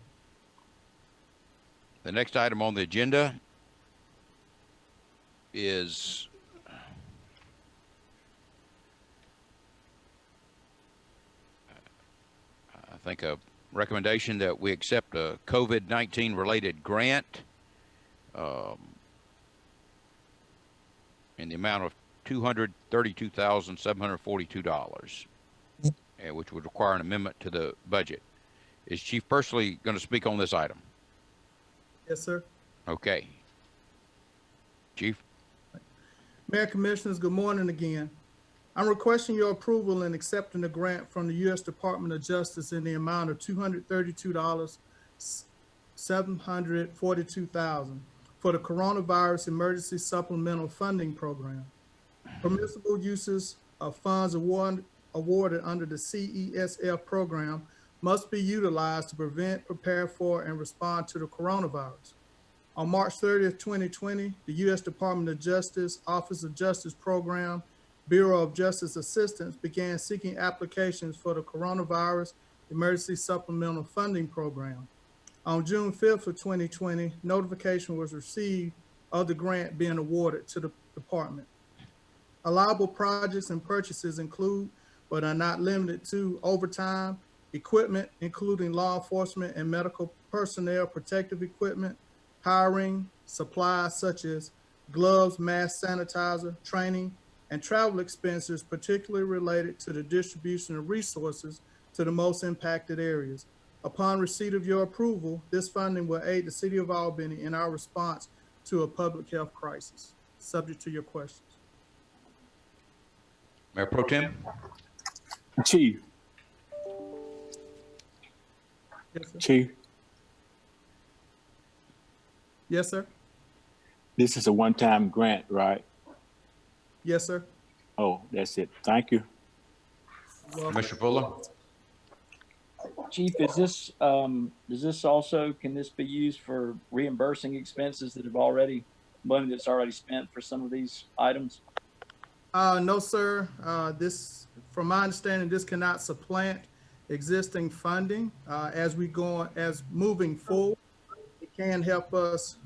The next item on the agenda is I think a recommendation that we accept a COVID-19 related grant in the amount of $232,742, which would require an amendment to the budget. Is Chief Pursley going to speak on this item? Yes, sir. Okay. Chief? Mayor, Commissioners, good morning again. I'm requesting your approval in accepting the grant from the U.S. Department of Justice in the amount of $232,742,000 for the Coronavirus Emergency Supplemental Funding Program. Permissible uses of funds awarded under the CESF program must be utilized to prevent, prepare for, and respond to the coronavirus. On March 30th, 2020, the U.S. Department of Justice, Office of Justice Program, Bureau of Justice Assistance began seeking applications for the Coronavirus Emergency Supplemental Funding Program. On June 5th of 2020, notification was received of the grant being awarded to the department. Allowable projects and purchases include, but are not limited to, overtime, equipment, including law enforcement and medical personnel protective equipment, hiring, supplies such as gloves, mask, sanitizer, training, and travel expenses, particularly related to the distribution of resources to the most impacted areas. Upon receipt of your approval, this funding will aid the City of Albany in our response to a public health crisis. Subject to your questions. Mayor Pro Tem? Chief. Yes, sir. Chief, Yes, sir. this is a one-time grant, right? Yes, sir. Oh, that's it. Thank you. Commissioner Fuller? Chief, is this, does this also, can this be used for reimbursing expenses that have already, money that's already spent for some of these items? No, sir. This, from my understanding, this cannot supplant existing funding. As moving forward, it can help us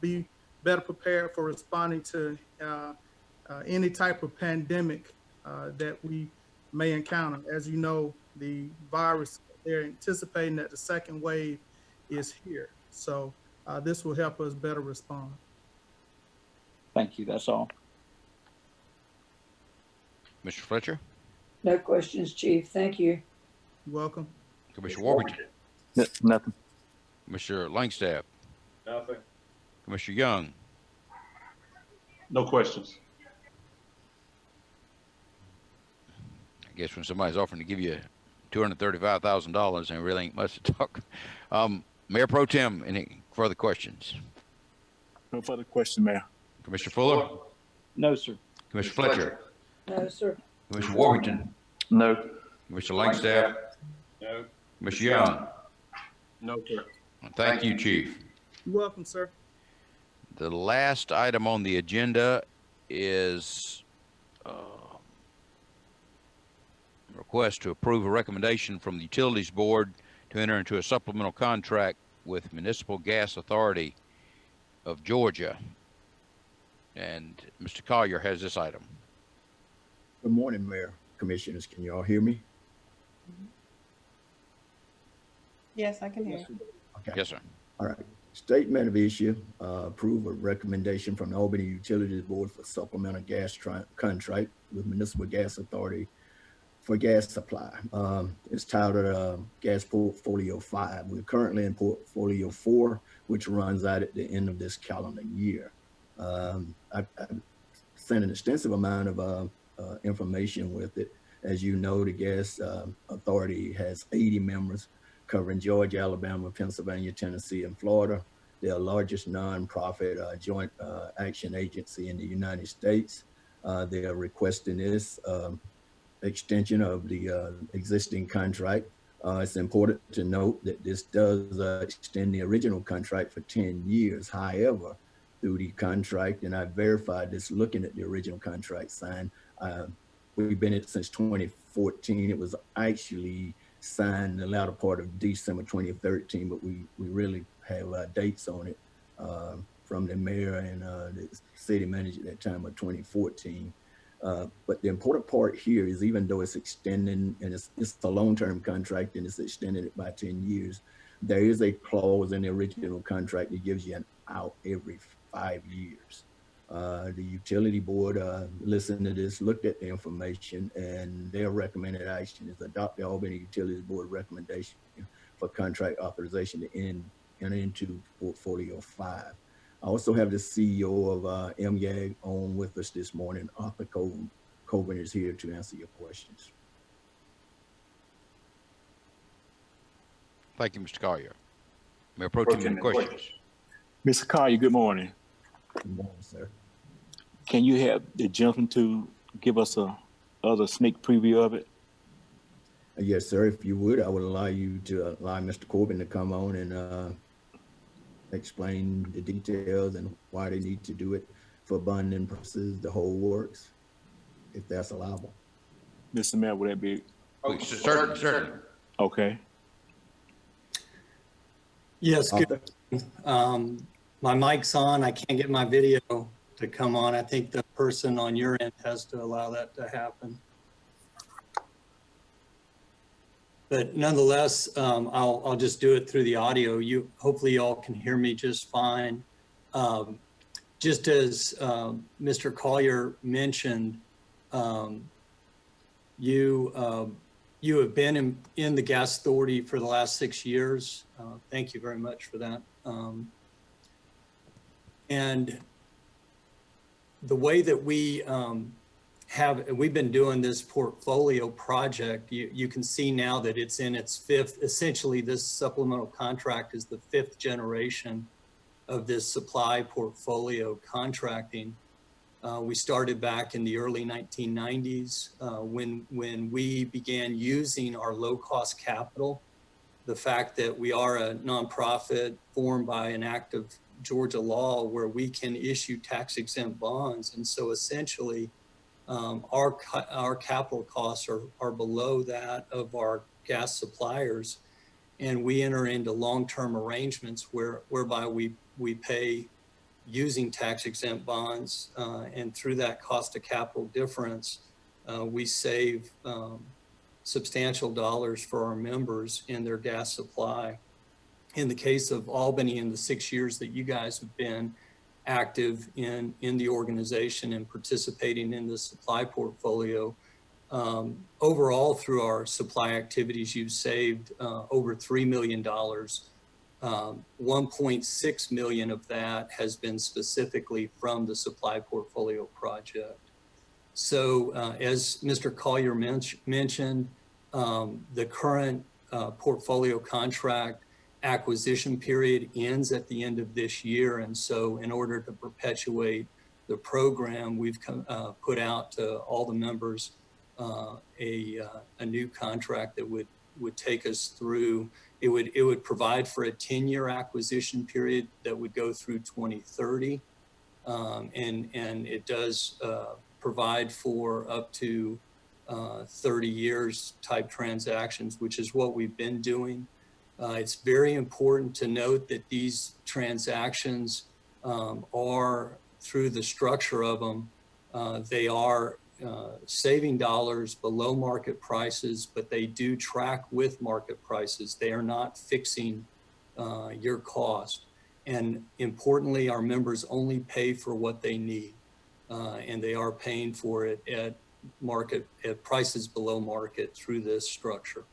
be better prepared for responding to any type of pandemic that we may encounter. As you know, the virus, they're anticipating that the second wave is here. So this will help us better respond. Thank you. That's all. Mr. Fletcher? No questions, Chief. Thank you. You're welcome. Commissioner Warmington? Nothing. Commissioner Langstaff? Nothing. Commissioner Young? No questions. I guess when somebody's offering to give you $235,000, there really ain't much to talk. Mayor Pro Tem, any further questions? No further question, Mayor. Commissioner Fuller? No, sir. Commissioner Fletcher? No, sir. Commissioner Warmington? No. Commissioner Langstaff? No. Commissioner Young? No, sir. Thank you, Chief. You're welcome, sir. The last item on the agenda is request to approve a recommendation from the Utilities Board to enter into a supplemental contract with Municipal Gas Authority of Georgia. And Mr. Collier has this item. Good morning, Mayor, Commissioners. Can you all hear me? Yes, I can hear you. Okay. Yes, sir. All right. Statement of issue, approve a recommendation from the Albany Utilities Board for supplemental gas contract with Municipal Gas Authority for gas supply. It's titled Gas Portfolio 5. We're currently in Portfolio 4, which runs out at the end of this calendar year. I've sent an extensive amount of information with it. As you know, the Gas Authority has 80 members covering Georgia, Alabama, Pennsylvania, Tennessee, and Florida. They're the largest nonprofit joint action agency in the United States. They are requesting this extension of the existing contract. It's important to note that this does extend the original contract for 10 years. However, through the contract, and I verified this looking at the original contract signed, we've been in it since 2014. It was actually signed the latter part of December 2013, but we really have dates on it from the mayor and the city manager at that time of 2014. But the important part here is even though it's extending, and it's a long-term contract and it's extending it by 10 years, there is a clause in the original contract that gives you an out every 5 years. The utility board listened to this, looked at the information, and their recommended action is adopt the Albany Utilities Board recommendation for contract authorization to enter into Portfolio 5. I also have the CEO of MYAG on with us this morning. Arthur Coburn is here to answer your questions. Thank you, Mr. Collier. Mayor Pro Tem, any questions? Mr. Collier, good morning. Good morning, sir. Can you have the gentleman to give us a other sneak preview of it? Yes, sir. If you would, I would allow Mr. Corbin to come on and explain the details and why they need to do it for bonding purposes, the whole works, if that's allowable. Mr. Mayor, would that be? Oh, certainly. Okay. Yes, good. My mic's on. I can't get my video to come on. I think the person on your end has to allow that to happen. But nonetheless, I'll just do it through the audio. Hopefully you all can hear me just fine. Just as Mr. Collier mentioned, you have been in the Gas Authority for the last 6 years. Thank you very much for that. And the way that we've been doing this portfolio project, you can see now that it's in its fifth, essentially this supplemental contract is the 5th generation of this supply portfolio contracting. We started back in the early 1990s when we began using our low-cost capital. The fact that we are a nonprofit formed by an act of Georgia law where we can issue tax-exempt bonds. And so essentially, our capital costs are below that of our gas suppliers. And we enter into long-term arrangements whereby we pay using tax-exempt bonds, and through that cost of capital difference, we save substantial dollars for our members in their gas supply. In the case of Albany, in the 6 years that you guys have been active in the organization and participating in the supply portfolio, overall through our supply activities, you've saved over $3 million. 1.6 million of that has been specifically from the supply portfolio project. So as Mr. Collier mentioned, the current portfolio contract acquisition period ends at the end of this year. And so in order to perpetuate the program, we've put out to all the members a new contract that would would take us through. It would provide for a 10-year acquisition period that would go through 2030, and it does provide for up to 30 years type transactions, which is what we've been doing. It's very important to note that these transactions are, through the structure of them, they are saving dollars below market prices, but they do track with market prices. They are not fixing your cost. And importantly, our members only pay for what they need, and they are paying for it at prices below market through this structure.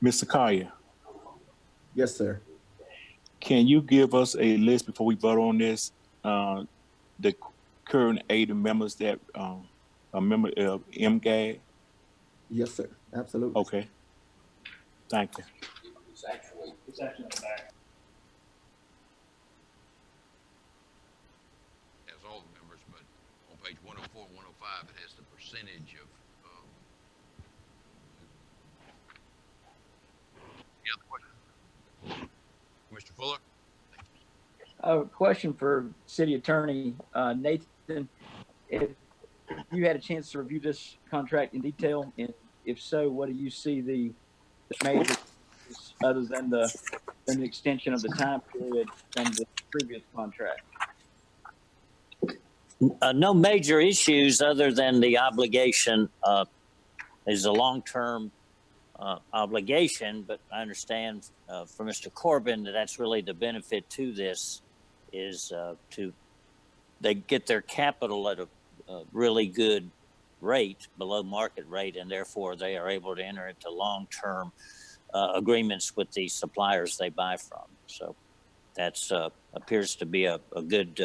Mr. Collier. Yes, sir. Can you give us a list before we vote on this? The current 80 members that are member of MGAG? Yes, sir. Absolutely. Okay. Thank you. It's actually in the back. Has all the members, but on page 104 and 105, it has the percentage of. Mr. Fuller? A question for City Attorney Nathan. If you had a chance to review this contract in detail, and if so, what do you see the major other than the extension of the time period from the previous contract? No major issues other than the obligation is a long-term obligation, but I understand from Mr. Corbin that that's really the benefit to this is they get their capital at a really good rate, below market rate, and therefore they are able to enter into long-term agreements with the suppliers they buy from. So that's appears to be a good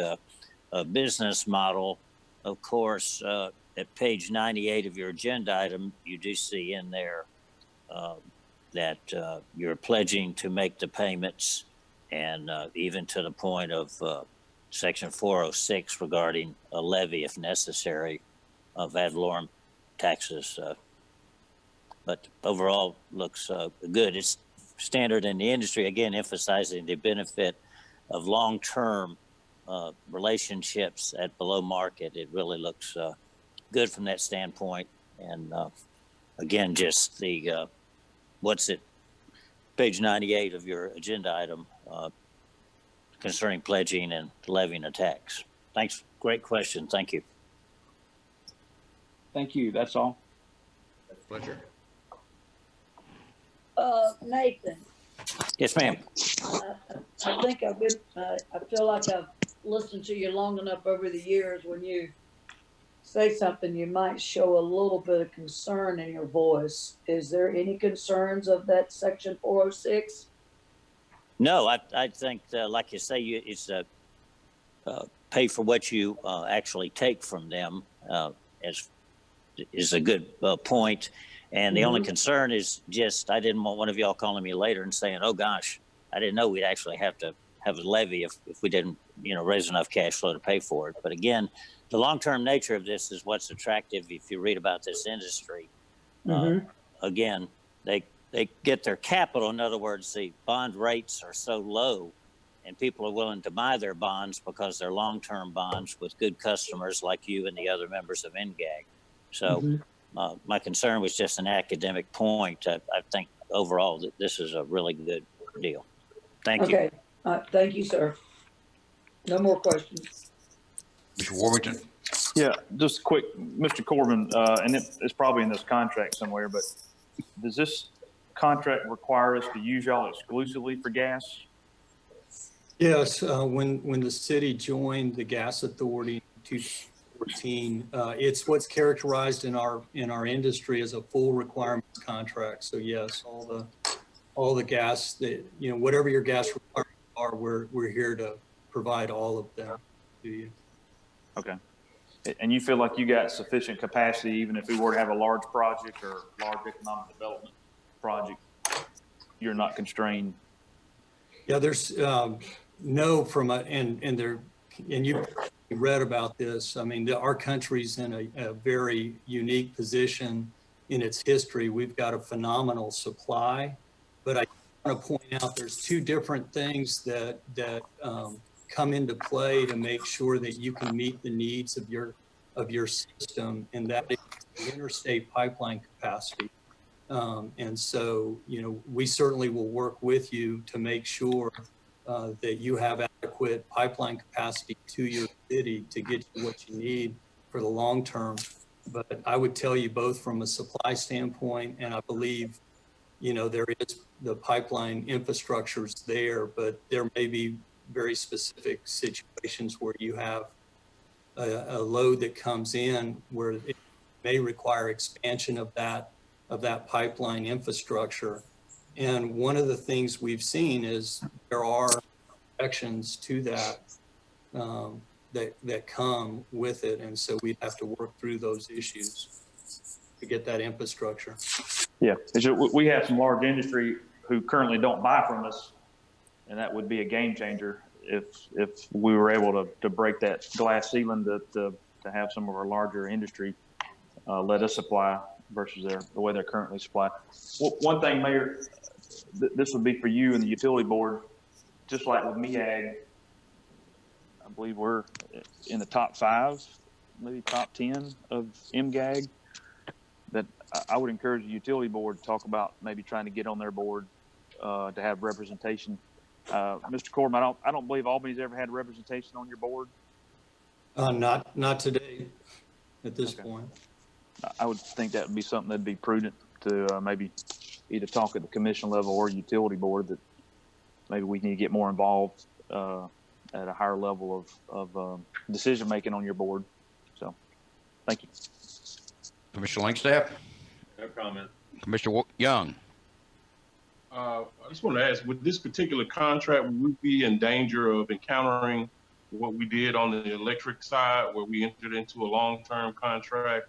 business model. Of course, at page 98 of your agenda item, you do see in there that you're pledging to make the payments, and even to the point of section 406 regarding a levy if necessary of ad valorem taxes. But overall looks good. It's standard in the industry, again, emphasizing the benefit of long-term relationships at below market. It really looks good from that standpoint. And again, just the what's it, page 98 of your agenda item concerning pledging and levying a tax. Thanks. Great question. Thank you. Thank you. That's all. Pleasure. Nathan. Yes, ma'am. I think I've been, I feel like I've listened to you long enough over the years. When you say something, you might show a little bit of concern in your voice. Is there any concerns of that section 406? No, I think, like you say, it's pay for what you actually take from them is a good point. And the only concern is just, I didn't want one of y'all calling me later and saying, oh gosh, I didn't know we'd actually have to have a levy if we didn't, raise enough cash flow to pay for it. But again, the long-term nature of this is what's attractive if you read about this industry. Again, they get their capital. In other words, the bond rates are so low and people are willing to buy their bonds because they're long-term bonds with good customers like you and the other members of NGAG. So my concern was just an academic point. I think overall that this is a really good deal. Thank you. Okay. Thank you, sir. No more questions. Mr. Warrington. Yeah, just quick, Mr. Corbin, and it's probably in this contract somewhere, but does this contract require us to use y'all exclusively for gas? Yes, when the city joined the Gas Authority in 2014, it's what's characterized in our industry as a full requirements contract. So yes, all the gas that whatever your gas requirements are, we're here to provide all of them to you. Okay. And you feel like you got sufficient capacity, even if we were to have a large project or large economic development project, you're not constrained? Yeah, there's no from a, and you read about this. I mean, our country's in a very unique position in its history. We've got a phenomenal supply, but I want to point out there's two different things that come into play to make sure that you can meet the needs of your system, and that is the interstate pipeline capacity. And so, you know, we certainly will work with you to make sure that you have adequate pipeline capacity to your city to get you what you need for the long term. But I would tell you both from a supply standpoint, and I believe, you know, there is the pipeline infrastructure's there, but there may be very specific situations where you have a load that comes in where it may require expansion of that pipeline infrastructure. And one of the things we've seen is there are objections to that that come with it. And so we have to work through those issues to get that infrastructure. Yeah, we have some large industry who currently don't buy from us, and that would be a game changer if we were able to break that glass ceiling to have some of our larger industry let us supply versus the way they're currently supplied. One thing, Mayor, this would be for you and the utility board, just like with MEAG, I believe we're in the top 5, maybe top 10 of MGAG, that I would encourage the utility board to talk about maybe trying to get on their board to have representation. Mr. Corbin, I don't believe Albany's ever had representation on your board. Not today at this point. I would think that would be something that'd be prudent to maybe either talk at the commission level or utility board, that maybe we need to get more involved at a higher level of decision making on your board. So, thank you. Commissioner Langstaff? No comment. Commissioner Young? I just want to ask, with this particular contract, would we be in danger of encountering what we did on the electric side, where we entered into a long-term contract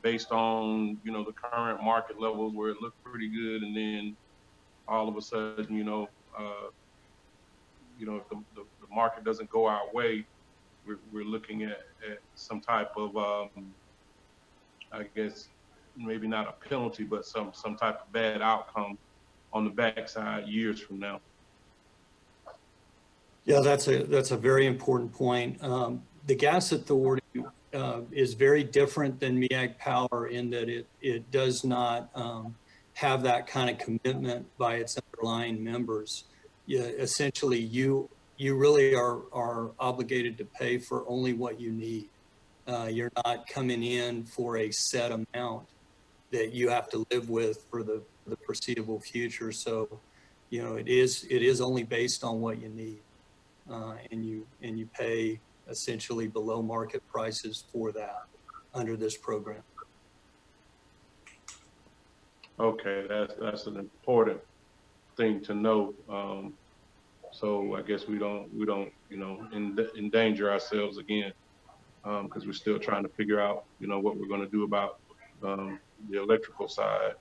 based on, you know, the current market levels where it looked pretty good, and then all of a sudden, if the market doesn't go our way, we're looking at some type of, I guess, maybe not a penalty, but some type of bad outcome on the backside years from now. Yeah, that's a very important point. The Gas Authority is very different than MEAG Power in that it does not have that kind of commitment by its underlying members. Essentially, you really are obligated to pay for only what you need. You're not coming in for a set amount that you have to live with for the foreseeable future. So, you know, it is only based on what you need, and you pay essentially below market prices for that under this program. Okay, that's an important thing to know. So I guess we don't endanger ourselves again, because we're still trying to figure out what we're going to do about the electrical side,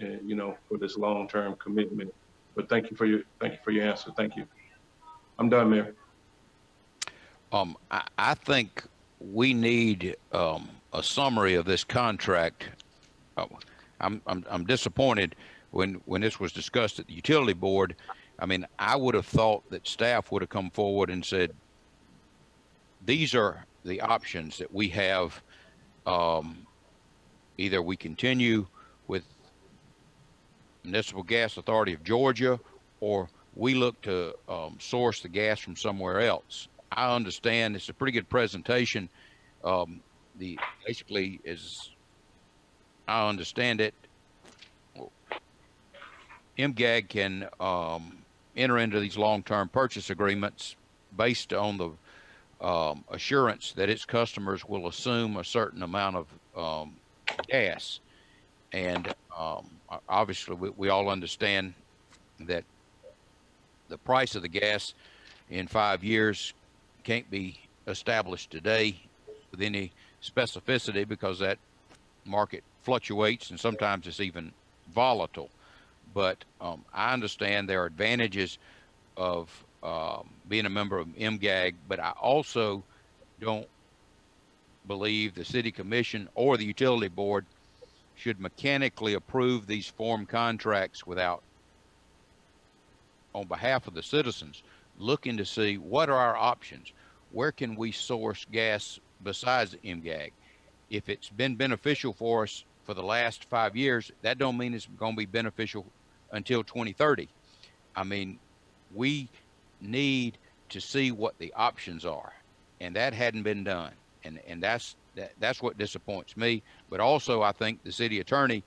and for this long-term commitment. But thank you for your answer. Thank you. I'm done, Mayor. I think we need a summary of this contract. I'm disappointed when this was discussed at the utility board. I mean, I would have thought that staff would have come forward and said, these are the options that we have. Either we continue with Municipal Gas Authority of Georgia, or we look to source the gas from somewhere else. I understand it's a pretty good presentation. Basically, as I understand it, MGAG can enter into these long-term purchase agreements based on the assurance that its customers will assume a certain amount of gas. And obviously, we all understand that the price of the gas in 5 years can't be established today with any specificity, because that market fluctuates and sometimes it's even volatile. But I understand there are advantages of being a member of MGAG, but I also don't believe the city commission or the utility board should mechanically approve these form contracts without, on behalf of the citizens, looking to see what are our options. Where can we source gas besides MGAG? If it's been beneficial for us for the last 5 years, that don't mean it's going to be beneficial until 2030. I mean, we need to see what the options are, and that hadn't been done. And that's what disappoints me. But also, I think the city attorney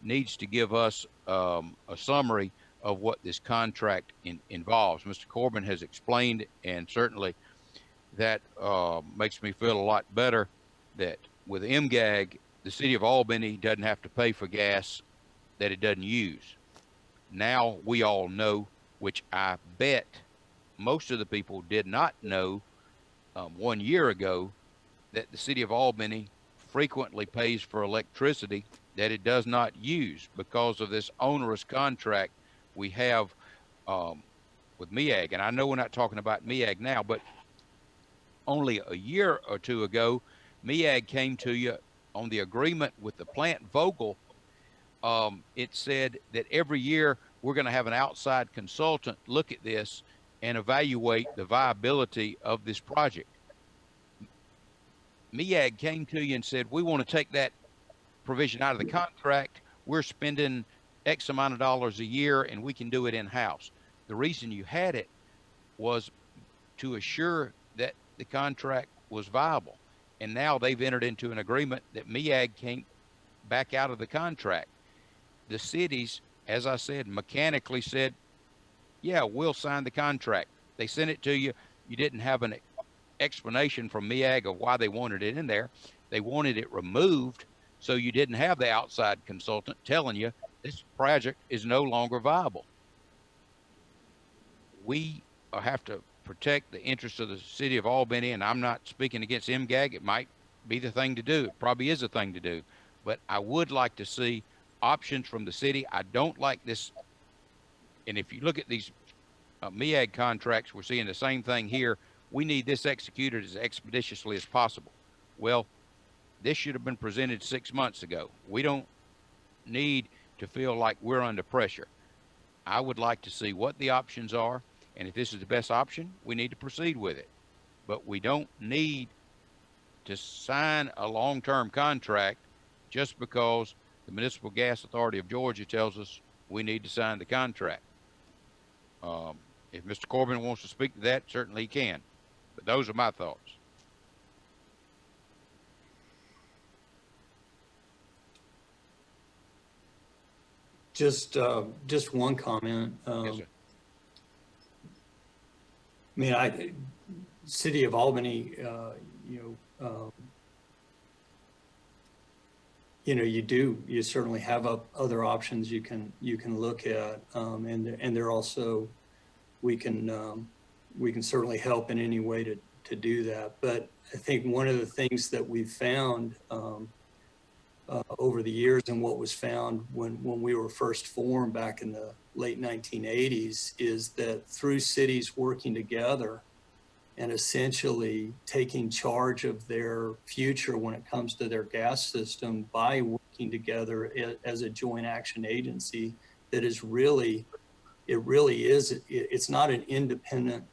needs to give us a summary of what this contract involves. Mr. Corbin has explained, and certainly that makes me feel a lot better that with MGAG, the city of Albany doesn't have to pay for gas that it doesn't use. Now we all know, which I bet most of the people did not know 1 year ago, that the city of Albany frequently pays for electricity that it does not use because of this onerous contract we have with MEAG. And I know we're not talking about MEAG now, but only a year or two ago, MEAG came to you on the agreement with the plant Vogtle. It said that every year we're going to have an outside consultant look at this and evaluate the viability of this project. MEAG came to you and said, we want to take that provision out of the contract. We're spending X amount of dollars a year and we can do it in-house. The reason you had it was to assure that the contract was viable. And now they've entered into an agreement that MEAG can't back out of the contract. The cities, as I said, mechanically said, yeah, we'll sign the contract. They sent it to you. You didn't have an explanation from MEAG of why they wanted it in there. They wanted it removed so you didn't have the outside consultant telling you this project is no longer viable. We have to protect the interests of the city of Albany, and I'm not speaking against MGAG. It might be the thing to do. It probably is a thing to do. But I would like to see options from the city. I don't like this. And if you look at these MEAG contracts, we're seeing the same thing here. We need this executed as expeditiously as possible. Well, this should have been presented 6 months ago. We don't need to feel like we're under pressure. I would like to see what the options are. And if this is the best option, we need to proceed with it. But we don't need to sign a long-term contract just because the Municipal Gas Authority of Georgia tells us we need to sign the contract. If Mr. Corbin wants to speak to that, certainly he can. But those are my thoughts. Just one comment. Yes, sir. I mean, City of Albany, you certainly have other options you can look at, and they're also, we can certainly help in any way to do that. But I think one of the things that we've found over the years, and what was found when we were first formed back in the late 1980s, is that through cities working together and essentially taking charge of their future when it comes to their gas system by working together as a joint action agency, that is really, it's not an independent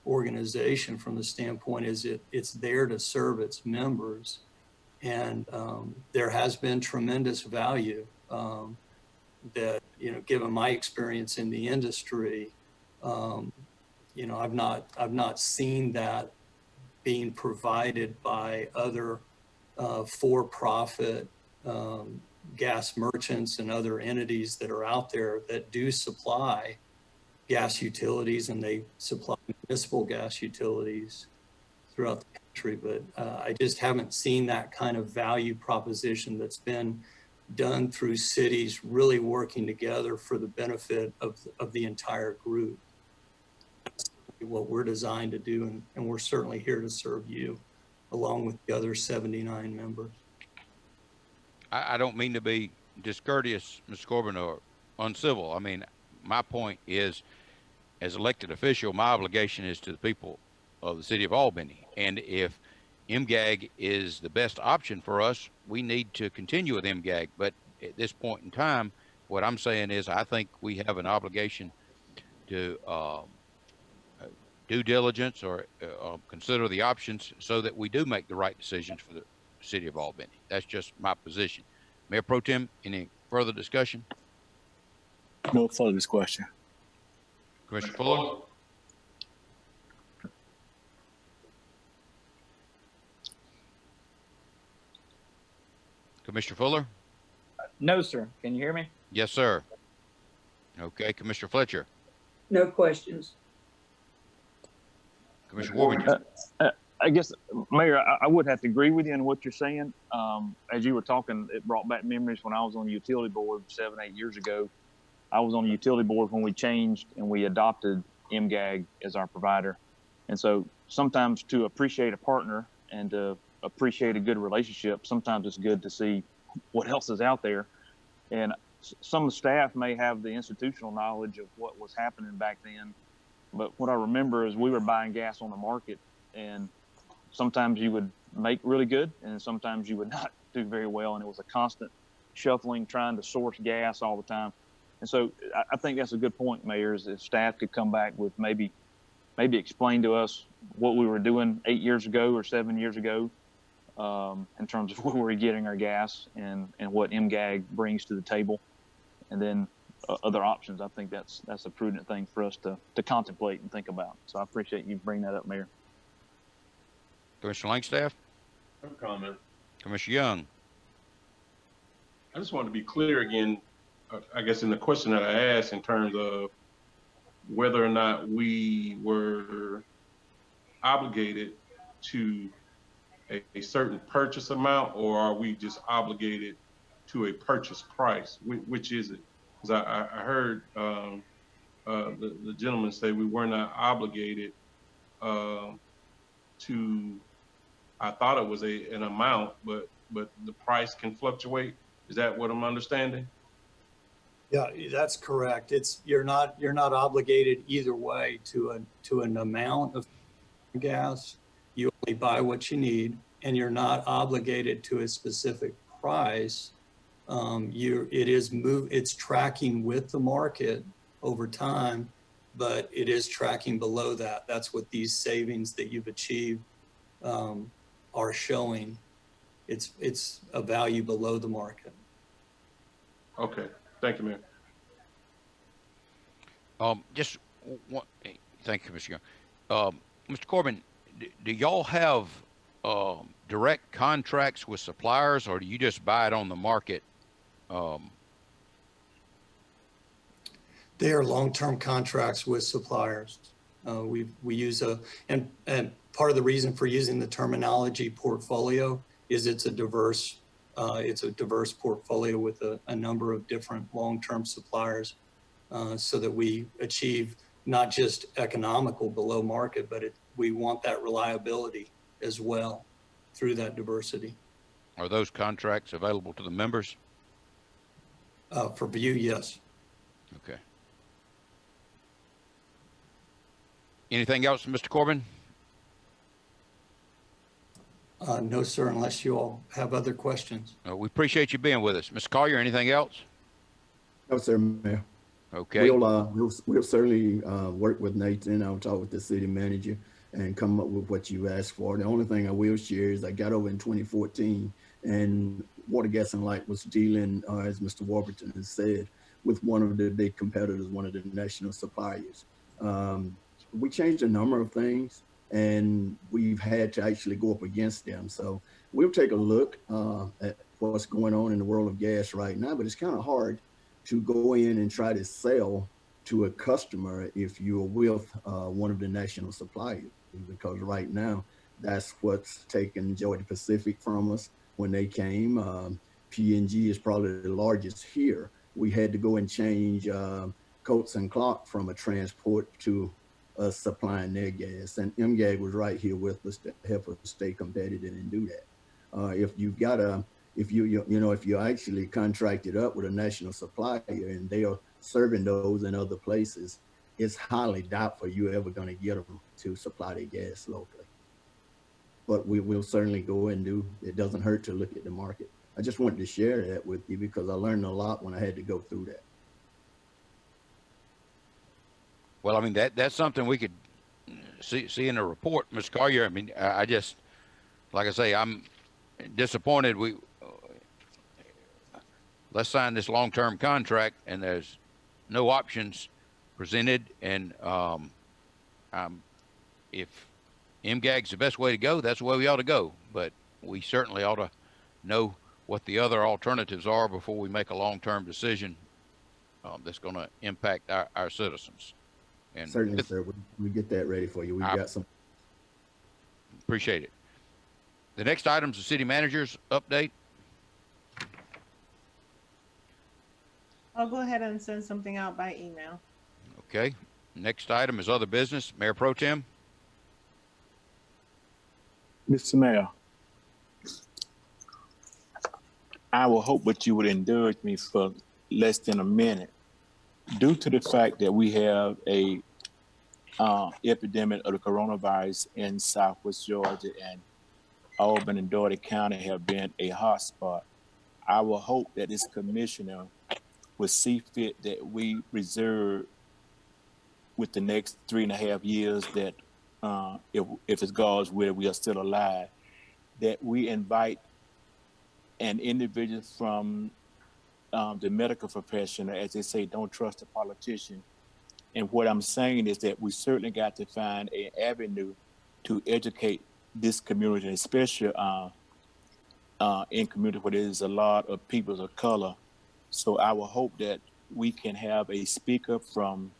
organization from the standpoint it's there to serve its members. And there has been tremendous value that, given my experience in the industry, I've not seen that being provided by other for-profit gas merchants and other entities that are out there that do supply gas utilities, and they supply municipal gas utilities throughout the country. But I just haven't seen that kind of value proposition that's been done through cities really working together for the benefit of the entire group. That's what we're designed to do, and we're certainly here to serve you along with the other 79 members. I don't mean to be discourteous, Mr. Corbin, or uncivil. I mean, my point is, as elected official, my obligation is to the people of the city of Albany. And if MGAG is the best option for us, we need to continue with MGAG. But at this point in time, what I'm saying is I think we have an obligation to due diligence or consider the options so that we do make the right decisions for the city of Albany. That's just my position. Mayor Pro Tem, any further discussion? No further discussion. Commissioner Fuller? Commissioner Fuller? No, sir. Can you hear me? Yes, sir. Okay, Commissioner Fletcher? No questions. Commissioner Warrington? I guess, Mayor, I would have to agree with you in what you're saying. As you were talking, it brought back memories when I was on the utility board 7, 8 years ago. I was on the utility board when we changed and we adopted MGAG as our provider. And so sometimes to appreciate a partner and to appreciate a good relationship, sometimes it's good to see what else is out there. And some of the staff may have the institutional knowledge of what was happening back then. But what I remember is we were buying gas on the market, and sometimes you would make really good and sometimes you would not do very well. And it was a constant shuffling, trying to source gas all the time. And so I think that's a good point, Mayor, is if staff could come back with maybe explain to us what we were doing 8 years ago or 7 years ago in terms of where we were getting our gas and what MGAG brings to the table. And then other options. I think that's a prudent thing for us to contemplate and think about. So I appreciate you bringing that up, Mayor. Commissioner Langstaff? No comment. Commissioner Young? I just want to be clear again, I guess in the question that I asked in terms of whether or not we were obligated to a certain purchase amount, or are we just obligated to a purchase price? Which is it? Because I heard the gentleman say we were not obligated to, I thought it was an amount, but the price can fluctuate. Is that what I'm understanding? Yeah, that's correct. You're not obligated either way to an amount of gas. You only buy what you need, and you're not obligated to a specific price. It's tracking with the market over time, but it is tracking below that. That's what these savings that you've achieved are showing. It's a value below the market. Okay, thank you, Mayor. Just one, thank you, Commissioner Young. Mr. Corbin, do y'all have direct contracts with suppliers, or do you just buy it on the market? They are long-term contracts with suppliers. We use and part of the reason for using the terminology portfolio is it's a diverse portfolio with a number of different long-term suppliers, so that we achieve not just economical below market, but we want that reliability as well through that diversity. Are those contracts available to the members? For view, yes. Okay. Anything else, Mr. Corbin? No, sir, unless you all have other questions. We appreciate you being with us. Mr. Collier, anything else? No, sir, Mayor. Okay. We'll certainly work with Nathan. I'll talk with the city manager and come up with what you asked for. The only thing I will share is I got over in 2014, and Water, Gas, and Light was dealing, as Mr. Warburton has said, with one of the big competitors, one of the national suppliers. We changed a number of things, and we've had to actually go up against them. So we'll take a look at what's going on in the world of gas right now, but it's kind of hard to go in and try to sell to a customer if you're with one of the national suppliers, because right now that's what's taken Georgia Pacific from us when they came. P&G is probably the largest here. We had to go and change Coates and Clark from a transport to supplying their gas, and MGAG was right here with us to help us stay competitive and do that. If you actually contracted up with a national supplier and they are serving those in other places, it's highly doubtful you're ever going to get them to supply their gas locally. but we will certainly go and do. It doesn't hurt to look at the market. I just wanted to share that with you because I learned a lot when I had to go through that. Well, I mean, that's something we could see in the report, Mr. Collier. I mean, I just, like I say, I'm disappointed. Let's sign this long-term contract, and there's no options presented. And if MGAG's the best way to go, that's the way we ought to go. But we certainly ought to know what the other alternatives are before we make a long-term decision that's going to impact our citizens. And certainly, sir, we get that ready for you. We've got some. Appreciate it. The next item is the city manager's update. I'll go ahead and send something out by email. Okay. Next item is other business. Mayor Pro Tem. Mr. Mayor, I will hope that you would indulge me for less than a minute. Due to the fact that we have a epidemic of the coronavirus in Southwest Georgia, and Albany and Dougherty County have been a hotspot, I will hope that this commissioner will see fit that we reserve with the next 3.5 years that if it's God's will, we are still alive, that we invite an individual from the medical profession, as they say, don't trust a politician. And what I'm saying is that we certainly got to find an avenue to educate this community, especially in community where there's a lot of people of color. So I will hope that we can have a speaker from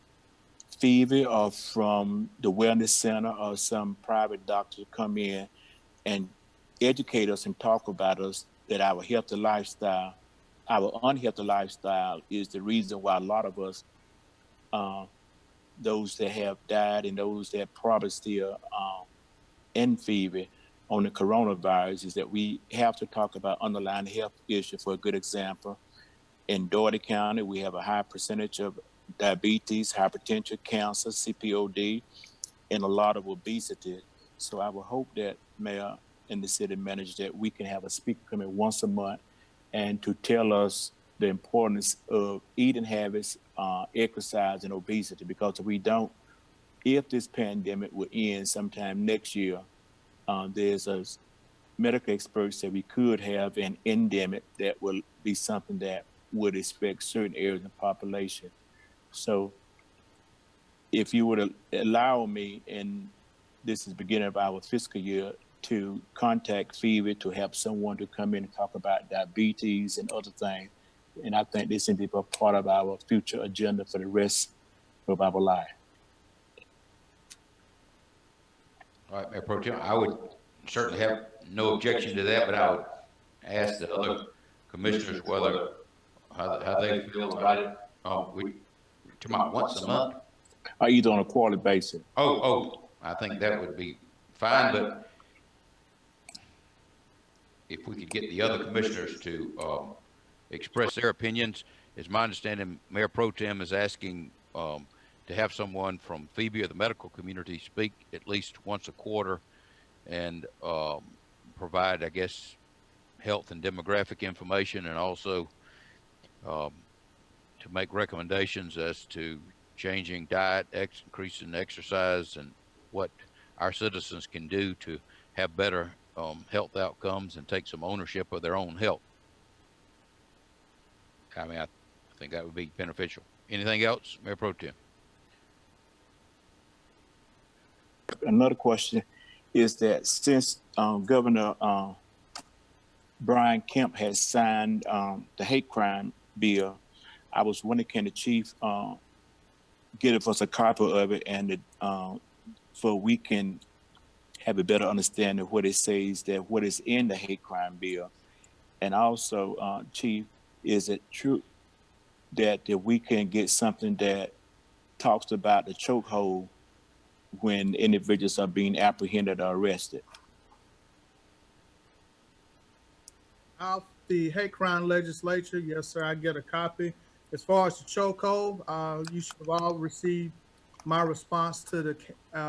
Phoebe or from the Wellness Center or some private doctor come in and educate us and talk about us, that our healthy lifestyle, our unhealthy lifestyle is the reason why a lot of us, those that have died and those that probably still in Phoebe on the coronavirus, is that we have to talk about underlying health issues. For a good example, in Dougherty County, we have a high percentage of diabetes, hypertension, cancer, CPOD, and a lot of obesity. So I would hope that, Mayor and the city manager, that we can have a speaker come in once a month and to tell us the importance of eating habits, exercise, and obesity. Because if we don't, if this pandemic will end sometime next year, there's a medical experts that we could have an endemic that will be something that would affect certain areas of the population. So if you would allow me, and this is the beginning of our fiscal year, to contact Phoebe to have someone to come in and talk about diabetes and other things. And I think this needs to be a part of our future agenda for the rest of our life. All right, Mayor Pro Tem, I would certainly have no objection to that, but I would ask the other commissioners whether how they feel about it. We talking about once a month? Either on a quarterly basis. I think that would be fine, but if we could get the other commissioners to express their opinions. It's my understanding Mayor Pro Tem is asking to have someone from Phoebe or the medical community speak at least once a quarter and provide, I guess, health and demographic information, and also to make recommendations as to changing diet, increasing exercise, and what our citizens can do to have better health outcomes and take some ownership of their own health. I mean, I think that would be beneficial. Anything else, Mayor Pro Tem? Another question is that since Governor Brian Kemp has signed the hate crime bill, I was wondering, can the chief get us a copy of it, and so we can have a better understanding of what it says, that what is in the hate crime bill. And also, Chief, is it true that we can get something that talks about the chokehold when individuals are being apprehended or arrested? Of the hate crime legislature, yes, sir, I get a copy. As far as the chokehold, you should have all received my response to the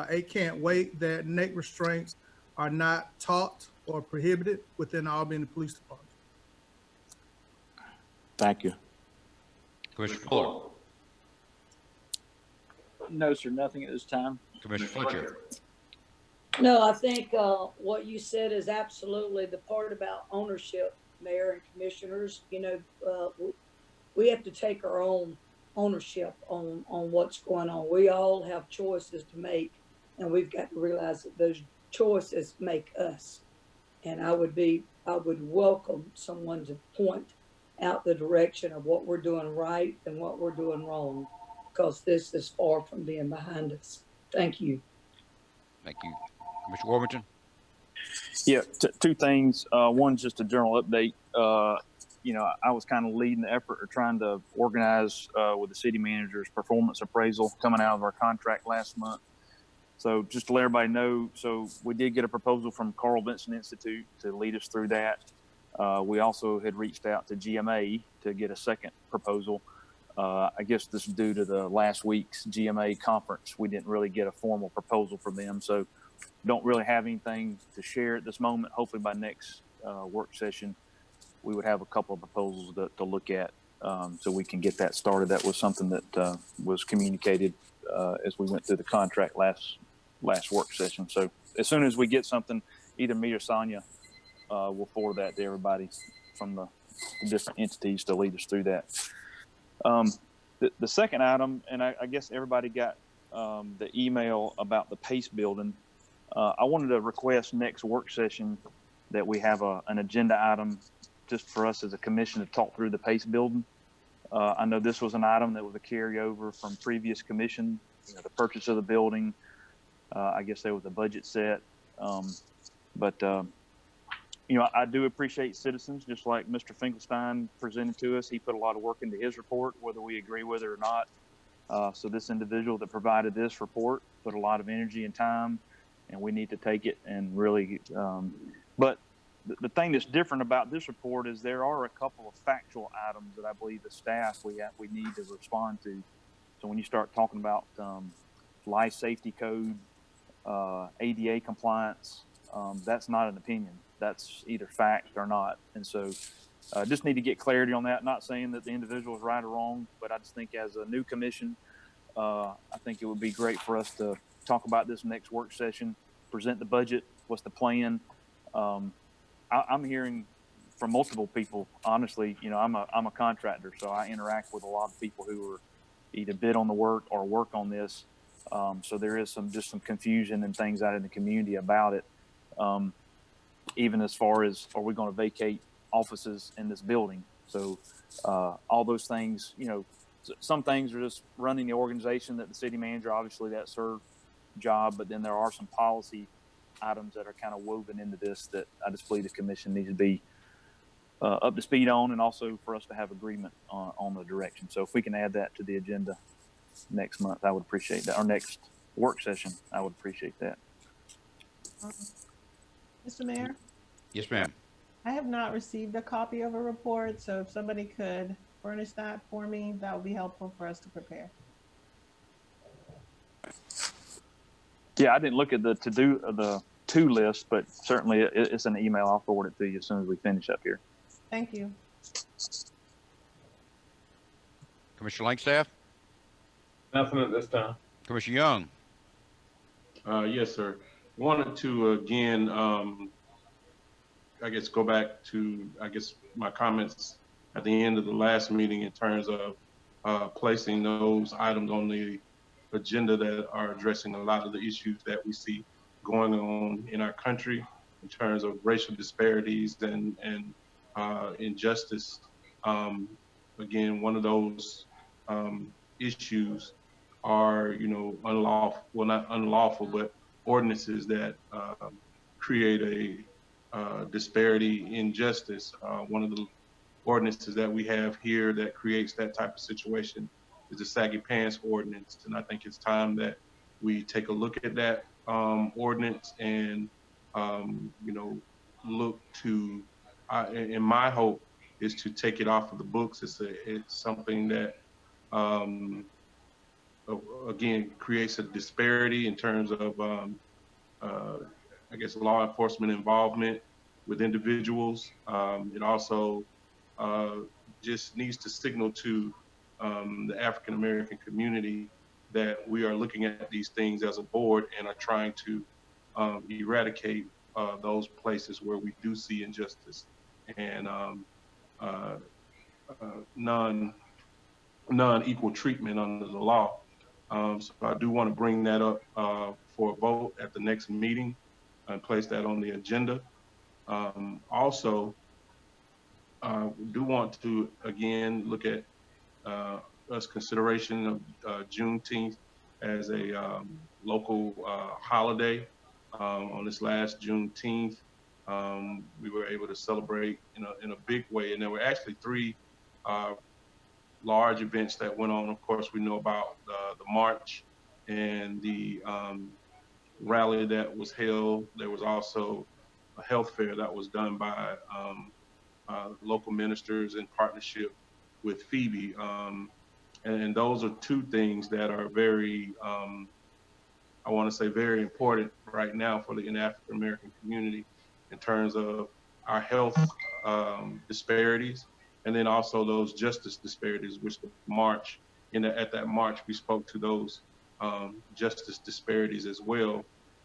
8 can't wait, that neck restraints are not taught or prohibited within the Albany Police Department. Thank you. Commissioner Fuller. No, sir, nothing at this time. Commissioner Fletcher. No, I think what you said is absolutely the part about ownership, Mayor and Commissioners. You know, we have to take our own ownership on what's going on. We all have choices to make, and we've got to realize that those choices make us. And I would welcome someone to point out the direction of what we're doing right and what we're doing wrong, because this is far from being behind us. Thank you. Thank you. Commissioner Warmington. Yeah, two things. One's just a general update. You know, I was kind of leading the effort of trying to organize with the city manager's performance appraisal coming out of our contract last month. So just to let everybody know, so we did get a proposal from Carl Vinson Institute to lead us through that. We also had reached out to GMA to get a second proposal. I guess this is due to the last week's GMA conference. We didn't really get a formal proposal from them, so don't really have anything to share at this moment. Hopefully by next work session, we would have a couple of proposals to look at, so we can get that started. That was something that was communicated as we went through the contract last work session. So as soon as we get something, either me or Sonia will forward that to everybody from the different entities to lead us through that. The second item, and I guess everybody got the email about the Pace building. I wanted to request next work session that we have an agenda item just for us as a commission to talk through the Pace building. I know this was an item that was a carryover from previous commission, you know, the purchase of the building. I guess there was a budget set, but you know, I do appreciate citizens, just like Mr. Finkelstein presented to us. He put a lot of work into his report, whether we agree with it or not. So this individual that provided this report put a lot of energy and time, and we need to take it and really, but the thing that's different about this report is there are a couple of factual items that I believe the staff we need to respond to. So when you start talking about life safety code, ADA compliance, that's not an opinion. That's either fact or not. And so just need to get clarity on that. Not saying that the individual is right or wrong, but I just think as a new commission, I think it would be great for us to talk about this next work session, present the budget, what's the plan. I'm hearing from multiple people, honestly, you know, I'm a contractor, so I interact with a lot of people who are either bid on the work or work on this. So there is some confusion and things out in the community about it. Even as far as, are we going to vacate offices in this building? So all those things, you know, some things are just running the organization that the city manager, obviously that's her job, but then there are some policy items that are kind of woven into this that I just believe the commission needs to be up to speed on, and also for us to have agreement on the direction. So if we can add that to the agenda next month, I would appreciate that. Our next work session, I would appreciate that. Mr. Mayor? Yes, ma'am. I have not received a copy of a report, so if somebody could furnish that for me, that would be helpful for us to prepare. Yeah, I didn't look at the to list, but certainly it's an email. I'll forward it to you as soon as we finish up here. Thank you. Commissioner Langstaff? Nothing at this time. Commissioner Young? Yes, sir. Wanted to again, I guess go back to, my comments at the end of the last meeting in terms of placing those items on the agenda that are addressing a lot of the issues that we see going on in our country in terms of racial disparities and injustice. Again, one of those issues are, you know, unlawful, well, not unlawful, but ordinances that create a disparity in justice. One of the ordinances that we have here that creates that type of situation is the Saggy Pants ordinance. And I think it's time that we take a look at that ordinance and, you know, look to, and my hope is to take it off of the books. It's something that, again, creates a disparity in terms of, guess, law enforcement involvement with individuals. It also just needs to signal to the African American community that we are looking at these things as a board and are trying to eradicate those places where we do see injustice and non-equal treatment under the law. So I do want to bring that up for a vote at the next meeting and place that on the agenda. Also, we do want to, again, look at us consideration of Juneteenth as a local holiday. On this last Juneteenth, we were able to celebrate in a big way, and there were actually 3 large events that went on. Of course, we know about the march and the rally that was held. There was also a health fair that was done by local ministers in partnership with Phoebe. And those are 2 things that are very, I want to say, very important right now for the African American community in terms of our health disparities, and then also those justice disparities, which the march, at that march, we spoke to those justice disparities as well.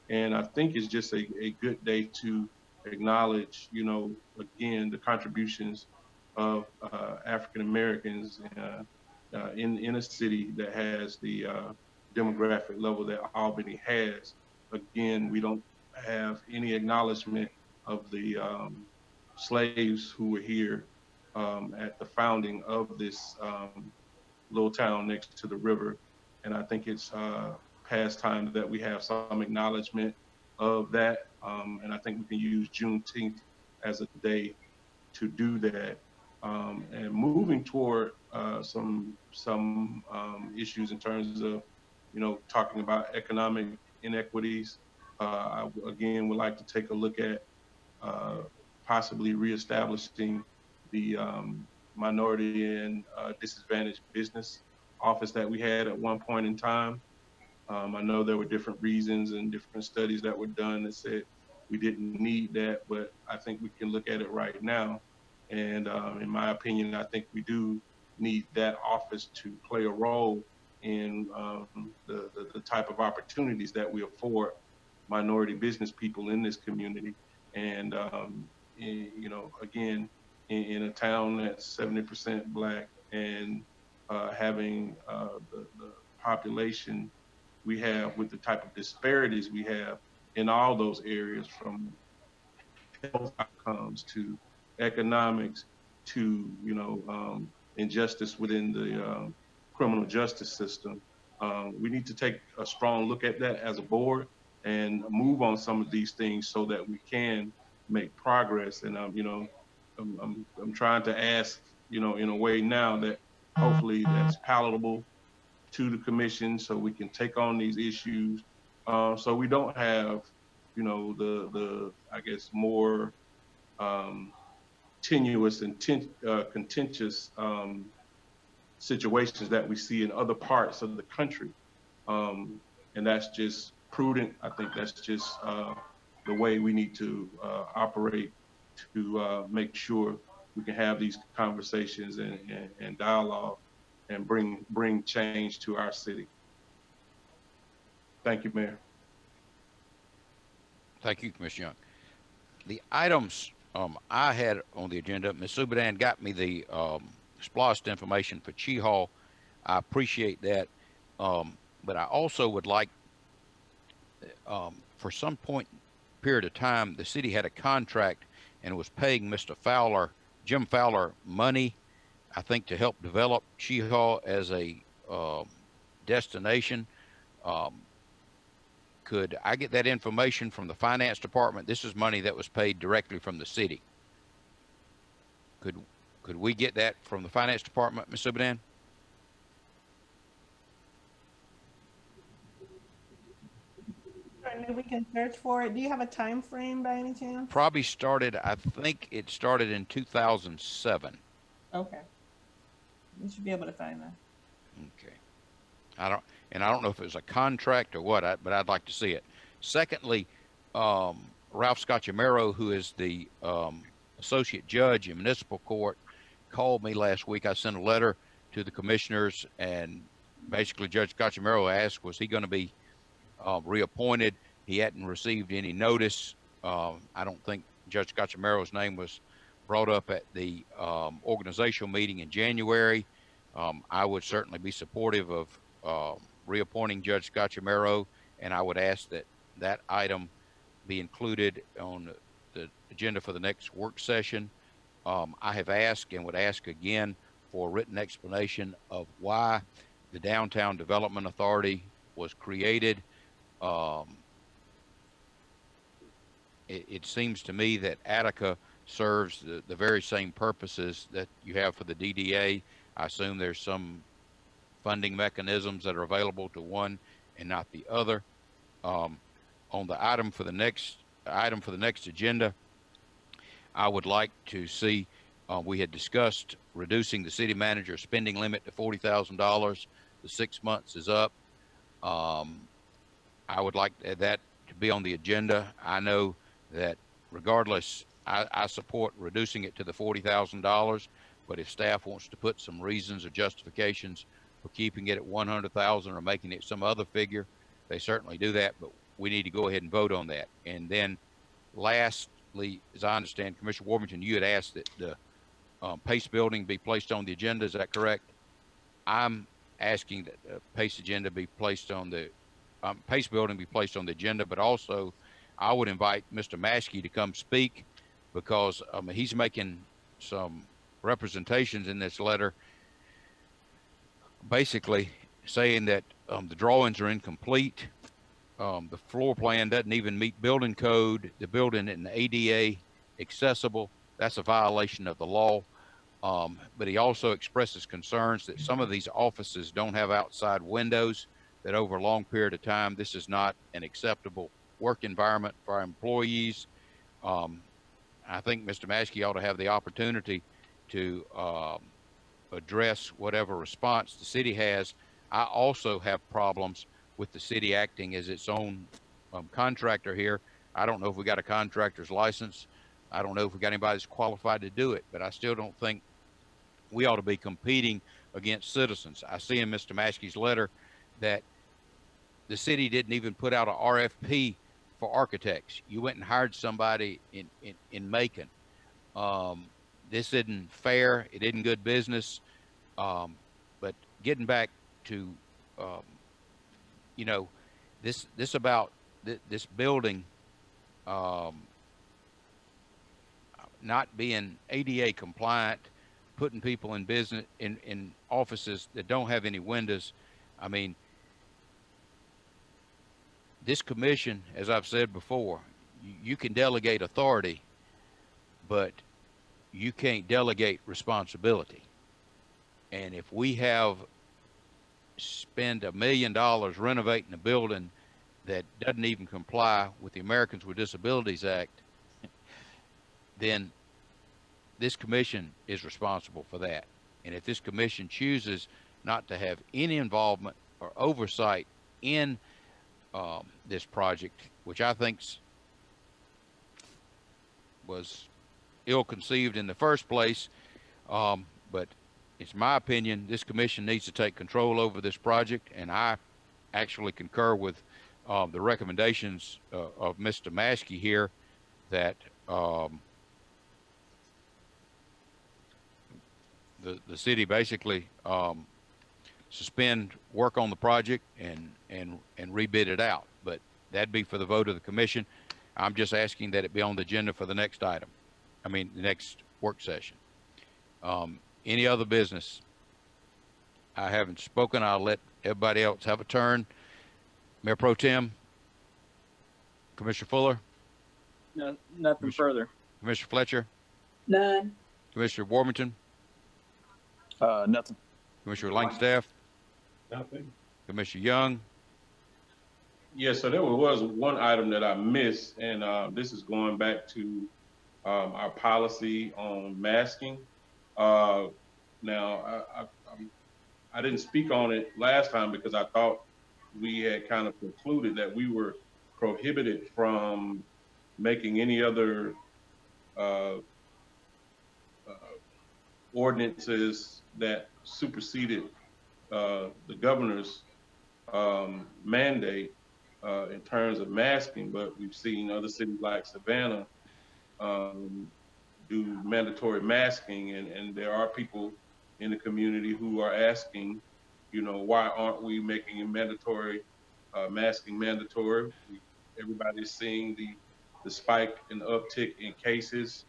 And I think it's just a good day to acknowledge, again, the contributions of African Americans in a city that has the demographic level that Albany has. Again, we don't have any acknowledgement of the slaves who were here at the founding of this little town next to the river. And I think it's past time that we have some acknowledgement of that. And I think we can use Juneteenth as a day to do that. And moving toward some issues in terms of, talking about economic inequities. I, again, would like to take a look at possibly reestablishing the minority and disadvantaged business office that we had at one point in time. I know there were different reasons and different studies that were done that said we didn't need that, but I think we can look at it right now. And in my opinion, I think we do need that office to play a role in the type of opportunities that we afford minority business people in this community. And, again, in a town that's 70% Black and having the population we have with the type of disparities we have in all those areas, from health outcomes to economics to, injustice within the criminal justice system. We need to take a strong look at that as a board and move on some of these things so that we can make progress. And I'm trying to ask, in a way now that hopefully that's palatable to the commission, so we can take on these issues, so we don't have, the I guess more tenuous and contentious situations that we see in other parts of the country. And that's just prudent. I think that's just the way we need to operate to make sure we can have these conversations and dialogue and bring change to our city. Thank you, Mayor. Thank you, Commissioner Young. The items I had on the agenda, Ms. Subadan got me the SPLOST information for Chee-Haw. I appreciate that. But I also would like, for some period of time, the city had a contract and was paying Mr. Fowler, Jim Fowler, money, I think, to help develop Chee-Haw as a destination. Could I get that information from the finance department? This is money that was paid directly from the city. Could we get that from the finance department, Ms. Subadan? Certainly, we can search for it. Do you have a time frame by any chance? Probably started, I think it started in 2007. Okay. We should be able to find that. Okay. I don't know if it was a contract or what, but I'd like to see it. Secondly, Ralph Scotchamero, who is the associate judge in municipal court, called me last week. I sent a letter to the commissioners, and basically Judge Scotchamero asked, was he going to be reappointed? He hadn't received any notice. I don't think Judge Scotchamero's name was brought up at the organizational meeting in January. I would certainly be supportive of reappointing Judge Scotchamero, and I would ask that that item be included on the agenda for the next work session. I have asked and would ask again for a written explanation of why the Downtown Development Authority was created. It seems to me that Attica serves the very same purposes that you have for the DDA. I assume there's some funding mechanisms that are available to one and not the other. On the item for the next agenda, I would like to see, we had discussed reducing the city manager spending limit to $40,000. The 6 months is up. I would like that to be on the agenda. I know that regardless, I support reducing it to the $40,000, but if staff wants to put some reasons or justifications for keeping it at 100,000 or making it some other figure, they certainly do that, but we need to go ahead and vote on that. And then lastly, as I understand, Commissioner Warmington, you had asked that the Pace building be placed on the agenda. Is that correct? I'm asking that the Pace agenda be placed on the Pace building be placed on the agenda, but also I would invite Mr. Maskey to come speak, because he's making some representations in this letter, basically saying that the drawings are incomplete. The floor plan doesn't even meet building code. The building isn't ADA accessible. That's a violation of the law. But he also expresses concerns that some of these offices don't have outside windows, that over a long period of time, this is not an acceptable work environment for our employees. I think Mr. Maskey ought to have the opportunity to address whatever response the city has. I also have problems with the city acting as its own contractor here. I don't know if we got a contractor's license. I don't know if we got anybody that's qualified to do it, but I still don't think we ought to be competing against citizens. I see in Mr. Maskey's letter that the city didn't even put out an RFP for architects. You went and hired somebody in Macon. This isn't fair. It isn't good business. But getting back to, this about this building not being ADA compliant, putting people in business in offices that don't have any windows. I mean, this commission, as I've said before, you can delegate authority, but you can't delegate responsibility. And if we have spend $1 million renovating a building that doesn't even comply with the Americans with Disabilities Act, then this commission is responsible for that. And if this commission chooses not to have any involvement or oversight in this project, which I think was ill-conceived in the first place, but it's my opinion this commission needs to take control over this project, and I actually concur with the recommendations of Mr. Maskey here, that the city basically suspend work on the project and rebid it out. But that'd be for the vote of the commission. I'm just asking that it be on the agenda for the next item. I mean, the next work session. Any other business? I haven't spoken. I'll let everybody else have a turn. Mayor Pro Tem, Commissioner Fuller. No, nothing further. Commissioner Fletcher. None. Commissioner Warmington. Nothing. Commissioner Langstaff. Nothing. Commissioner Young. Yes, so there was one item that I missed, and this is going back to our policy on masking. Now, I didn't speak on it last time because I thought we had kind of concluded that we were prohibited from making any other ordinances that superseded the governor's mandate in terms of masking, but we've seen other cities like Savannah do mandatory masking, and there are people in the community who are asking, you know, why aren't we making it mandatory, masking mandatory? Everybody's seeing the spike and uptick in cases.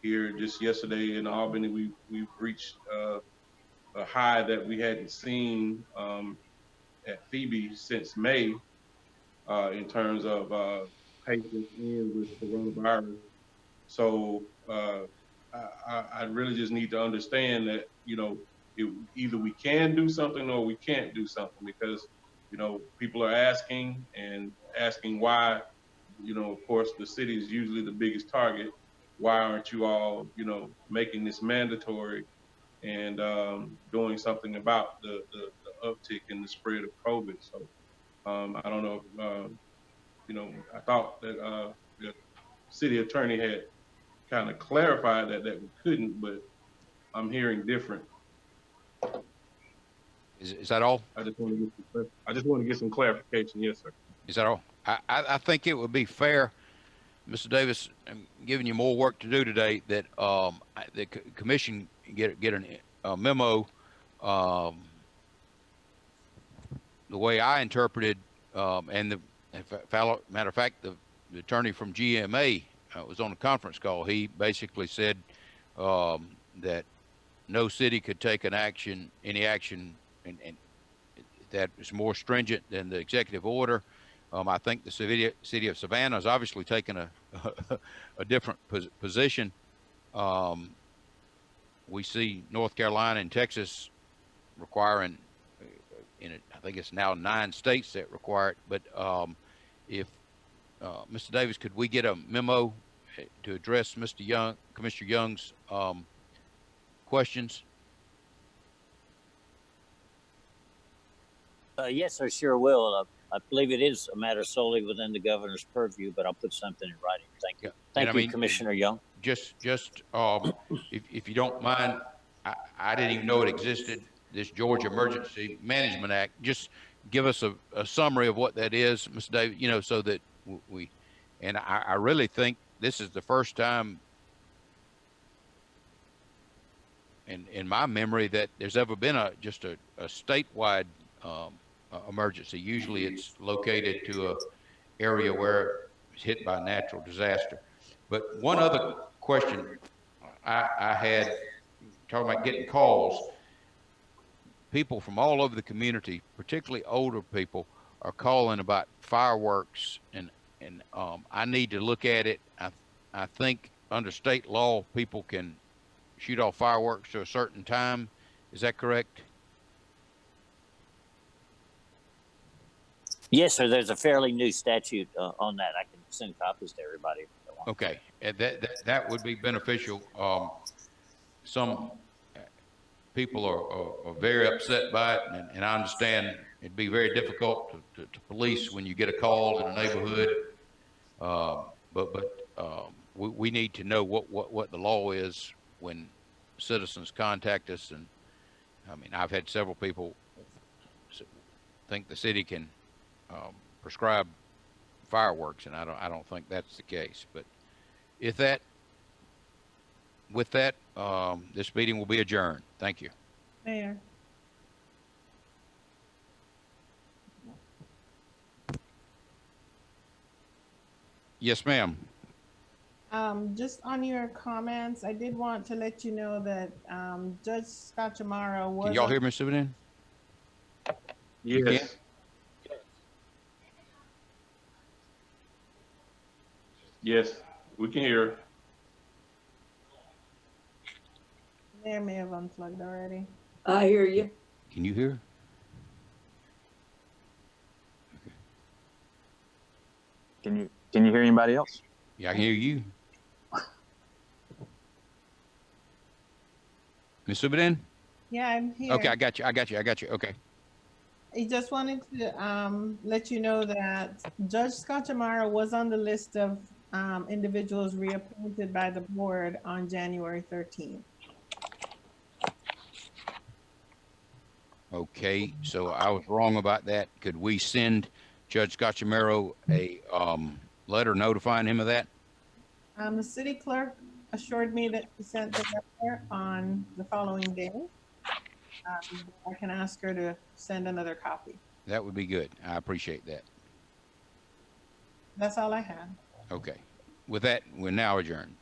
Here just yesterday in Albany, we've reached a high that we hadn't seen at Phoebe since May in terms of patients in with coronavirus. So I really just need to understand that, you know, either we can do something or we can't do something, because, you know, people are asking why, you know, of course, the city is usually the biggest target. Why aren't you all, you know, making this mandatory and doing something about the uptick in the spread of COVID? So I don't know if, you know, I thought that the city attorney had kind of clarified that we couldn't, but I'm hearing different. Is that all? I just want to get some clarification. Yes, sir. Is that all? I think it would be fair, Mr. Davis, I'm giving you more work to do today, that the commission get a memo. The way I interpreted, and matter of fact, the attorney from GMA was on a conference call. He basically said that no city could take any action and that is more stringent than the executive order. I think the city of Savannah has obviously taken a different position. We see North Carolina and Texas requiring, I think it's now 9 states that require it. But if Mr. Davis, could we get a memo to address Commissioner Young's questions? Yes, I sure will. I believe it is a matter solely within the governor's purview, but I'll put something in writing. Thank you. Thank you, Commissioner Young. Just if you don't mind, I didn't even know it existed, this Georgia Emergency Management Act. Just give us a summary of what that is, Mr. David, you know, so that I really think this is the first time in my memory that there's ever been just a statewide emergency. Usually it's located to a area where it's hit by natural disaster. But one other question I had, talking about getting calls, people from all over the community, particularly older people, are calling about fireworks, and I need to look at it. I think under state law, people can shoot off fireworks to a certain time. Is that correct? Yes, sir. There's a fairly new statute on that. I can send copies to everybody. Okay, and that would be beneficial. Some people are very upset by it, and I understand it'd be very difficult to police when you get a call in a neighborhood. But we need to know what the law is when citizens contact us. And I mean, I've had several people think the city can prescribe fireworks, and I don't think that's the case. But with that, this meeting will be adjourned. Thank you. Mayor. Yes, ma'am. Just on your comments, I did want to let you know that Judge Scott Chamorro was. Can y'all hear me, Mr. Superintendent? Yes. Yes, we can hear. Mayor may have unplugged already. I hear you. Can you hear? Can you hear anybody else? Yeah, I can hear you. Ms. Superintendent? Yeah, I'm here. Okay, I got you. Okay. I just wanted to let you know that Judge Scott Chamorro was on the list of individuals reappointed by the board on January 13th. Okay, so I was wrong about that. Could we send Judge Scotchamero a letter notifying him of that? The city clerk assured me that she sent the letter on the following day. I can ask her to send another copy. That would be good. I appreciate that. That's all I have. Okay. With that, we're now adjourned.